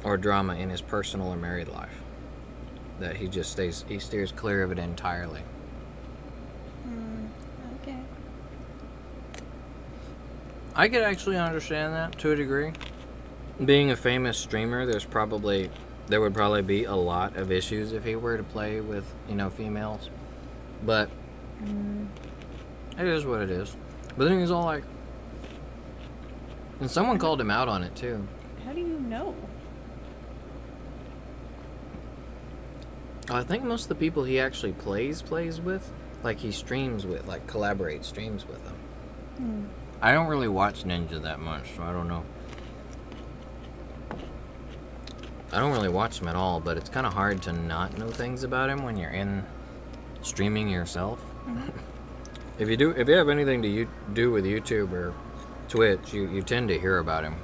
or drama in his personal or married life. That he steers clear of it entirely. Okay. I could actually understand that to a degree. Being a famous streamer, there would probably be a lot of issues if he were to play with, females. But it is what it is. But then he's all like... And someone called him out on it, too. How do you know? I think most of the people he actually plays with, like he streams with, like streams with them. I don't really watch Ninja that much, so I don't know. I don't really watch him at all, but it's kind of hard to not know things about him when you're in streaming yourself. If you have anything to do with YouTube or Twitch, you tend to hear about him.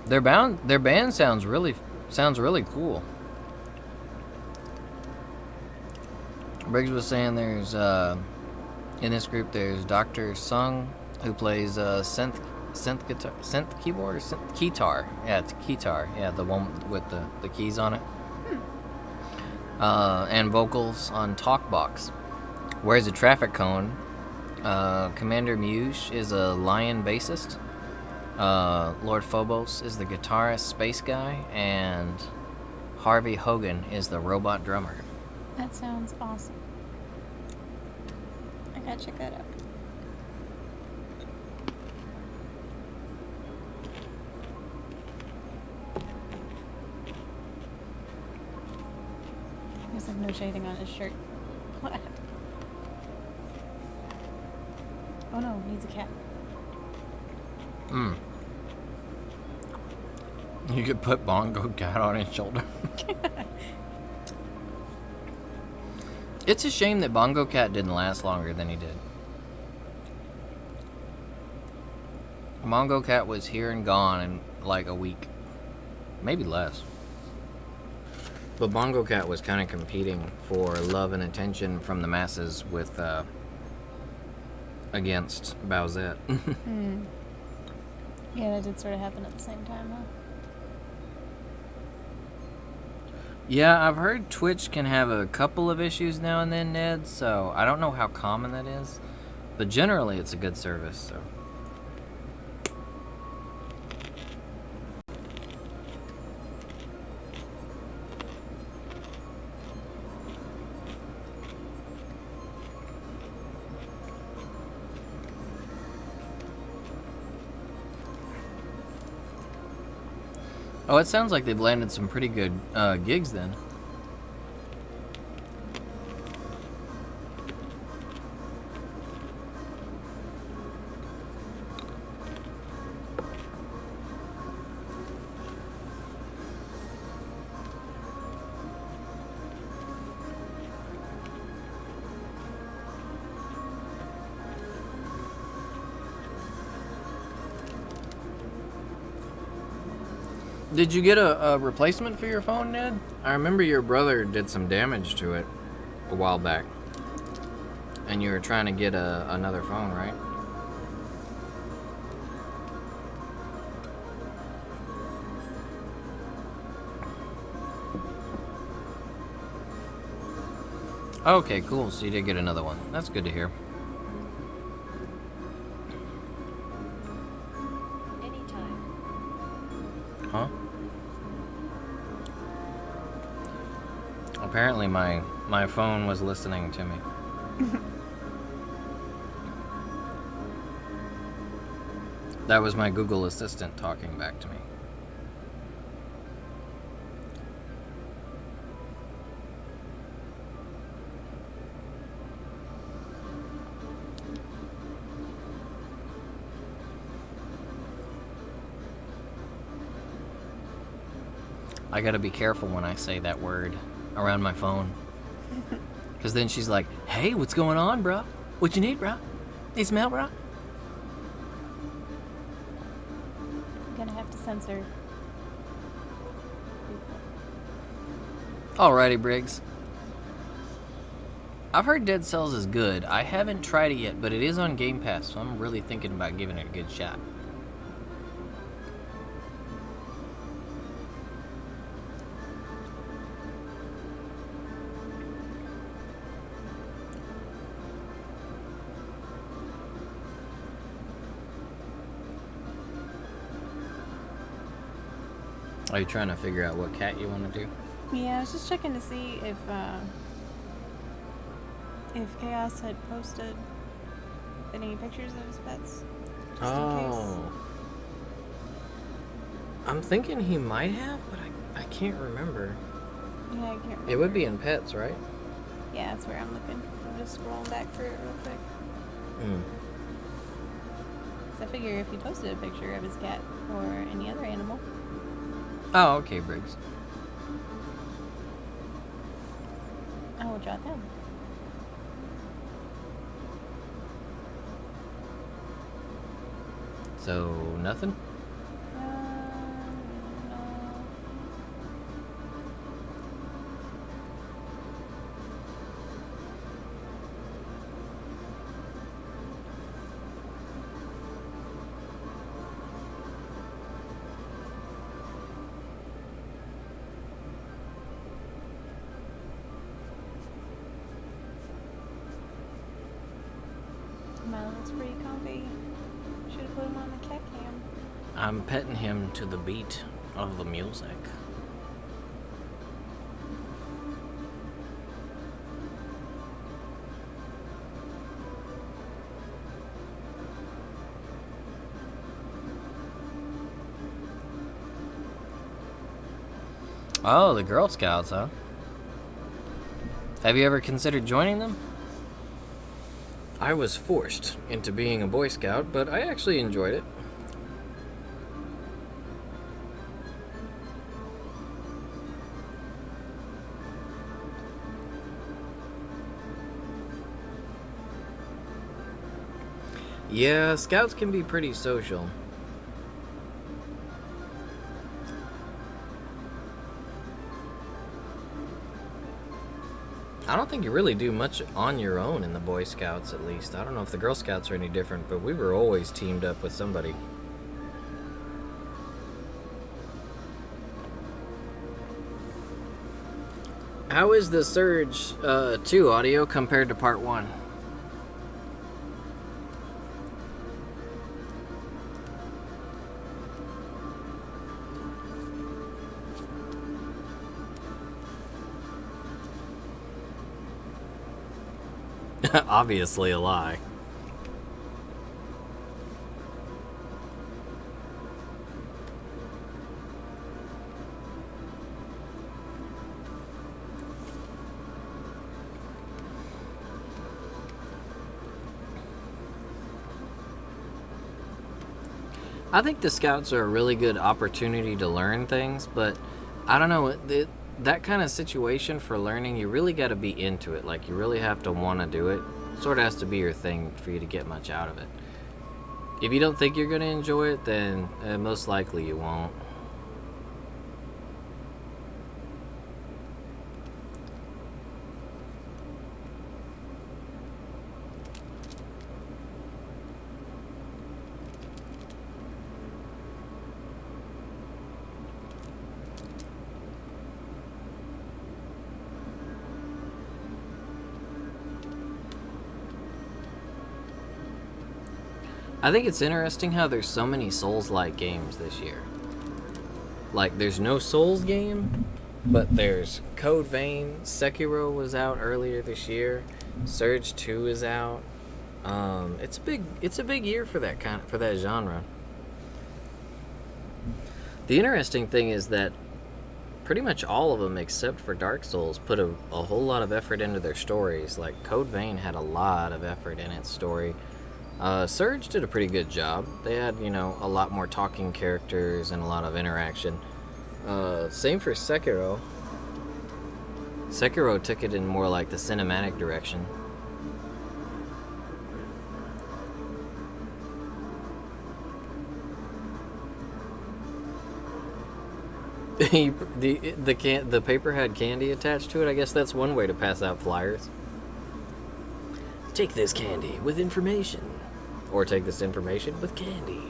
Their band sounds really cool. Briggs was saying there's in this group there's Dr. Sung, who plays synth keyboard or synth keytar. Yeah, it's keytar. Yeah, the one with the keys on it. And vocals on Talkbox. Wears a traffic cone. Commander Muse is a lion bassist. Lord Phobos is the guitarist space guy, and Harvey Hogan is the robot drummer. That sounds awesome. I gotta check that out. There's like no shading on his shirt. What? Oh no, he needs a cat. You could put Bongo Cat on his shoulder. It's a shame that Bongo Cat didn't last longer than he did. Bongo Cat was here and gone in like a week. Maybe less. But Bongo Cat was kind of competing for love and attention from the masses with against Bowsette. Yeah, that did sort of happen at the same time, huh? Yeah, I've heard Twitch can have a couple of issues now and then, Ned, so I don't know how common that is. But generally, it's a good service, so. Oh, it sounds like they've landed some pretty good gigs then. Did you get a replacement for your phone, Ned? I remember your brother did some damage to it a while back. And you were trying to get another phone, right? Okay, cool. So you did get another one. That's good to hear. Huh? Apparently my phone was listening to me. That was my Google Assistant talking back to me. I gotta be careful when I say that word around my phone. Because then she's like, hey, what's going on, bro? What you need, bro? Need some help, bro? I'm gonna have to censor. Alrighty, Briggs. I've heard Dead Cells is good. I haven't tried it yet, but it is on Game Pass, so I'm really thinking about giving it a good shot. Are you trying to figure out what cat you want to do? Yeah, I was just checking to see if Chaos had posted any pictures of his pets. Just in case. I'm thinking he might have, but I can't remember. Yeah, I can't remember. It would be in pets, right? Yeah, that's where I'm looking. I'm just scrolling back through it real quick. Hmm. 'Cause I figure if he posted a picture of his cat or any other animal. Oh, okay, Briggs. I will jot them. So, nothing? No. Mine looks pretty comfy. Should have put him on the cat cam. I'm petting him to the beat of the music. Oh, the Girl Scouts, huh? Have you ever considered joining them? I was forced into being a Boy Scout, but I actually enjoyed it. Yeah, Scouts can be pretty social. I don't think you really do much on your own in the Boy Scouts, at least. I don't know if the Girl Scouts are any different, but we were always teamed up with somebody. How is the Surge 2 audio compared to Part 1? Obviously a lie. I think the Scouts are a really good opportunity to learn things, but I don't know, that kind of situation for learning, you really got to be into it. Like, you really have to want to do it. Sort of has to be your thing for you to get much out of it. If you don't think you're going to enjoy it, then most likely you won't. I think it's interesting how there's so many Souls-like games this year. Like, there's no Souls game, but there's Code Vein. Sekiro was out earlier this year. Surge 2 is out. It's a big year for that genre. The interesting thing is that pretty much all of them, except for Dark Souls, put a whole lot of effort into their stories. Like, Code Vein had a lot of effort in its story. Surge did a pretty good job. They had, a lot more talking characters and a lot of interaction. Same for Sekiro. Sekiro took it in more like the cinematic direction. The paper had candy attached to it. I guess that's one way to pass out flyers. Take this candy with information. Or take this information with candy.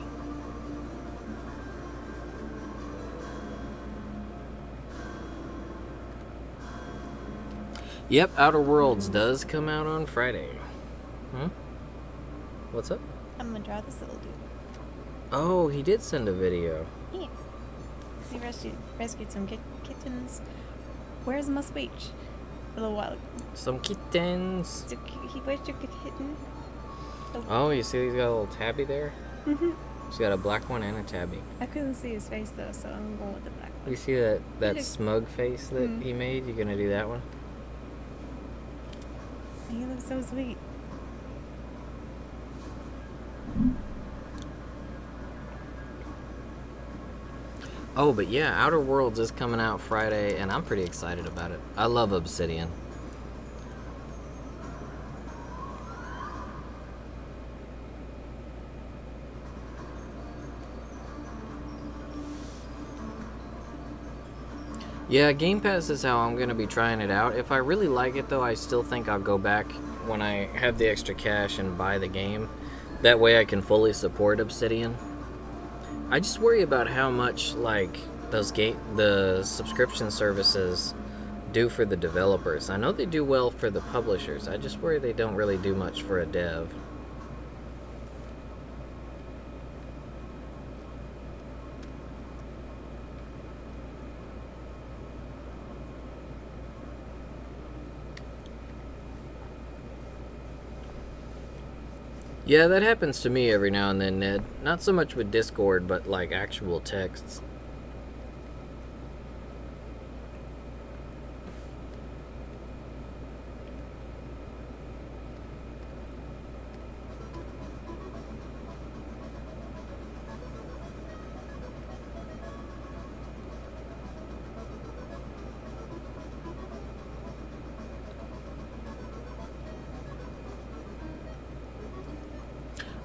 Yep, Outer Worlds does come out on Friday. What's up? I'm gonna draw this little dude. Oh, he did send a video. Yeah. Because he rescued some kittens. Where's my speech? A little while ago. Some kittens. So he rescued a kitten. Oh, you see he's got a little tabby there? Mm-hmm. He's got a black one and a tabby. I couldn't see his face though, so I'm going with the black one. You see that smug face that he made? You gonna do that one? He looks so sweet. Oh, but yeah, Outer Worlds is coming out Friday, and I'm pretty excited about it. I love Obsidian. Yeah, Game Pass is how I'm going to be trying it out. If I really like it, though, I still think I'll go back when I have the extra cash and buy the game. That way I can fully support Obsidian. I just worry about how much, like, the subscription services do for the developers. I know they do well for the publishers. I just worry they don't really do much for a dev. Yeah, that happens to me every now and then, Ned. Not so much with Discord, but like actual texts.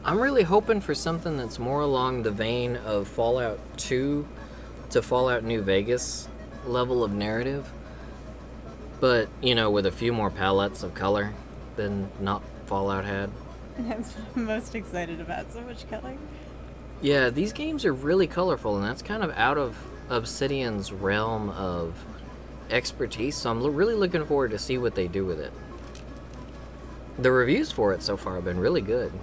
I'm really hoping for something that's more along the vein of Fallout 2 to Fallout New Vegas level of narrative. But, you know, with a few more palettes of color than not Fallout had. That's what I'm most excited about. So much color. Yeah, these games are really colorful, and that's kind of out of Obsidian's realm of expertise, so I'm really looking forward to see what they do with it. The reviews for it so far have been really good.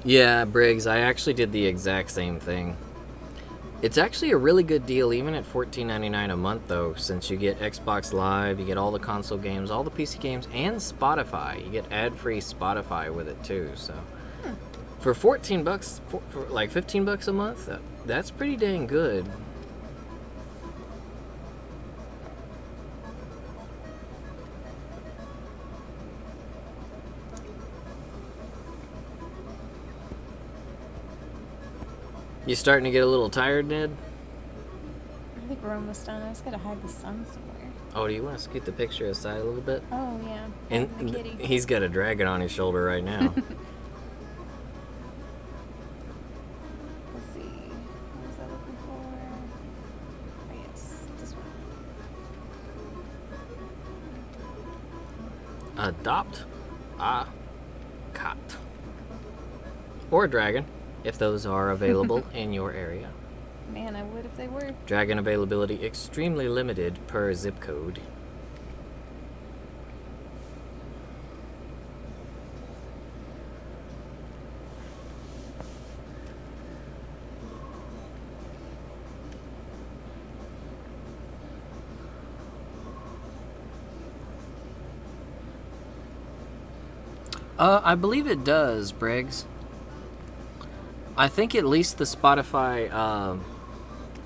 Yeah, Briggs, I actually did the exact same thing. It's actually a really good deal, even at $14.99 a month, though, since you get Xbox Live, you get all the console games, all the PC games, and Spotify. You get ad-free Spotify with it, too, so... For 14 bucks, for like 15 bucks a month, that's pretty dang good. You starting to get a little tired, Ned? I think we're almost done. I just gotta hide the sun somewhere. Oh, do you want to scoot the picture aside a little bit? Oh, yeah. And the kitty. he's got a dragon on his shoulder right now. Let's see. What was I looking for? Oh, yes. This one. Adopt a cat. Or a dragon, if those are available in your area. Man, I would if they were. Dragon availability extremely limited per zip code. I believe it does, Briggs. I think at least the Spotify,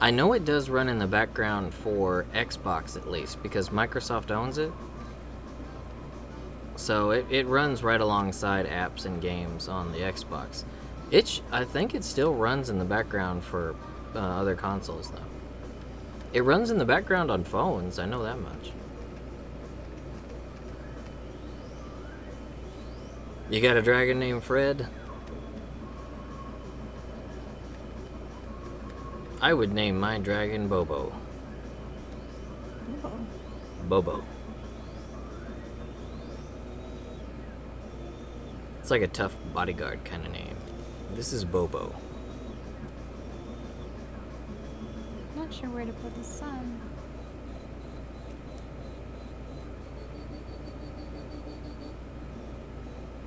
I know it does run in the background for Xbox at least, because Microsoft owns it. So it runs right alongside apps and games on the Xbox. I think it still runs in the background for other consoles, though. It runs in the background on phones, I know that much. You got a dragon named Fred? I would name my dragon Bobo. Oh. Bobo. It's like a tough bodyguard kind of name. This is Bobo. Not sure where to put the sun.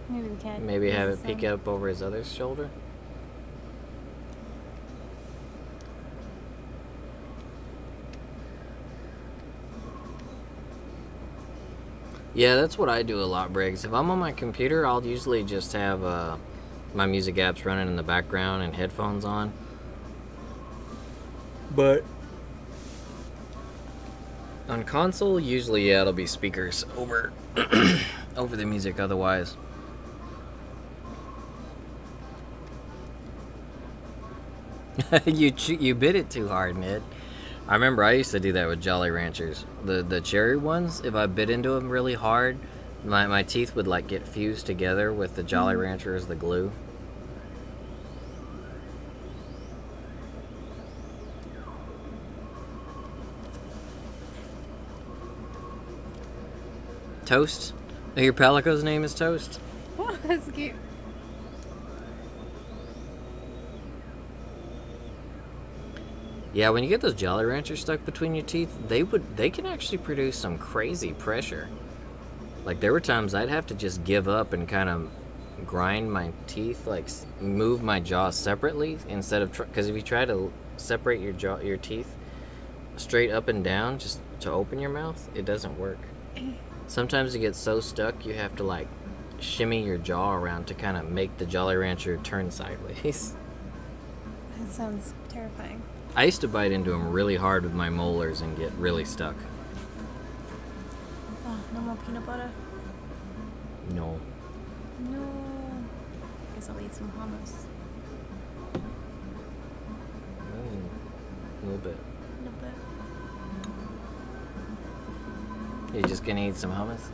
Maybe we can. Maybe have use it the peek sun. up over his other shoulder. Yeah, that's what I do a lot, Briggs. If I'm on my computer, I'll usually just have my music apps running in the background and headphones on. But on console, usually, yeah, it'll be speakers over over the music otherwise. You bit it too hard, Ned. I remember I used to do that with Jolly Ranchers. The cherry ones, if I bit into them really hard, my teeth would like get fused together with the Jolly Rancher as the glue. Toast? Your Palico's name is Toast? Oh, that's cute. Yeah, when you get those Jolly Ranchers stuck between your teeth, they can actually produce some crazy pressure. Like there were times I'd have to just give up and kind of grind my teeth, like move my jaw separately instead of because if you try to separate your teeth straight up and down just to open your mouth, it doesn't work. Sometimes it gets so stuck you have to like shimmy your jaw around to kind of make the Jolly Rancher turn sideways. That sounds terrifying. I used to bite into them really hard with my molars and get really stuck. Oh, no more peanut butter? No. No. Guess I'll eat some hummus. A little bit. A little bit. You're just gonna eat some hummus?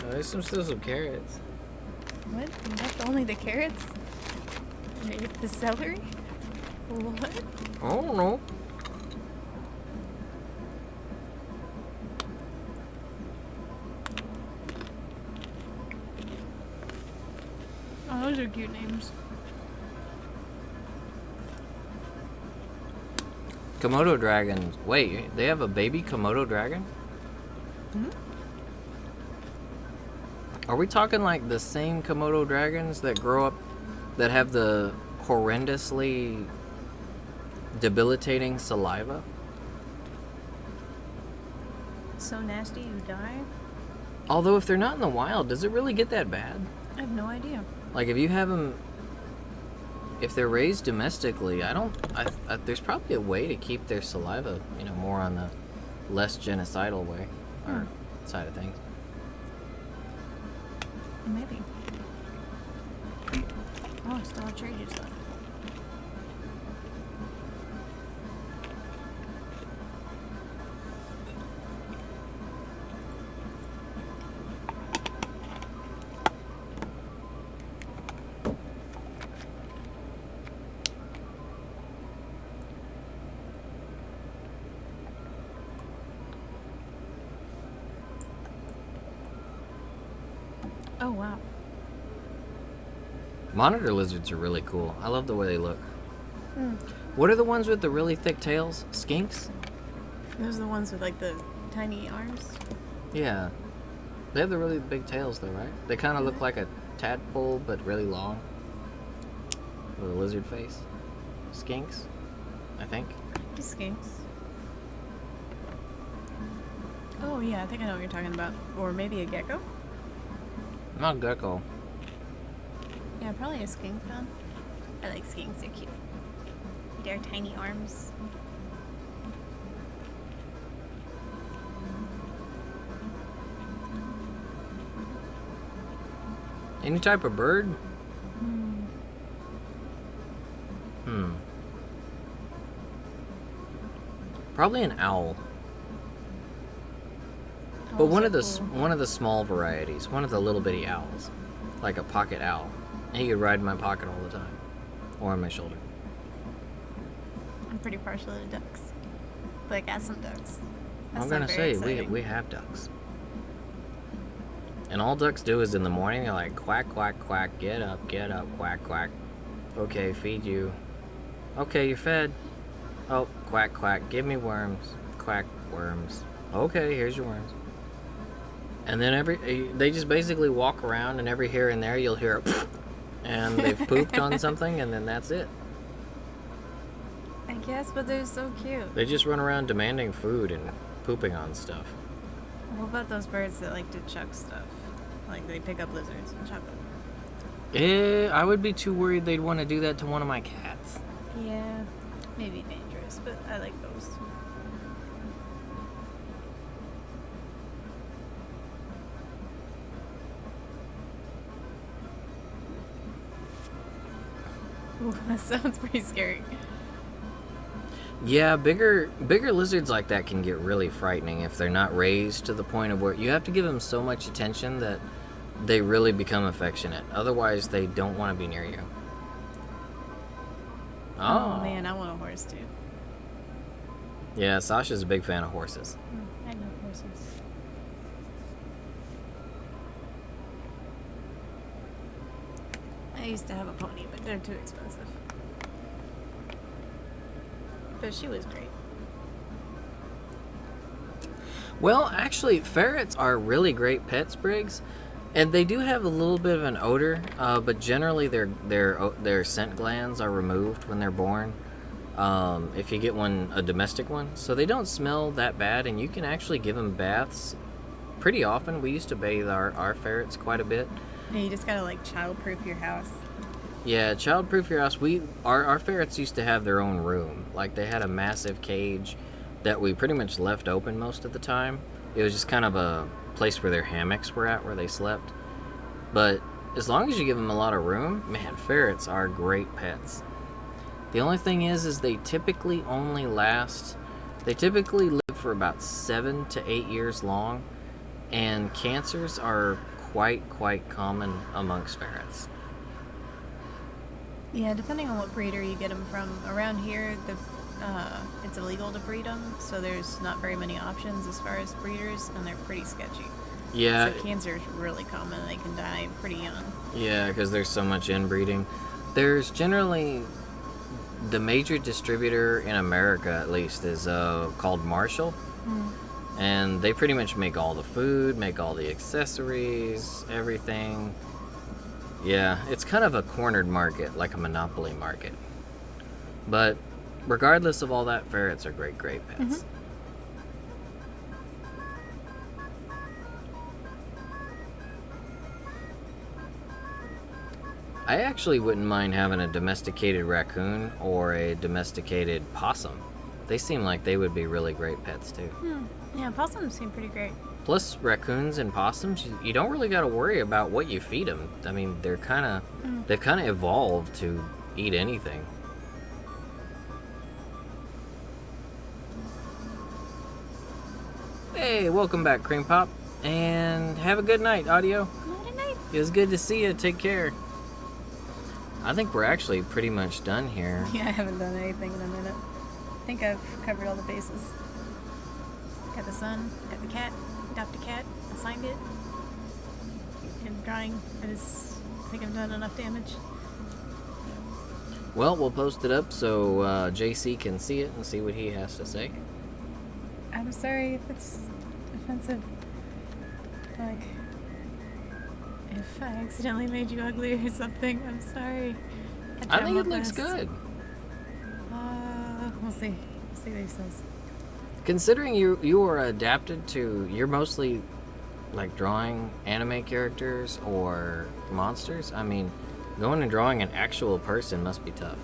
Oh, there's still some carrots. What? You left only the carrots? And ate the celery? What? I don't know. Oh, those are cute names. Komodo dragons. Wait, they have a baby Komodo dragon? Hmm? Are we talking like the same Komodo dragons that grow up, that have the horrendously debilitating saliva? So nasty you die? Although if they're not in the wild, does it really get that bad? I have no idea. Like if you have them, if they're raised domestically, there's probably a way to keep their saliva, more on the less genocidal way, or side of things. Maybe. Oh, still a tree juice left. Oh, wow. Monitor lizards are really cool. I love the way they look. Mm. What are the ones with the really thick tails? Skinks? Those are the ones with like the tiny arms. Yeah. They have the really big tails though, right? They kind of look like a tadpole, but really long. With a lizard face. Skinks, I think. These skinks. Oh yeah, I think I know what you're talking about. Or maybe a gecko? Not gecko. Yeah, probably a skink then. I like skinks, they're cute. Their tiny arms. Any type of bird? Probably an owl. But one of the small varieties, one of the little bitty owls, like a pocket owl. He could ride in my pocket all the time, or on my shoulder. I'm pretty partial to ducks, but I got some ducks. That's I'm not gonna very say exciting. we have ducks, and all ducks do is in the morning they're like quack quack quack, get up quack quack. Okay, feed you. Okay, you're fed. Oh, quack quack, give me worms. Quack, worms. Okay, here's your worms. And then they just basically walk around, and every here and there you'll hear a and they've pooped on something, and then that's it. I guess, but they're so cute. They just run around demanding food and pooping on stuff. What about those birds that like to chuck stuff? Like they pick up lizards and chuck them. I would be too worried they'd want to do that to one of my cats. Yeah, maybe dangerous, but I like those. Ooh, that sounds pretty scary. Yeah, bigger lizards like that can get really frightening if they're not raised to the point of where you have to give them so much attention that they really become affectionate. Otherwise, they don't want to be near you. Oh man, I want a horse too. Yeah, Sasha's a big fan of horses. I love horses. I used to have a pony, but they're too expensive. But she was great. Well, actually, ferrets are really great pets, Briggs, and they do have a little bit of an odor, but generally their scent glands are removed when they're born. If you get a domestic one, so they don't smell that bad, and you can actually give them baths pretty often. We used to bathe our ferrets quite a bit. Yeah, you just gotta like child-proof your house. Yeah, child-proof your house. Our ferrets used to have their own room. Like they had a massive cage that we pretty much left open most of the time. It was just kind of a place where their hammocks were at, where they slept. But as long as you give them a lot of room, man, ferrets are great pets. The only thing is they typically live for about 7 to 8 years long, and cancers are quite common amongst ferrets. Yeah, depending on what breeder you get them from. Around here, it's illegal to breed them, so there's not very many options as far as breeders, and they're pretty sketchy. Yeah. So cancer is really common. They can die pretty young. Yeah, because there's so much inbreeding. There's generally the major distributor in America, at least, is called Marshall, and they pretty much make all the food, make all the accessories, everything. Yeah, it's kind of a cornered market, like a monopoly market. But regardless of all that, ferrets are great pets. I actually wouldn't mind having a domesticated raccoon or a domesticated possum. They seem like they would be really great pets too. Yeah, possums seem pretty great. Plus, raccoons and possums, you don't really got to worry about what you feed them. I mean, they've kind of evolved to eat anything. Hey, welcome back, Cream Pop, and have a good night, Audio. Good night. It was good to see you. Take care. I think we're actually pretty much done here. Yeah, I haven't done anything in a minute. I think I've covered all the bases. Got the sun, got the cat, adopted a cat, assigned it. And drawing, I think I've done enough damage. Well, we'll post it up so JC can see it and see what he has to say. I'm sorry if it's offensive. Like, if I accidentally made you ugly or something, I'm sorry. I think it looks good. We'll see. We'll see what he says. Considering you are adapted to, you're mostly like drawing anime characters or monsters. I mean, going and drawing an actual person must be tough.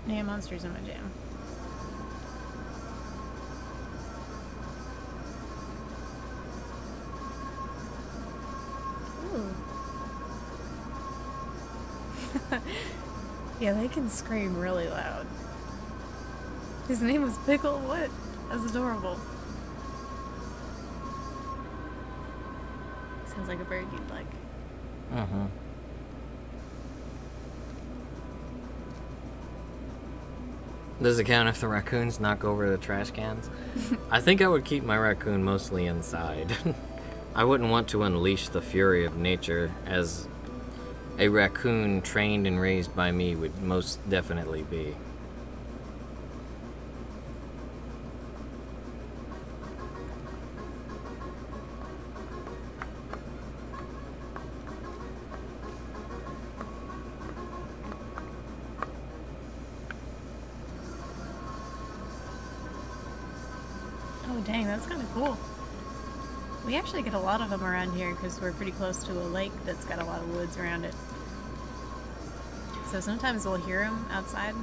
Yeah, monsters in my jam. Ooh. Yeah, they can scream really loud. His name was Pickle? What? That's adorable. Sounds like a bird you'd like. Mm-hmm. Does it count if the raccoons knock over the trash cans? I think I would keep my raccoon mostly inside. I wouldn't want to unleash the fury of nature, as a raccoon trained and raised by me would most definitely be. Oh, dang, that's kind of cool. We actually get a lot of them around here because we're pretty close to a lake that's got a lot of woods around it. So sometimes we'll hear them outside.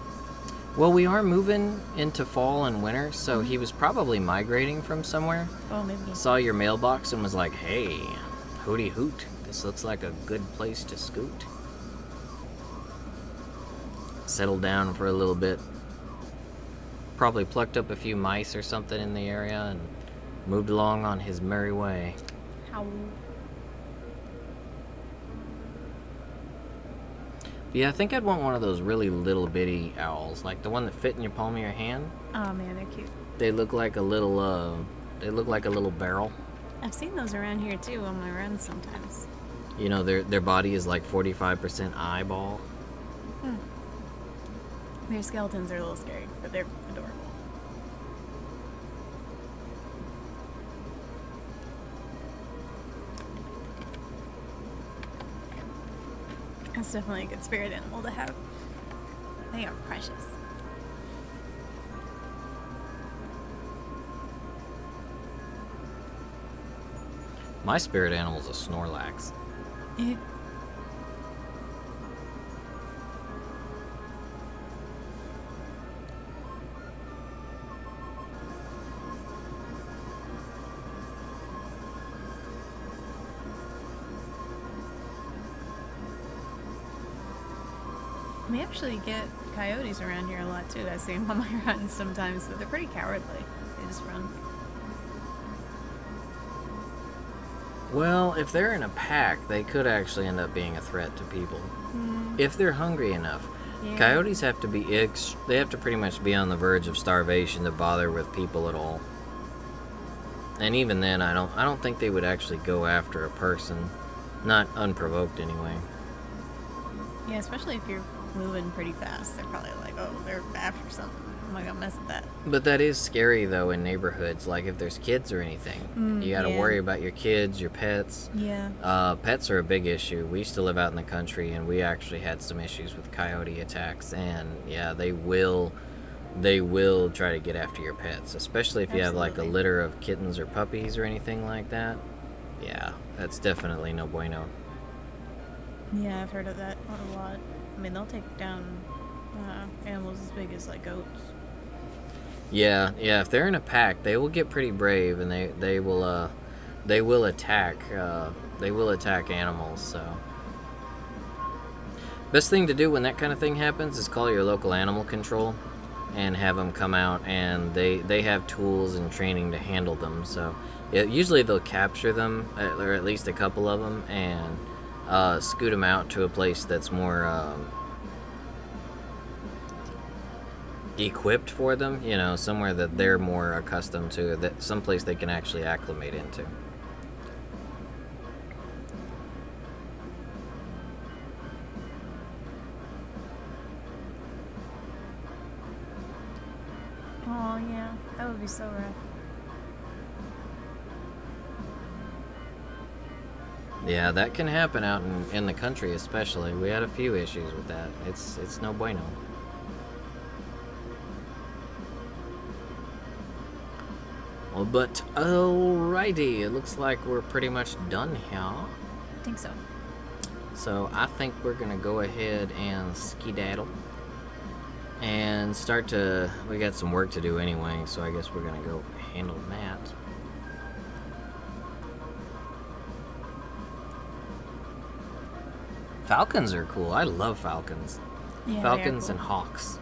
Well, we are moving into fall and winter, so he was probably migrating from somewhere. Oh, maybe. Saw your mailbox and was like, hey, hooty hoot, this looks like a good place to scoot. Settled down for a little bit. Probably plucked up a few mice or something in the area and moved along on his merry way. How? Yeah, I think I'd want one of those really little bitty owls, like the one that fit in your palm of your hand. Oh man, they're cute. They look like a little, barrel. I've seen those around here too on my runs sometimes. You know, their body is like 45% eyeball. Their skeletons are a little scary, but they're adorable. That's definitely a good spirit animal to have. They are precious. My spirit animal's a Snorlax. We actually get coyotes around here a lot too. I see them on my runs sometimes, but they're pretty cowardly. They just run. Well, if they're in a pack, they could actually end up being a threat to people. If they're hungry enough. Yeah. Coyotes have to be they have to pretty much be on the verge of starvation to bother with people at all. And even then, I don't think they would actually go after a person, not unprovoked anyway. Yeah, especially if you're moving pretty fast. They're probably like, oh, they're after something. I'm not gonna mess with that. But that is scary though in neighborhoods, like if there's kids or anything. You got to yeah. worry about your kids, your pets. Yeah. Pets are a big issue. We used to live out in the country, and we actually had some issues with coyote attacks. And yeah, they will try to get after your pets, especially if you have like a Absolutely. litter of kittens or puppies or anything like that. Yeah, that's definitely no bueno. Yeah, I've heard of that a lot. I mean, they'll take down animals as big as like goats. Yeah. If they're in a pack, they will get pretty brave, and they will attack. They will attack animals. So, best thing to do when that kind of thing happens is call your local animal control, and have them come out. And they have tools and training to handle them. So, usually they'll capture them, or at least a couple of them, and scoot them out to a place that's more equipped for them, somewhere that they're more accustomed to, that someplace they can actually acclimate into. Oh, yeah. That would be so rough. Yeah, that can happen out in the country, especially. We had a few issues with that. It's no bueno. Well, but alrighty, it looks like we're pretty much done here. I think so. So I think we're gonna go ahead and skedaddle and we got some work to do anyway, so I guess we're gonna go handle that. Falcons are cool. I love falcons. Yeah, Falcons they are and cool. hawks.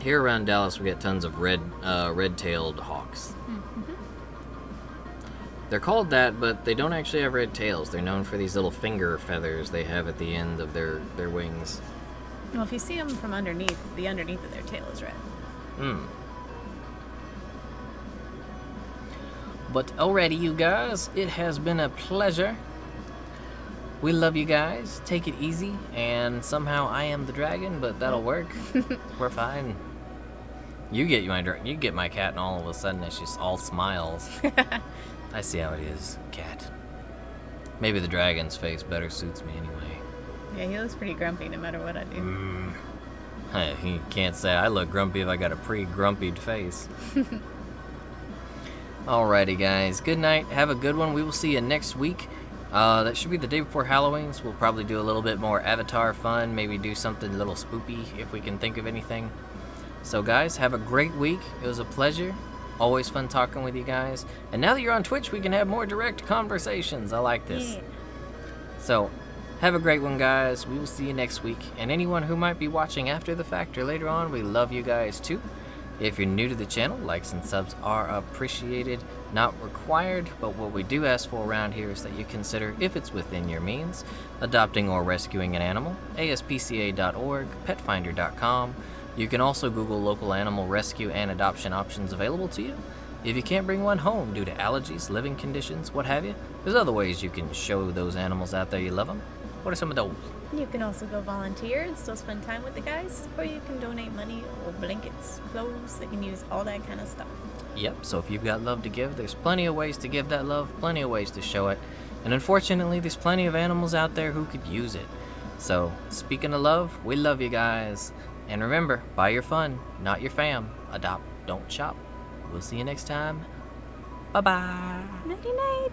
Here around Dallas, we get tons of red-tailed hawks. Mm-hmm. They're called that, but they don't actually have red tails. They're known for these little finger feathers they have at the end of their wings. Well, if you see them from underneath, the underneath of their tail is red. But alrighty, you guys, it has been a pleasure. We love you guys. Take it easy. And somehow I am the dragon, but that'll work. We're fine. You get my cat, and all of a sudden it's just all smiles. I see how it is, cat. Maybe the dragon's face better suits me anyway. Yeah, he looks pretty grumpy no matter what I do. You can't say I look grumpy if I got a pre-grumpied face. Alrighty, guys. Good night. Have a good one. We will see you next week. That should be the day before Halloween, so we'll probably do a little bit more Avatar fun. Maybe do something a little spoopy if we can think of anything. So, guys, have a great week. It was a pleasure. Always fun talking with you guys. And now that you're on Twitch, we can have more direct conversations. I like this. Yeah. So, have a great one, guys. We will see you next week. And anyone who might be watching after the fact or later on, we love you guys too. If you're new to the channel, likes and subs are appreciated, not required, but what we do ask for around here is that you consider, if it's within your means, adopting or rescuing an animal. ASPCA.org, petfinder.com. You can also Google local animal rescue and adoption options available to you. If you can't bring one home due to allergies, living conditions, what have you, there's other ways you can show those animals out there you love them. What are some of those? You can also go volunteer and still spend time with the guys, or you can donate money or blankets, clothes. They can use all that kind of stuff. Yep, so if you've got love to give, there's plenty of ways to give that love, plenty of ways to show it. And unfortunately, there's plenty of animals out there who could use it. So, speaking of love, we love you guys. And remember, buy your fun, not your fam. Adopt, don't shop. We'll see you next time. Bye-bye. Nighty night.